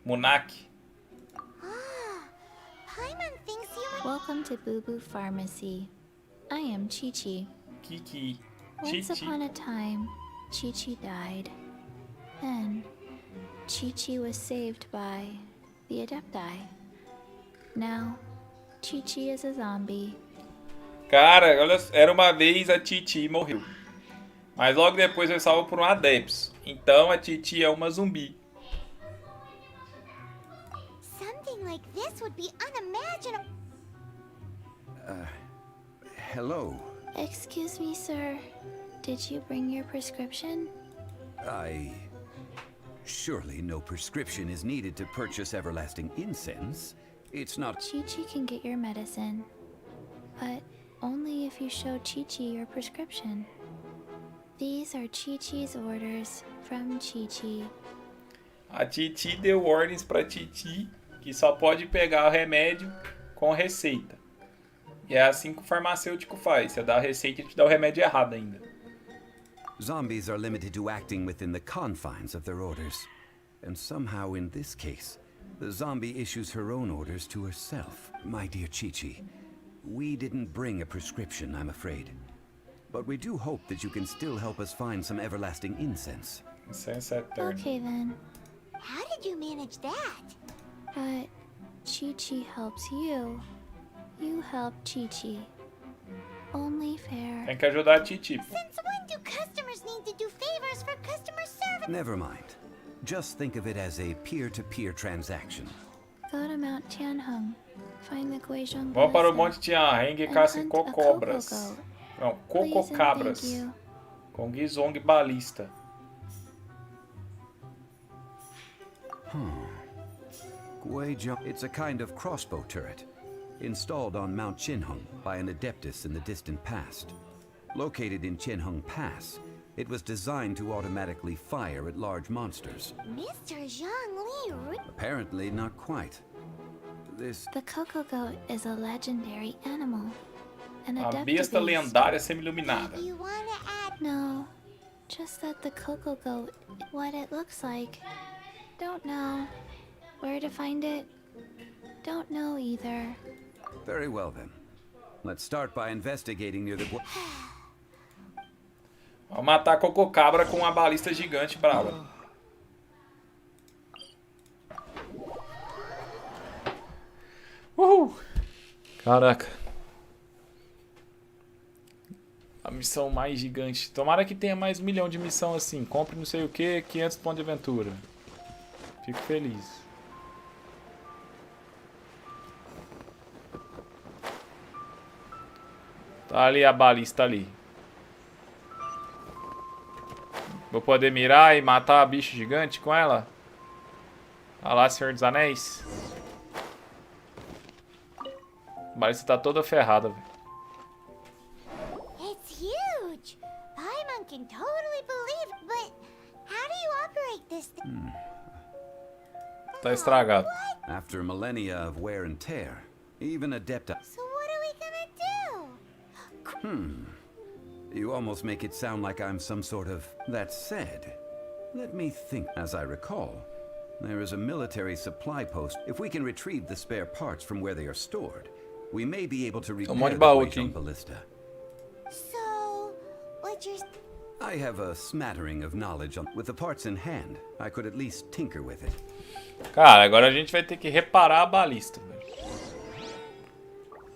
Munak. Paimon thinks you... Welcome to Boo Boo Pharmacy. I am Chi-Chi. Kiki. Once Chi-Chi. upon a time, Chi-Chi died. Then, Chi-Chi was saved by the Adepti. Now, Chi-Chi is a zombie. Cara, olha, era uma vez a Titi e morreu. Mas logo depois foi salva por um adepto. Então a Titi é uma zumbi. Something like this would be unimaginable. Hello. Excuse me, sir. Did you bring your prescription? Surely no prescription is needed to purchase everlasting incense. It's not... Chi-Chi can get your medicine. But only if you show Chi-Chi your prescription. These are Chi-Chi's orders from Chi-Chi. A Titi deu ordens pra Titi que só pode pegar o remédio com receita. E é assim que o farmacêutico faz. Você dá a receita e te dá o remédio errado ainda. Zombies are limited to acting within the confines of their orders. And somehow in this case, the zombie issues her own orders to herself. My dear Chi-Chi, we didn't bring a prescription, I'm afraid. But we do hope that you can still help us find some everlasting incense. Incense eterno. Okay then. How did you manage that? But Chi-Chi helps you. You help Chi-Chi. Only fair. Tem que ajudar a Titi. Since when do customers need to do favors for customer service? Never mind. Just think of it as a peer-to-peer transaction. Go to Mount Tianheng. Find the Guizhong Vamos para o Ballista, Monte Tianheng e and caça hunt a cocobras. Coco Goat. Não, Please and cococabras. thank you. Com Guizhong Balista. It's a kind of crossbow turret, installed on Mount Tianheng by an adeptus in the distant past. Located in Tianheng Pass, it was designed to automatically fire at large monsters. Mr. Zhongli, Apparently not quite. This... The Coco Goat is a legendary animal. An A adeptus besta lendária semi-iluminada. you want to add... No, just that the Coco Goat, what it looks like. Don't know. Where to find it? Don't know either. Very well then. Let's start by investigating near the... Vamos matar a cococabra com uma balista gigante brava. Uhul! Caraca. A missão mais gigante. Tomara que tenha mais 1 milhão de missão assim. Compre não sei o que, 500 pontos de aventura. Fico feliz. Tá ali a balista ali. Vou poder mirar e matar a bicho gigante com ela? Olha lá, Senhor dos Anéis. A balista tá toda ferrada, velho. It's huge. Paimon can totally believe, but how do you operate this thing? Tá estragado. After millennia of wear and tear, even adepti... So what are we gonna do? You almost make it sound like I'm some sort of... That said, let me think. As I recall, there is a military supply post. If we can retrieve the spare parts from where they are stored, we may be able to repair the Guizhong Ballista. So, what you're... I have a smattering of knowledge on... With the parts in hand, I could at least tinker with it. Cara, agora a gente vai ter que reparar a balista, velho.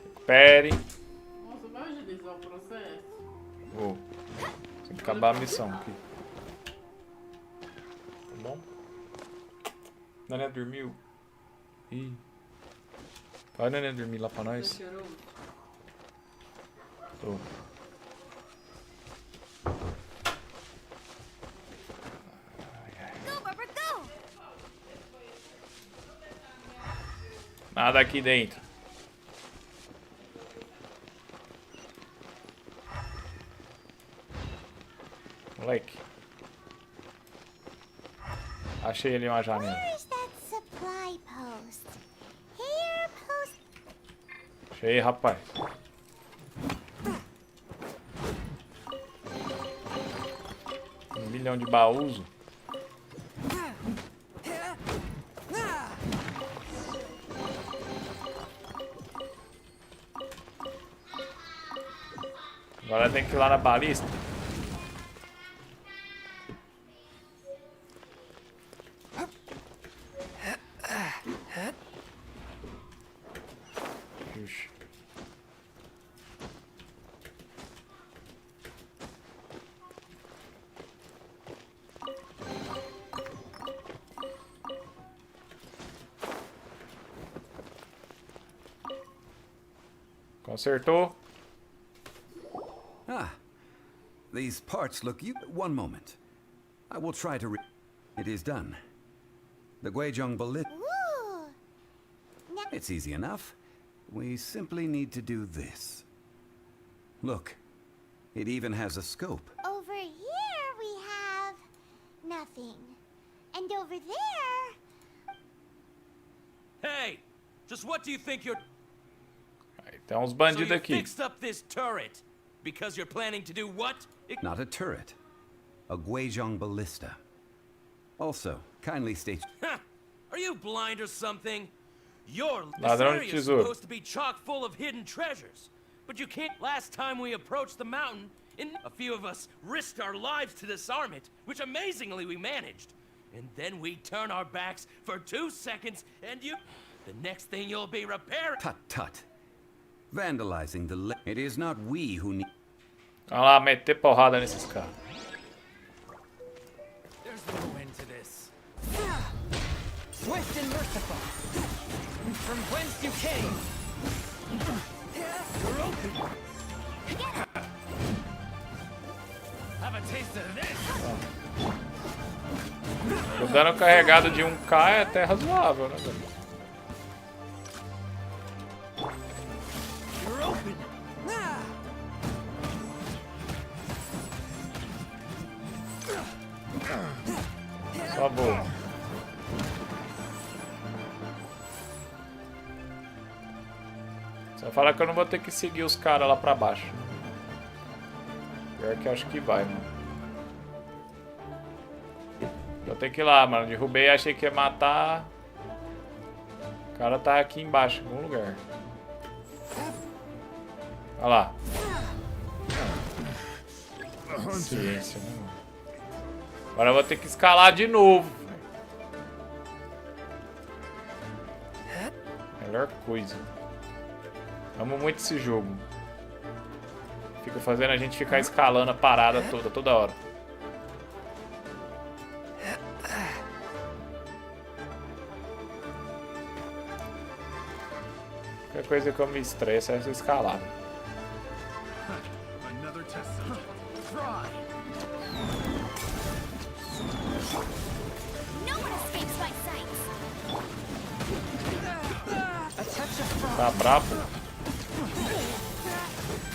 Recupere. Nossa, vai agilizar o processo. Oh, tem que acabar a missão aqui. Tá bom? Nané dormiu? Ih. Vai, Nané, dormir lá pra nós. Tô. Go, Barbara, go! Nada aqui dentro. Moleque. Achei ali uma janela. Where is that supply post? Achei, rapaz. Um milhão de baús. Agora tem que ir lá na balista. Puxa. Consertou. Ah, these parts look you. One moment. I will try to It is done. The Guizhong Balit. It's easy enough. We simply need to do this. Look, it even has a scope. Over here we have nothing. And over there... Hey! Just what do you think you're... Aí tem uns bandidos so you aqui. fixed up this turret because you're planning to do what? Not a turret. A Guizhong ballista. Also, kindly state... Are you blind or something? Your Ladrão de area is tesouro. supposed to be chock full of hidden treasures. But you can't... Last time we approached the mountain, a few of us risked our lives to disarm it, which amazingly we managed. And then we turn our backs for 2 seconds, and you... The next thing you'll be repairing... Tut tut. Vandalizing the... It is not we who need... Vamos lá, meter porrada nesses caras. There's no end to this. Swift and merciful. From whence you came. You're open. Have a taste of this. O dano carregado de 1k é até razoável, né, velho? You're open. Só boa. Só falar que eu não vou ter que seguir os caras lá pra baixo. Pior que eu acho que vai, mano. Vou ter que ir lá, mano. Derrubei, achei que ia matar. O cara tá aqui embaixo, em algum lugar. Olha lá. Ciência, né, mano? Agora eu vou ter que escalar de novo. Melhor coisa. Amo muito esse jogo. Fica fazendo a gente ficar escalando a parada toda hora. Qualquer coisa que eu me estresse é essa escalada. Another test subject. Try. No one escapes my sight. A touch of frost. Tá brabo?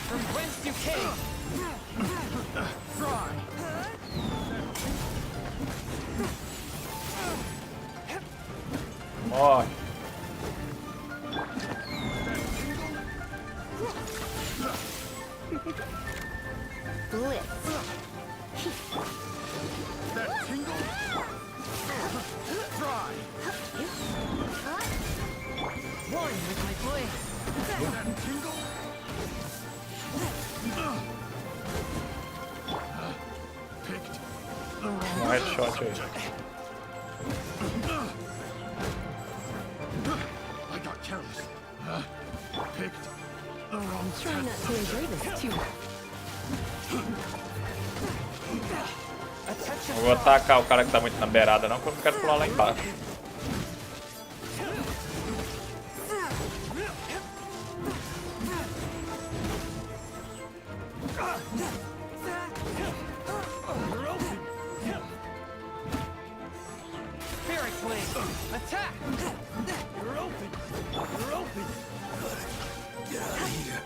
From whence you came. Try. Morre. That tingle. Try. One with my blade. That tingle. Picked the wrong. Headshot aí. I got careless. Picked the wrong. Try not to enjoy this too much. Não vou atacar o cara que tá muito na beirada não, porque eu não quero pular lá embaixo. Spirit Blade. Attack. You're open. You're open. Get out of here.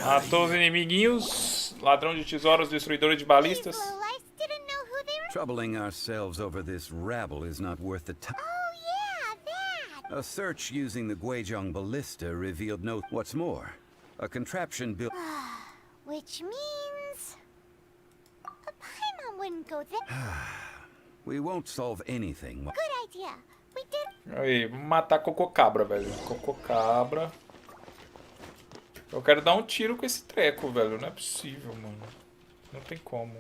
Matou os inimiguinhos. ladrão de tesouros, destruidor de balistas. Troubling ourselves over this rabble is not worth the time. Oh yeah, that! A search using the Guizhong ballista revealed no... What's more, a contraption built... Which means... A Paimon wouldn't go there. We won't solve anything. Good idea. We did... Aí, vamos matar Cococabra, velho. Cococabra. Eu quero dar um tiro com esse treco, velho. Não é possível, mano. Não tem como.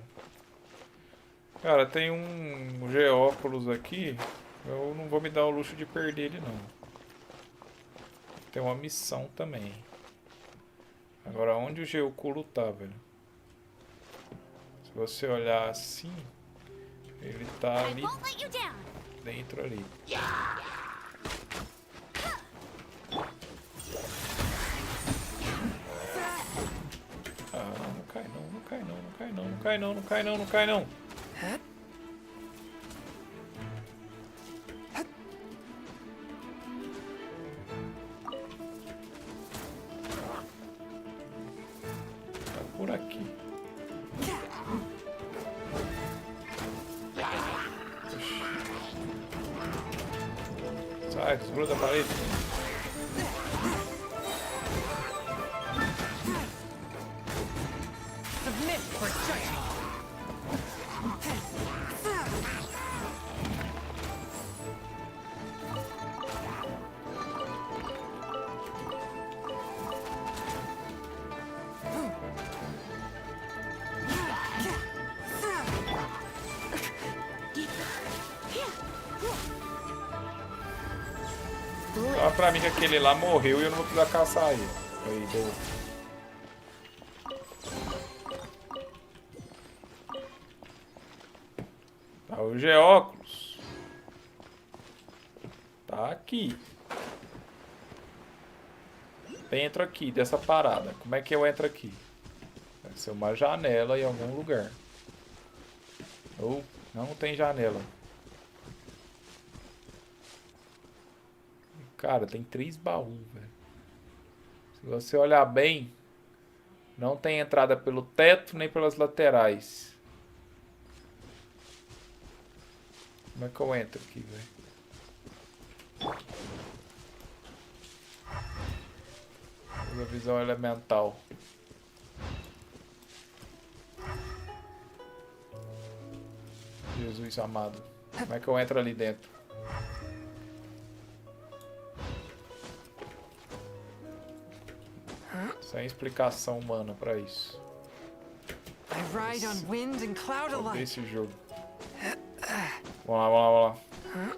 Cara, tem um Geóculos aqui. Eu não vou me dar o luxo de perder ele, não. Tem uma missão também. Agora, onde o Geoculo tá, velho? Se você olhar assim, ele tá ali dentro ali. Ah, não cai não, não cai não, não cai não, não cai não, não cai não, não cai não. Tá por aqui. Sai, desgruda a parede. Submit for judgment. Fala pra mim que aquele lá morreu e eu não vou precisar caçar ele. Aí, deu. Tá o Geóculos. Tá aqui. Dentro aqui dessa parada. Como é que eu entro aqui? Deve ser uma janela em algum lugar. Ou não tem janela. Cara, tem 3 baús, velho. Se você olhar bem, não tem entrada pelo teto nem pelas laterais. Como é que eu entro aqui, velho? Usa visão elemental. Jesus amado. Como é que eu entro ali dentro? Sem explicação humana pra isso. I ride on wind and cloud Vou ver alike. esse jogo. Vamos lá, vamos lá, vamos lá.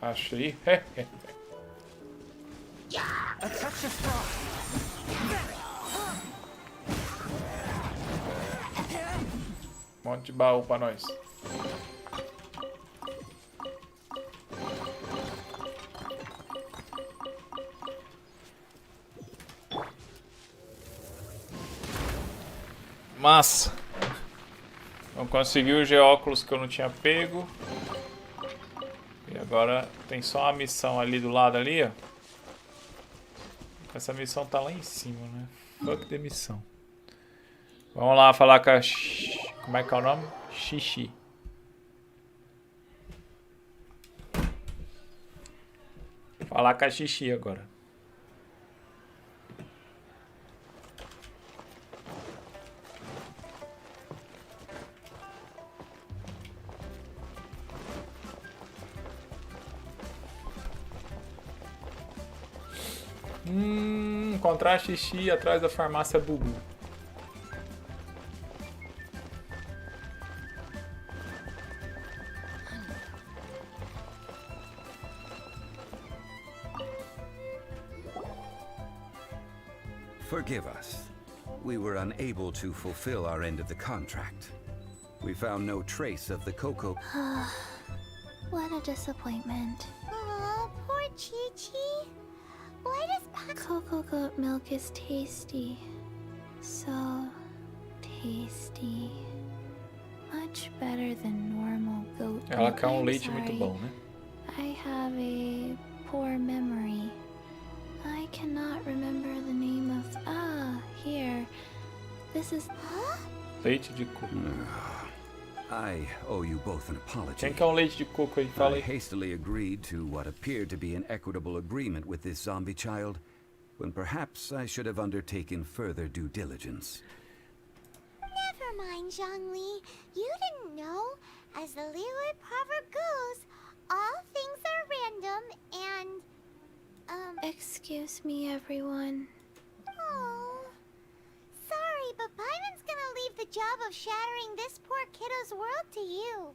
Achei. A touch of frost. Um monte de baú pra nós. Massa. Vamos conseguir o Geóculos que eu não tinha pego. E agora tem só uma missão ali do lado ali, ó. Essa missão tá lá em cima, né? Fuck de missão. Vamos lá falar com a... Como é que é o nome? Xixi. Falar com a Xixi agora. Encontrar a Xixi atrás da farmácia Bubu. Forgive us. We were unable to fulfill our end of the contract. We found no trace of the cocoa. What a disappointment. Aw, poor Chi-Chi. Why does Cocoa goat milk is tasty. So tasty. Much better than normal goat Ela milk. quer I'm leite muito sorry. bom, né? I have a poor memory. I cannot remember the name of... Ah, here. This is... Leite de coco. I owe you both an apology. Quem quer leite de coco aí? Fala I aí. hastily agreed to what appeared to be an equitable agreement with this zombie child, when perhaps I should have undertaken further due diligence. Never mind, Zhongli. You didn't know. As the Liyue proverb goes, all things are random and... Excuse me, everyone. Oh. Sorry, but Paimon's gonna leave the job of shattering this poor kiddo's world to you.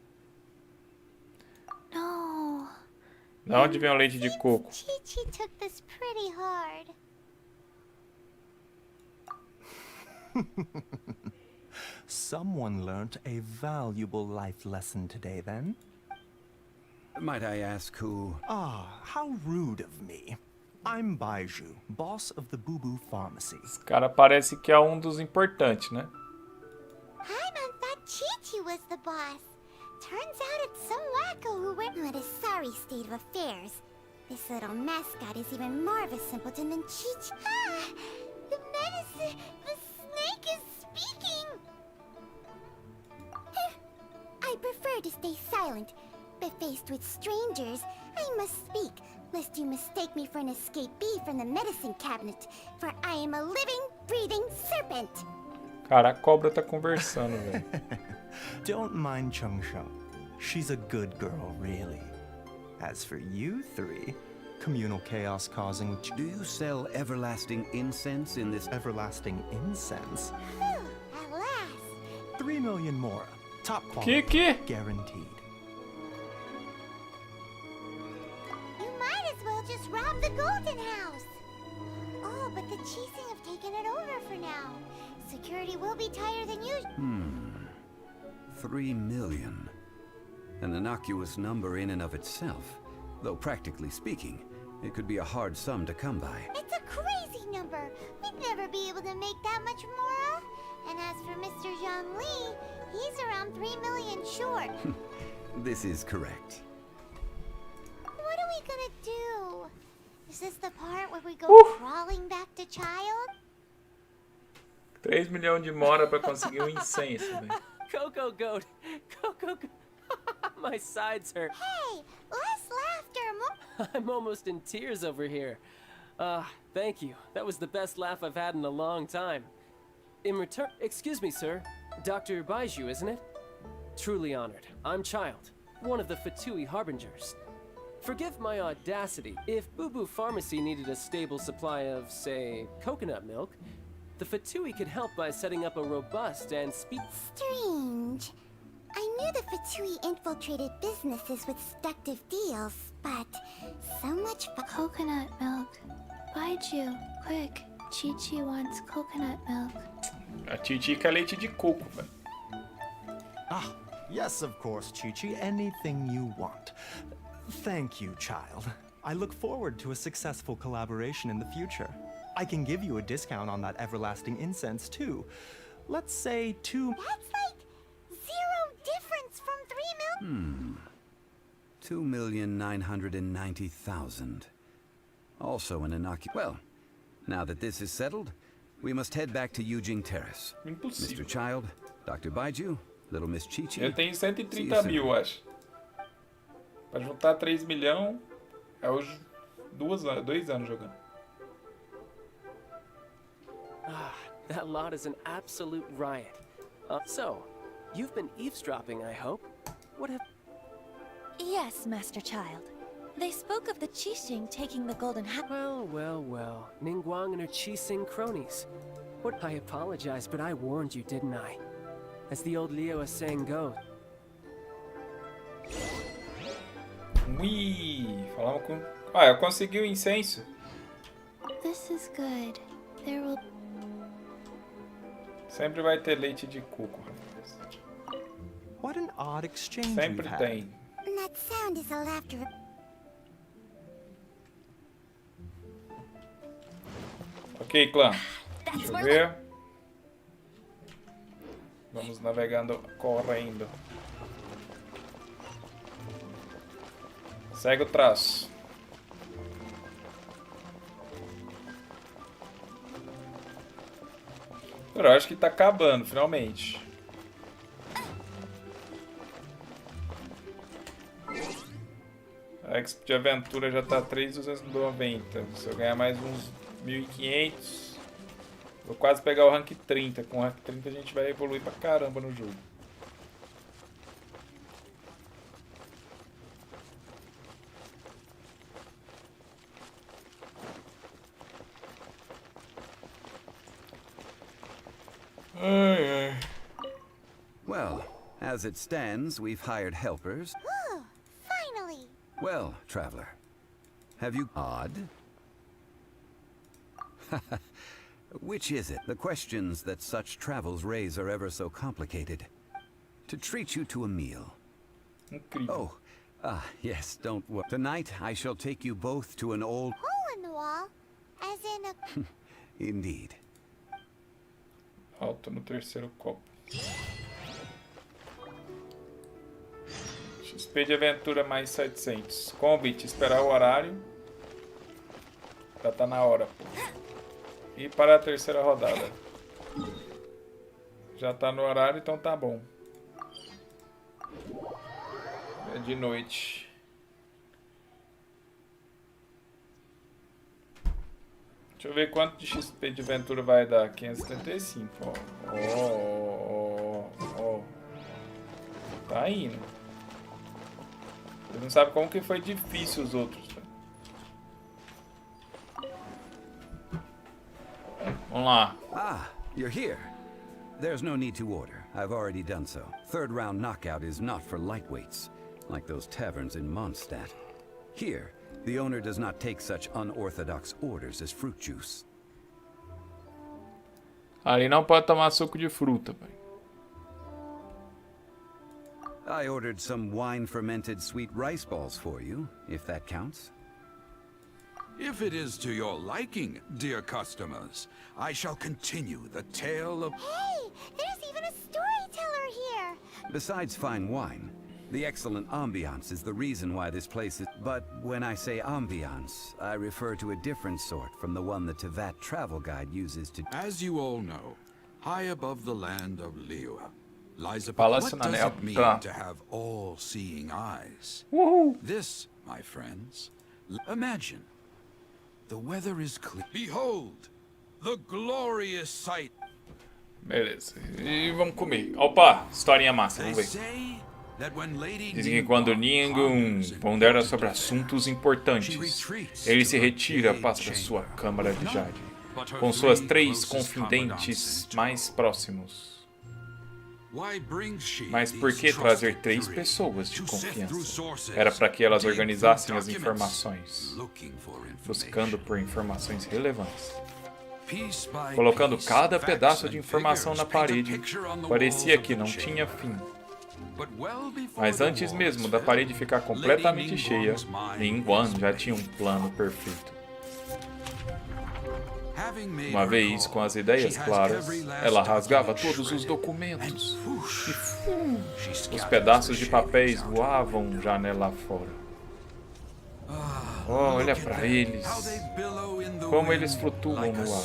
No. Da onde vem o leite de coco? Chi-Chi took this pretty hard. Someone learnt a valuable life lesson today, then? Might I ask who? Ah, how rude of me. I'm Baiju, boss of the Boo Boo Pharmacy. Esse cara parece que é um dos importantes, né? Paimon thought Chi-Chi was the boss. Turns out it's some wacko who went... What a sorry state of affairs. This little mascot is even more of a simpleton than Chi-Chi. Ah! The medicine... The snake is speaking! I prefer to stay silent, but faced with strangers, I must speak, lest you mistake me for an escapee from the medicine cabinet, for I am a living, breathing serpent! Cara, a cobra tá conversando, velho. Don't mind Chung-Shou. She's a good girl, really. As for you three, communal chaos causing with... Do you sell everlasting incense in this... Everlasting incense? Phew, at last! 3 million more. Top quality. Guaranteed. You might as well just rob the Golden House! Oh, but the Chising have taken it over for now. Security will be tighter than usual. 3 million. An innocuous number in and of itself. Though practically speaking, it could be a hard sum to come by. It's a crazy number. We'd never be able to make that much more. And as for Mr. Zhongli, he's around 3 million short. This is correct. What are we gonna do? Is this the part where we go crawling back to child? 3 milhões de mora pra conseguir um incenso, velho. Coco Goat! Coco Goat! My sides hurt. Hey, less laughter, I'm almost in tears over here. Thank you. That was the best laugh I've had in a long time. In return... Excuse me, sir. Dr. Baiju, isn't it? Truly honored. I'm Child, one of the Fatui Harbingers. Forgive my audacity. If Boo Boo Pharmacy needed a stable supply of, say, coconut milk, the Fatui could help by setting up a robust and Strange. I knew the Fatui infiltrated businesses with seductive deals, but so much coconut milk. Baiju, quick. Chi-Chi wants coconut milk. A Chi-Chi quer leite de coco, velho. Ah, yes, of course, Chi-Chi. Anything you want. Thank you, child. I look forward to a successful collaboration in the future. I can give you a discount on that everlasting incense, too. Let's say 2... That's like 0 difference from 3 million. 2,990,000. Also an innocuous... Well, now that this is settled, we must head back to Yujing Terrace. Impossível. Mr. Child, Dr. Baiju, little Miss Chi-Chi. Eu tenho 130 mil, acho. Pra juntar 3 milhões, é os 2 anos jogando. That lot is an absolute riot. So, you've been eavesdropping, I hope. What have... Yes, Master Child. They spoke of the Qixing taking the golden hat. Well. Ningguang and her Qixing cronies. What? I apologize, but I warned you, didn't I? As the old Liu saying goes. Ui, falamos com... Ah, eu consegui o incenso. This is good. There will... Sempre vai ter leite de coco, rapaz. What an odd exchange Sempre we've had. tem. That sound is a laughter. Ok, clã. Deixa eu ver. Vamos navegando, correndo. Segue o traço. Eu acho que tá acabando, finalmente. A Exp de Aventura já tá 3.290. Se eu ganhar mais uns 1.500, vou quase pegar o rank 30. Com o rank 30 a gente vai evoluir pra caramba no jogo. Well, as it stands, we've hired helpers. Ooh, finally! Well, traveler, have you... Odd? Which is it? The questions that such travels raise are ever so complicated. To treat you to a meal. Oh, yes, don't worry. Tonight, I shall take you both to an old... Hole in the wall? As in a... Indeed. Alto no terceiro copo. XP de aventura mais 700. Convite, esperar o horário. Já tá na hora, pô. E para a terceira rodada. Já tá no horário, então tá bom. É de noite. Deixa eu ver quanto de XP de aventura vai dar. 575, ó. Tá indo. Você não sabe como que foi difícil os outros. Vamos lá. Ah, you're here. There's no need to order. I've already done so. Third round knockout is not for lightweights, like those taverns in Mondstadt. Here, the owner does not take such unorthodox orders as fruit juice. Ali não pode tomar suco de fruta, pai. I ordered some wine-fermented sweet rice balls for you, if that counts. If it is to your liking, dear customers, I shall continue the tale of... Hey, there's even a storyteller here! Besides fine wine, the excellent ambiance is the reason why this place is... But when I say ambiance, I refer to a different sort from the one the Tevat travel guide uses to... As you all know, high above the land of Liua lies a... Palácio What na does it mean Neva. to have all-seeing eyes? Woohoo! This, my friends, imagine. The weather is clear. Behold, the glorious sight. Beleza. E vamos comer. Opa, historinha massa, vamos ver. Dizem que quando Ningun pondera sobre assuntos importantes, ele se retira para sua câmara de jade, com suas 3 confidentes mais próximos. Mas por que trazer 3 pessoas de confiança? Era para que elas organizassem as informações, buscando por informações relevantes. Colocando cada pedaço de informação na parede, parecia que não tinha fim. Mas antes mesmo da parede ficar completamente cheia, Ningguang já tinha um plano perfeito. Uma vez com as ideias claras, ela rasgava todos os documentos e os pedaços de papéis voavam janela fora. Oh, olha para eles, como eles flutuam no ar.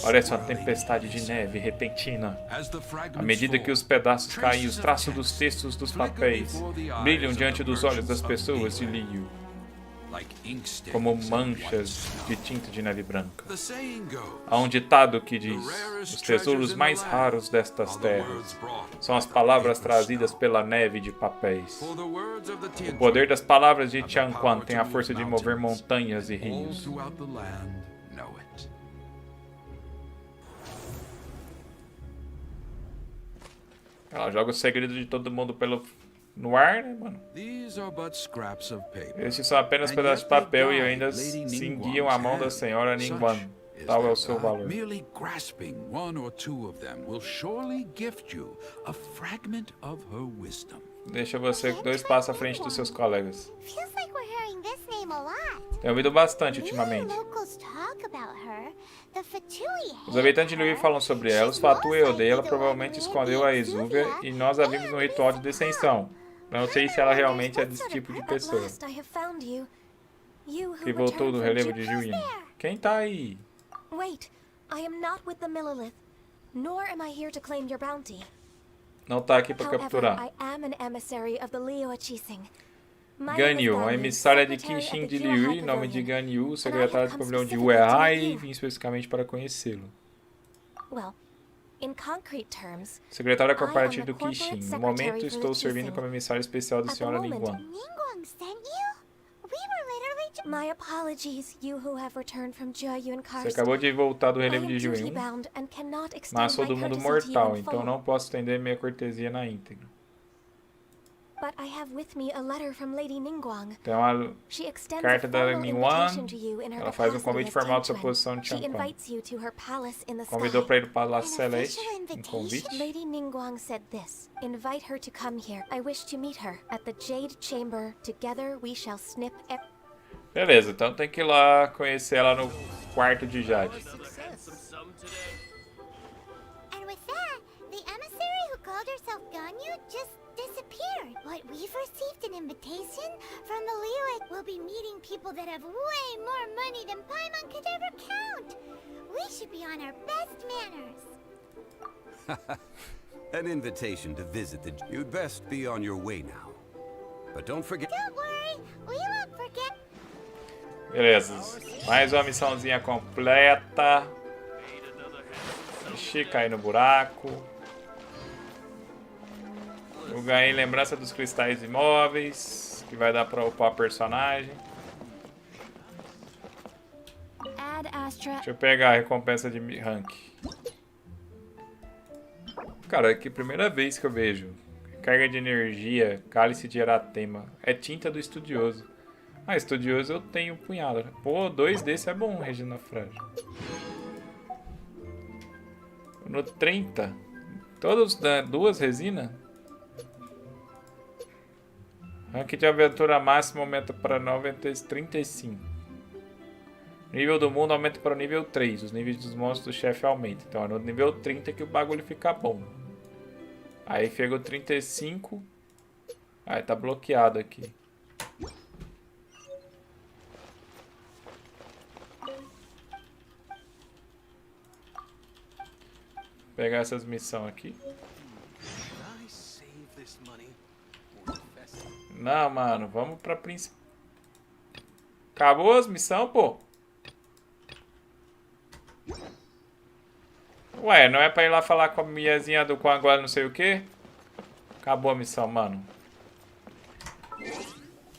Parece uma tempestade de neve repentina. À medida que os pedaços caem, os traços dos textos dos papéis brilham diante dos olhos das pessoas de Liu, como manchas de tinta de neve branca. Há um ditado que diz: os tesouros mais raros destas terras são as palavras trazidas pela neve de papéis. O poder das palavras de Tianquan tem a força de mover montanhas e rios. Ela joga o segredo de todo mundo no ar, né, mano? Esses são apenas pedaços de papel e ainda cingiam a mão da senhora Ningguang. Tal é o seu valor. Merely grasping one or two of them will surely gift you a fragment of her wisdom. Deixa você 2 passos à frente dos seus colegas. Feels like we're hearing this name a lot. Tenho ouvido bastante ultimamente. Locals talk about her. The Fatui. Os habitantes de Liu falam sobre ela, os Fatui odeiam ela, provavelmente escondeu a Exúvia e nós a vimos no ritual de descensão. Não sei se ela realmente é desse tipo de pessoa. Que voltou do relevo de Juyin. Quem tá aí? Wait, I am not with the Millelith. Nor am I here to claim your bounty. Não tá aqui para However, capturar. I am an emissary of the Liu Chising. Ganyu, a emissária de Qixing de Liu, em nome de Ganyu, secretária do pavilhão de Uehai, vim especificamente para conhecê-lo. Well, in concrete terms, Secretária corporativa do Qixing. No momento, estou servindo como emissária especial da senhora Ningguang. Ningguang sent you? We were literally just... My apologies, you who have returned from Jiayun Você Karst. acabou de voltar do relevo de Jiayun, duty-bound and cannot extend mas sou do my mundo courtesy to you mortal, in então full. não posso estender minha cortesia na íntegra. But I have with me a letter from Lady Ningguang. Tem uma She extends carta a da formal Ningguang. invitation to you in her Ela faz um capacity convite as formal de sua Tianquan. posição de She Tianquan. invites you to her palace in the Convidou sky. para ir do Palácio Celeste. Um convite. Lady Ningguang said this. Invite her to come here. I wish to meet her at the Jade Chamber. Together we shall snip Beleza, então tem que ir lá conhecer ela no quarto de Jade. And with that, the emissary who called herself Ganyu just disappeared. But we've received an invitation from the Liu. We'll be meeting people that have way more money than Paimon could ever count. We should be on our best manners. An invitation to visit the... You'd best be on your way now. But don't forget... Don't worry, we won't forget. Beleza, mais uma missãozinha completa. Ixi, caí no buraco. Eu ganhei lembrança dos cristais imóveis, que vai dar pra upar personagem. Add Astra. Deixa eu pegar a recompensa de rank. Cara, é que primeira vez que eu vejo. Carga de energia, cálice de eratema. É tinta do estudioso. Ah, estudioso eu tenho um punhado. Pô, 2 desse é bom, Regina Frágil. No 30. Todos dão 2 resinas. Rank de aventura máximo aumenta para 35. Nível do mundo aumenta para o nível 3. Os níveis dos monstros do chefe aumentam. Então é no nível 30 que o bagulho fica bom. Aí chega o 35. Aí tá bloqueado aqui. Pegar essas missões aqui. Não, mano, vamos pra principal. Acabou as missões, pô? Ué, não é pra ir lá falar com a minhazinha do Quan agora não sei o que? Acabou a missão, mano.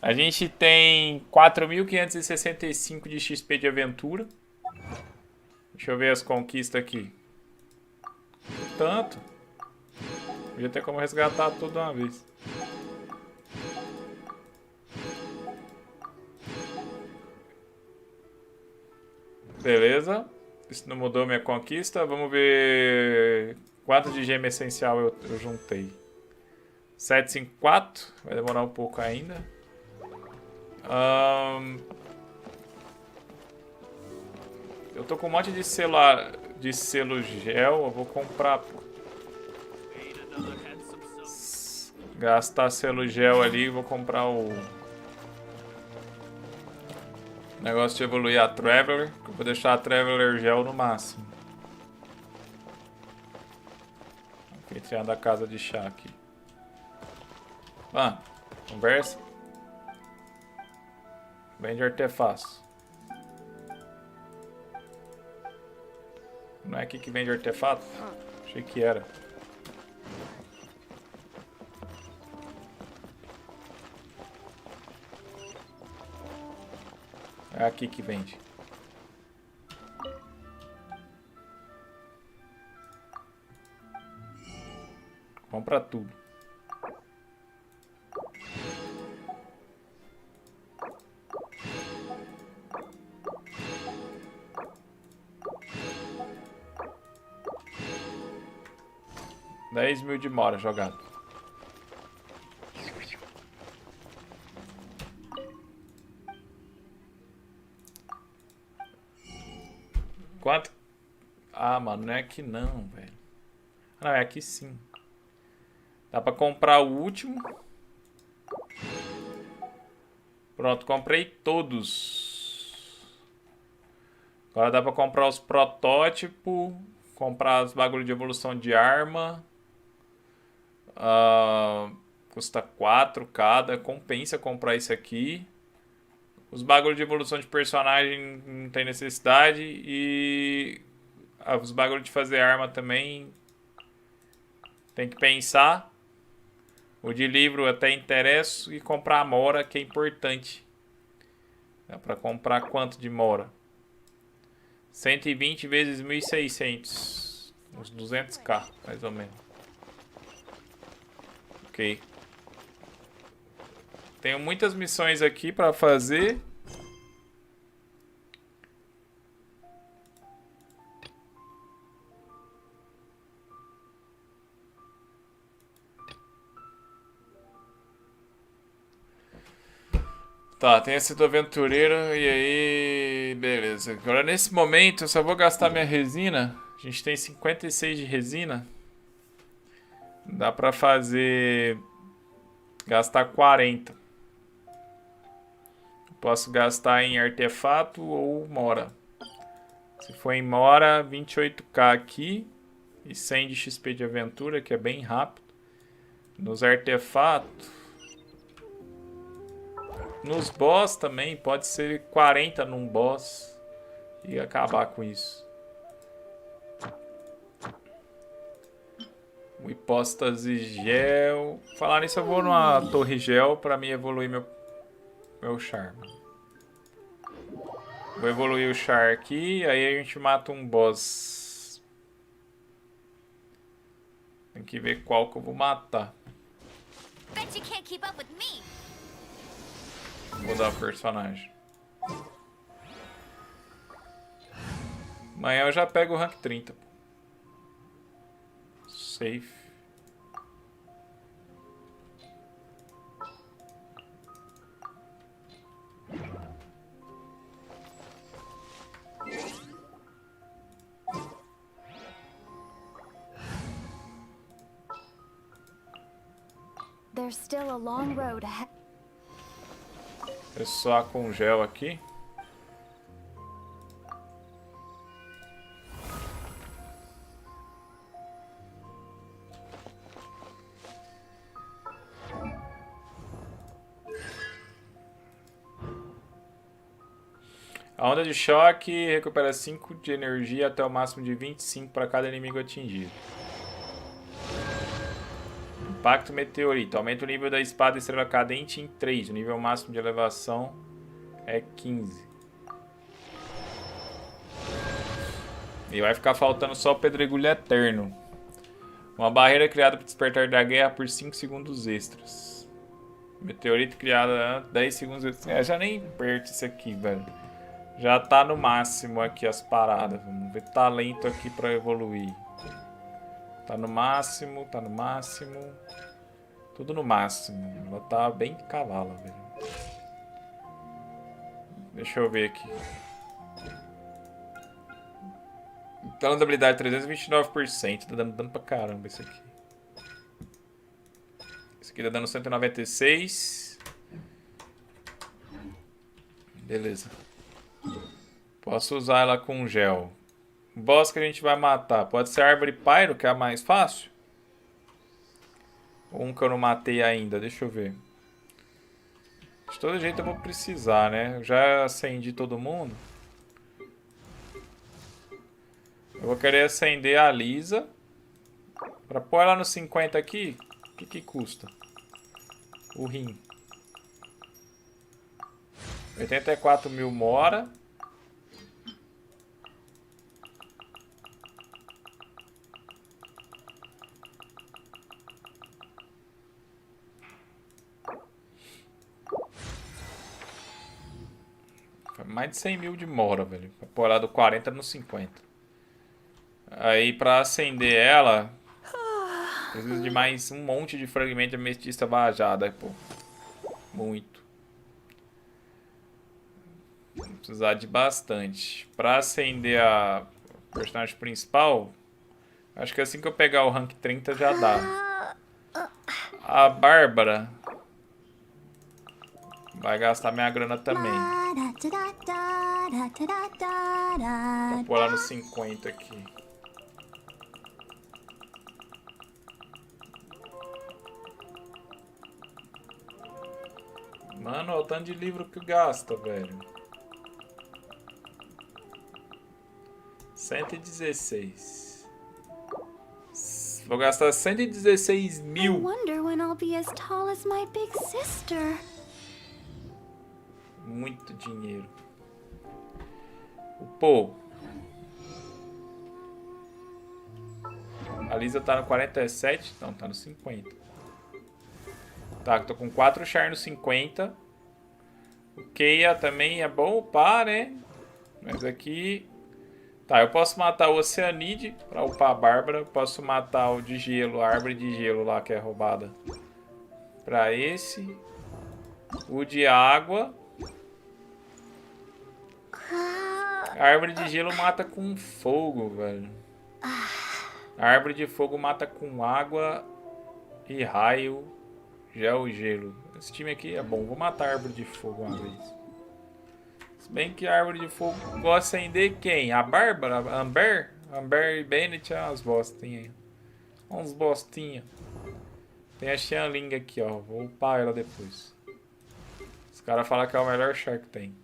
A gente tem 4.565 de XP de aventura. Deixa eu ver as conquistas aqui. Tanto. Podia ter como resgatar tudo de uma vez. Beleza. Isso não mudou minha conquista. Vamos ver quanto de gema essencial eu juntei. 754. Vai demorar um pouco ainda. Eu tô com um monte de selo gel. Eu vou comprar. Pô. Gastar selo gel ali. Vou comprar o negócio de evoluir a Traveler. Que eu vou deixar a Traveler gel no máximo. Anfitriã da casa de chá aqui. Ah, conversa. Vende artefatos. Não é aqui que vende artefato? Achei que era. É aqui que vende. Compra tudo. $10.000 de mora jogado. Quanto? Ah, mano, não é aqui não, velho. Ah, não, é aqui sim. Dá pra comprar o último. Pronto, comprei todos. Agora dá pra comprar os protótipos. comprar os bagulho de evolução de arma. Custa 4 cada. Compensa comprar isso aqui. Os bagulhos de evolução de personagem não tem necessidade. E os bagulhos de fazer arma também tem que pensar. O de livro até interessa. E comprar a mora, que é importante. Dá pra comprar quanto de mora? 120 vezes 1.600. Uns 200k, mais ou menos. Ok. Tenho muitas missões aqui pra fazer. Tá, tem esse do aventureiro e aí... Beleza. Agora nesse momento eu só vou gastar minha resina. A gente tem 56 de resina. Dá pra fazer... Gastar 40. Posso gastar em artefato ou mora. Se for em mora, 28k aqui. E 100 de XP de aventura, que é bem rápido. Nos artefatos... Nos boss também, pode ser 40 num boss. E acabar com isso. O hipóstase gel. Falar nisso, eu vou numa torre gel pra me evoluir meu charme. Vou evoluir o char aqui, aí a gente mata um boss. Tem que ver qual que eu vou matar. Bet you can't keep up with me. Vou dar o personagem. Amanhã eu já pego o rank 30. Safe. There's still a long road ahead. É só com gel aqui. A onda de choque recupera 5 de energia até o máximo de 25 para cada inimigo atingido. Impacto meteorito. Aumenta o nível da espada estrela cadente em 3. O nível máximo de elevação é 15. E vai ficar faltando só o pedregulho eterno. Uma barreira criada para despertar da guerra por 5 segundos extras. Meteorito criada 10 segundos extras. Já nem perto isso aqui, velho. Já tá no máximo aqui as paradas. Vamos ver talento aqui para evoluir. Tá no máximo, tá no máximo. Tudo no máximo. Ela tá bem cavala, velho. Deixa eu ver aqui. Talento da habilidade 329%. Tá dando dano pra caramba esse aqui. Esse aqui tá dando 196. Beleza. Posso usar ela com gel. O boss que a gente vai matar pode ser a árvore pyro, que é a mais fácil. Ou um que eu não matei ainda, deixa eu ver. De todo jeito eu vou precisar, né? Eu já acendi todo mundo. Eu vou querer acender a Lisa. Pra pôr ela no 50 aqui, o que custa? O rim. 84 mil mora. Mais de 100 mil de mora, velho. Pra pôr ela do 40 no 50. Aí pra acender ela, precisa de mais um monte de fragmento de ametista vajada, pô. Muito. Vou precisar de bastante. Pra acender a personagem principal, acho que assim que eu pegar o rank 30 já dá. A Bárbara vai gastar minha grana também. Vou pôr ela no 50 aqui. Mano, olha o tanto de livro que gasta, velho. 116. Vou gastar 116 I mil. wonder when I'll be as tall as my big sister. Muito dinheiro. Pô. A Lisa tá no 47. Não, tá no 50. Tá, tô com 4 char no 50. O Keia também é bom upar, né? Mas aqui... Tá, eu posso matar o Oceanide pra upar a Bárbara. Posso matar o de gelo, a árvore de gelo lá que é roubada. Pra esse. O de água. A árvore de gelo mata com fogo, velho. A árvore de fogo mata com água e raio, gel e gelo. Esse time aqui é bom. Vou matar a árvore de fogo uma vez. Se bem que a árvore de fogo gosta de acender quem? A Bárbara? A Amber? Amber e Bennett é umas bostinhas. Uns bostinhas. Tem a Xianling aqui, ó. Vou upar ela depois. Os caras falam que é o melhor char que tem.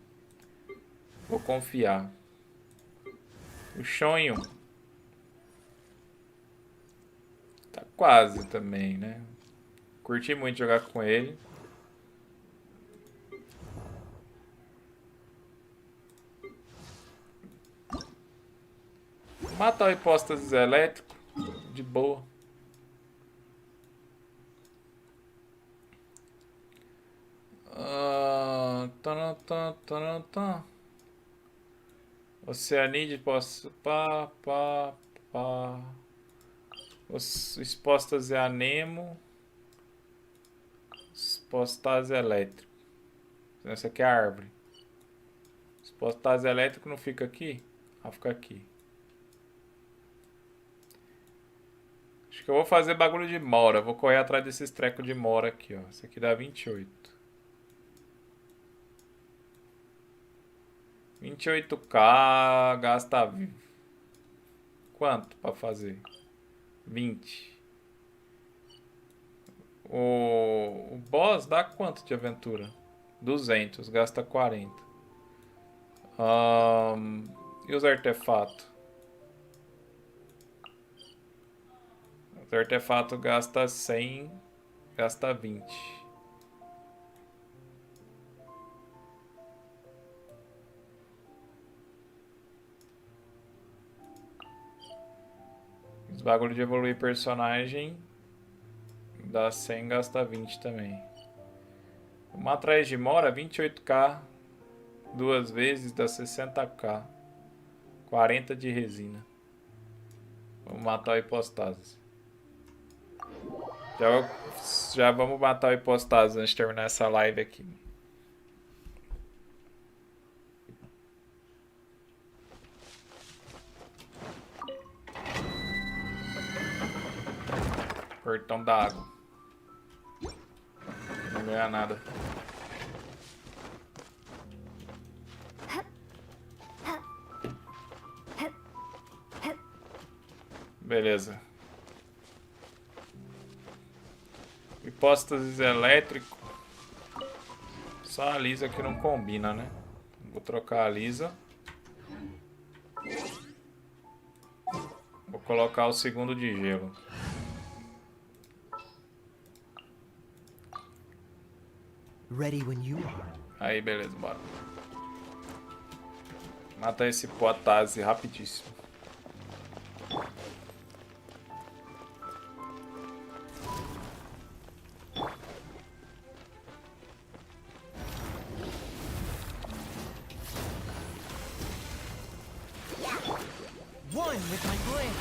Vou confiar. O Shonho. Tá quase também, né? Curti muito jogar com ele. Vou matar o hipóstasis elétrico. De boa. Oceanide, posso... Os expostas é anemo. Expostas elétrico. Essa aqui é a árvore. Expostas elétrico não fica aqui? Ah, fica aqui. Acho que eu vou fazer bagulho de mora. Vou correr atrás desses trecos de mora aqui, ó. Esse aqui dá 28. 28k, gasta quanto pra fazer? 20. O boss dá quanto de aventura? 200, gasta 40. E os artefatos? Os artefatos gasta 100, gasta 20. Os bagulho de evoluir personagem dá 100, gasta 20 também. Uma atrás de mora, 28k. Duas vezes dá 60k. 40 de resina. Vamos matar o hipostase. Já vamos matar o hipostase antes de terminar essa live aqui. Portão da água. Não ganha nada. Beleza. Hipóstasis elétrico. Só a Lisa que não combina, né? Vou trocar a Lisa. Vou colocar o segundo de gelo. Ready when you are. Aí, beleza, bora. Mata esse potase rapidíssimo. One with my blade.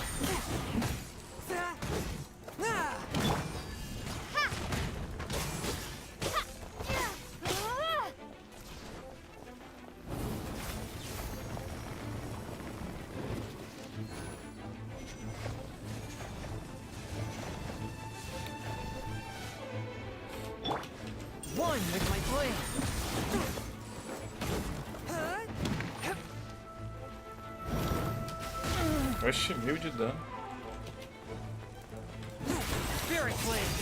One with my blade. Oxe, 1000 de dano. Spirit blade.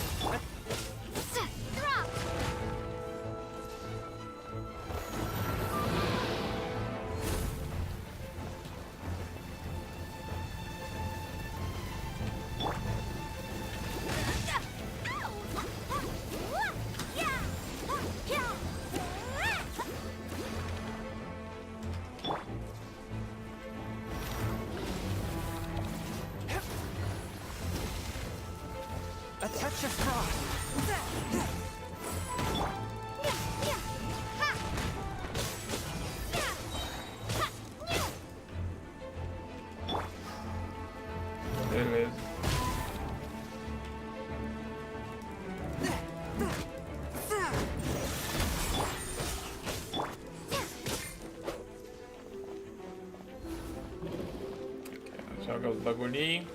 Touch of frost. Beleza. Joga os bagulhinhos.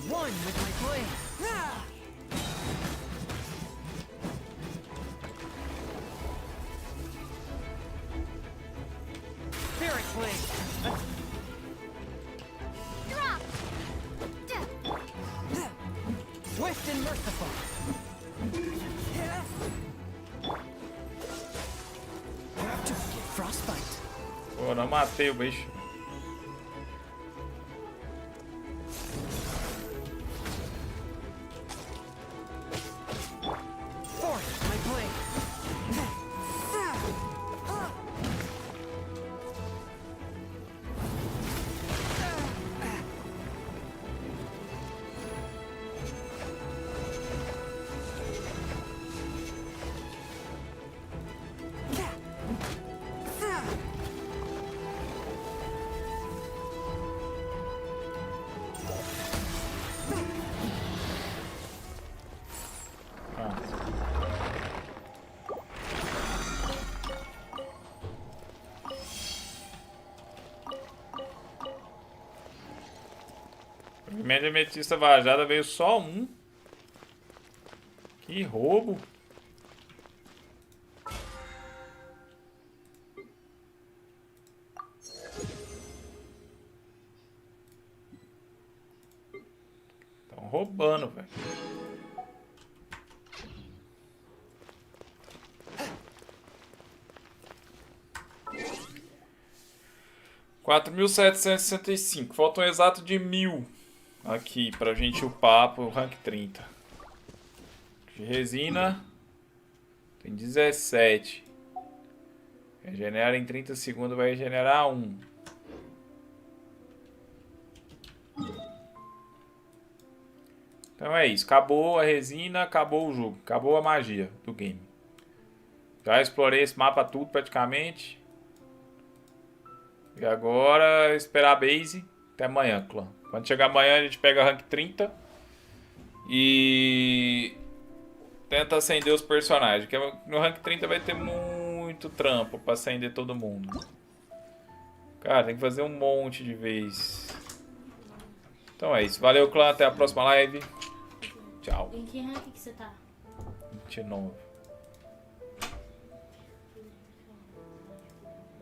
One with my blade. Spirit blade. Drop. Swift and merciful. Have to get frostbite. Pô, não matei o bicho. Force my blade. Primeira ametista vajada veio só um. Que roubo. Estão roubando, velho. $4.765. Falta um exato de 1.000 aqui pra gente upar pro rank 30. De resina tem 17. Regenera em 30 segundos, vai regenerar 1. Então é isso, acabou a resina, acabou o jogo, acabou a magia do game. Já explorei esse mapa tudo praticamente. E agora esperar a base até amanhã, clã. Quando chegar amanhã a gente pega rank 30 e tenta acender os personagens. Que no rank 30 vai ter muito trampo pra acender todo mundo. Cara, tem que fazer um monte de vez. Então é isso. Valeu, clã. Até a próxima live. Tchau. Em que rank que você tá? 29.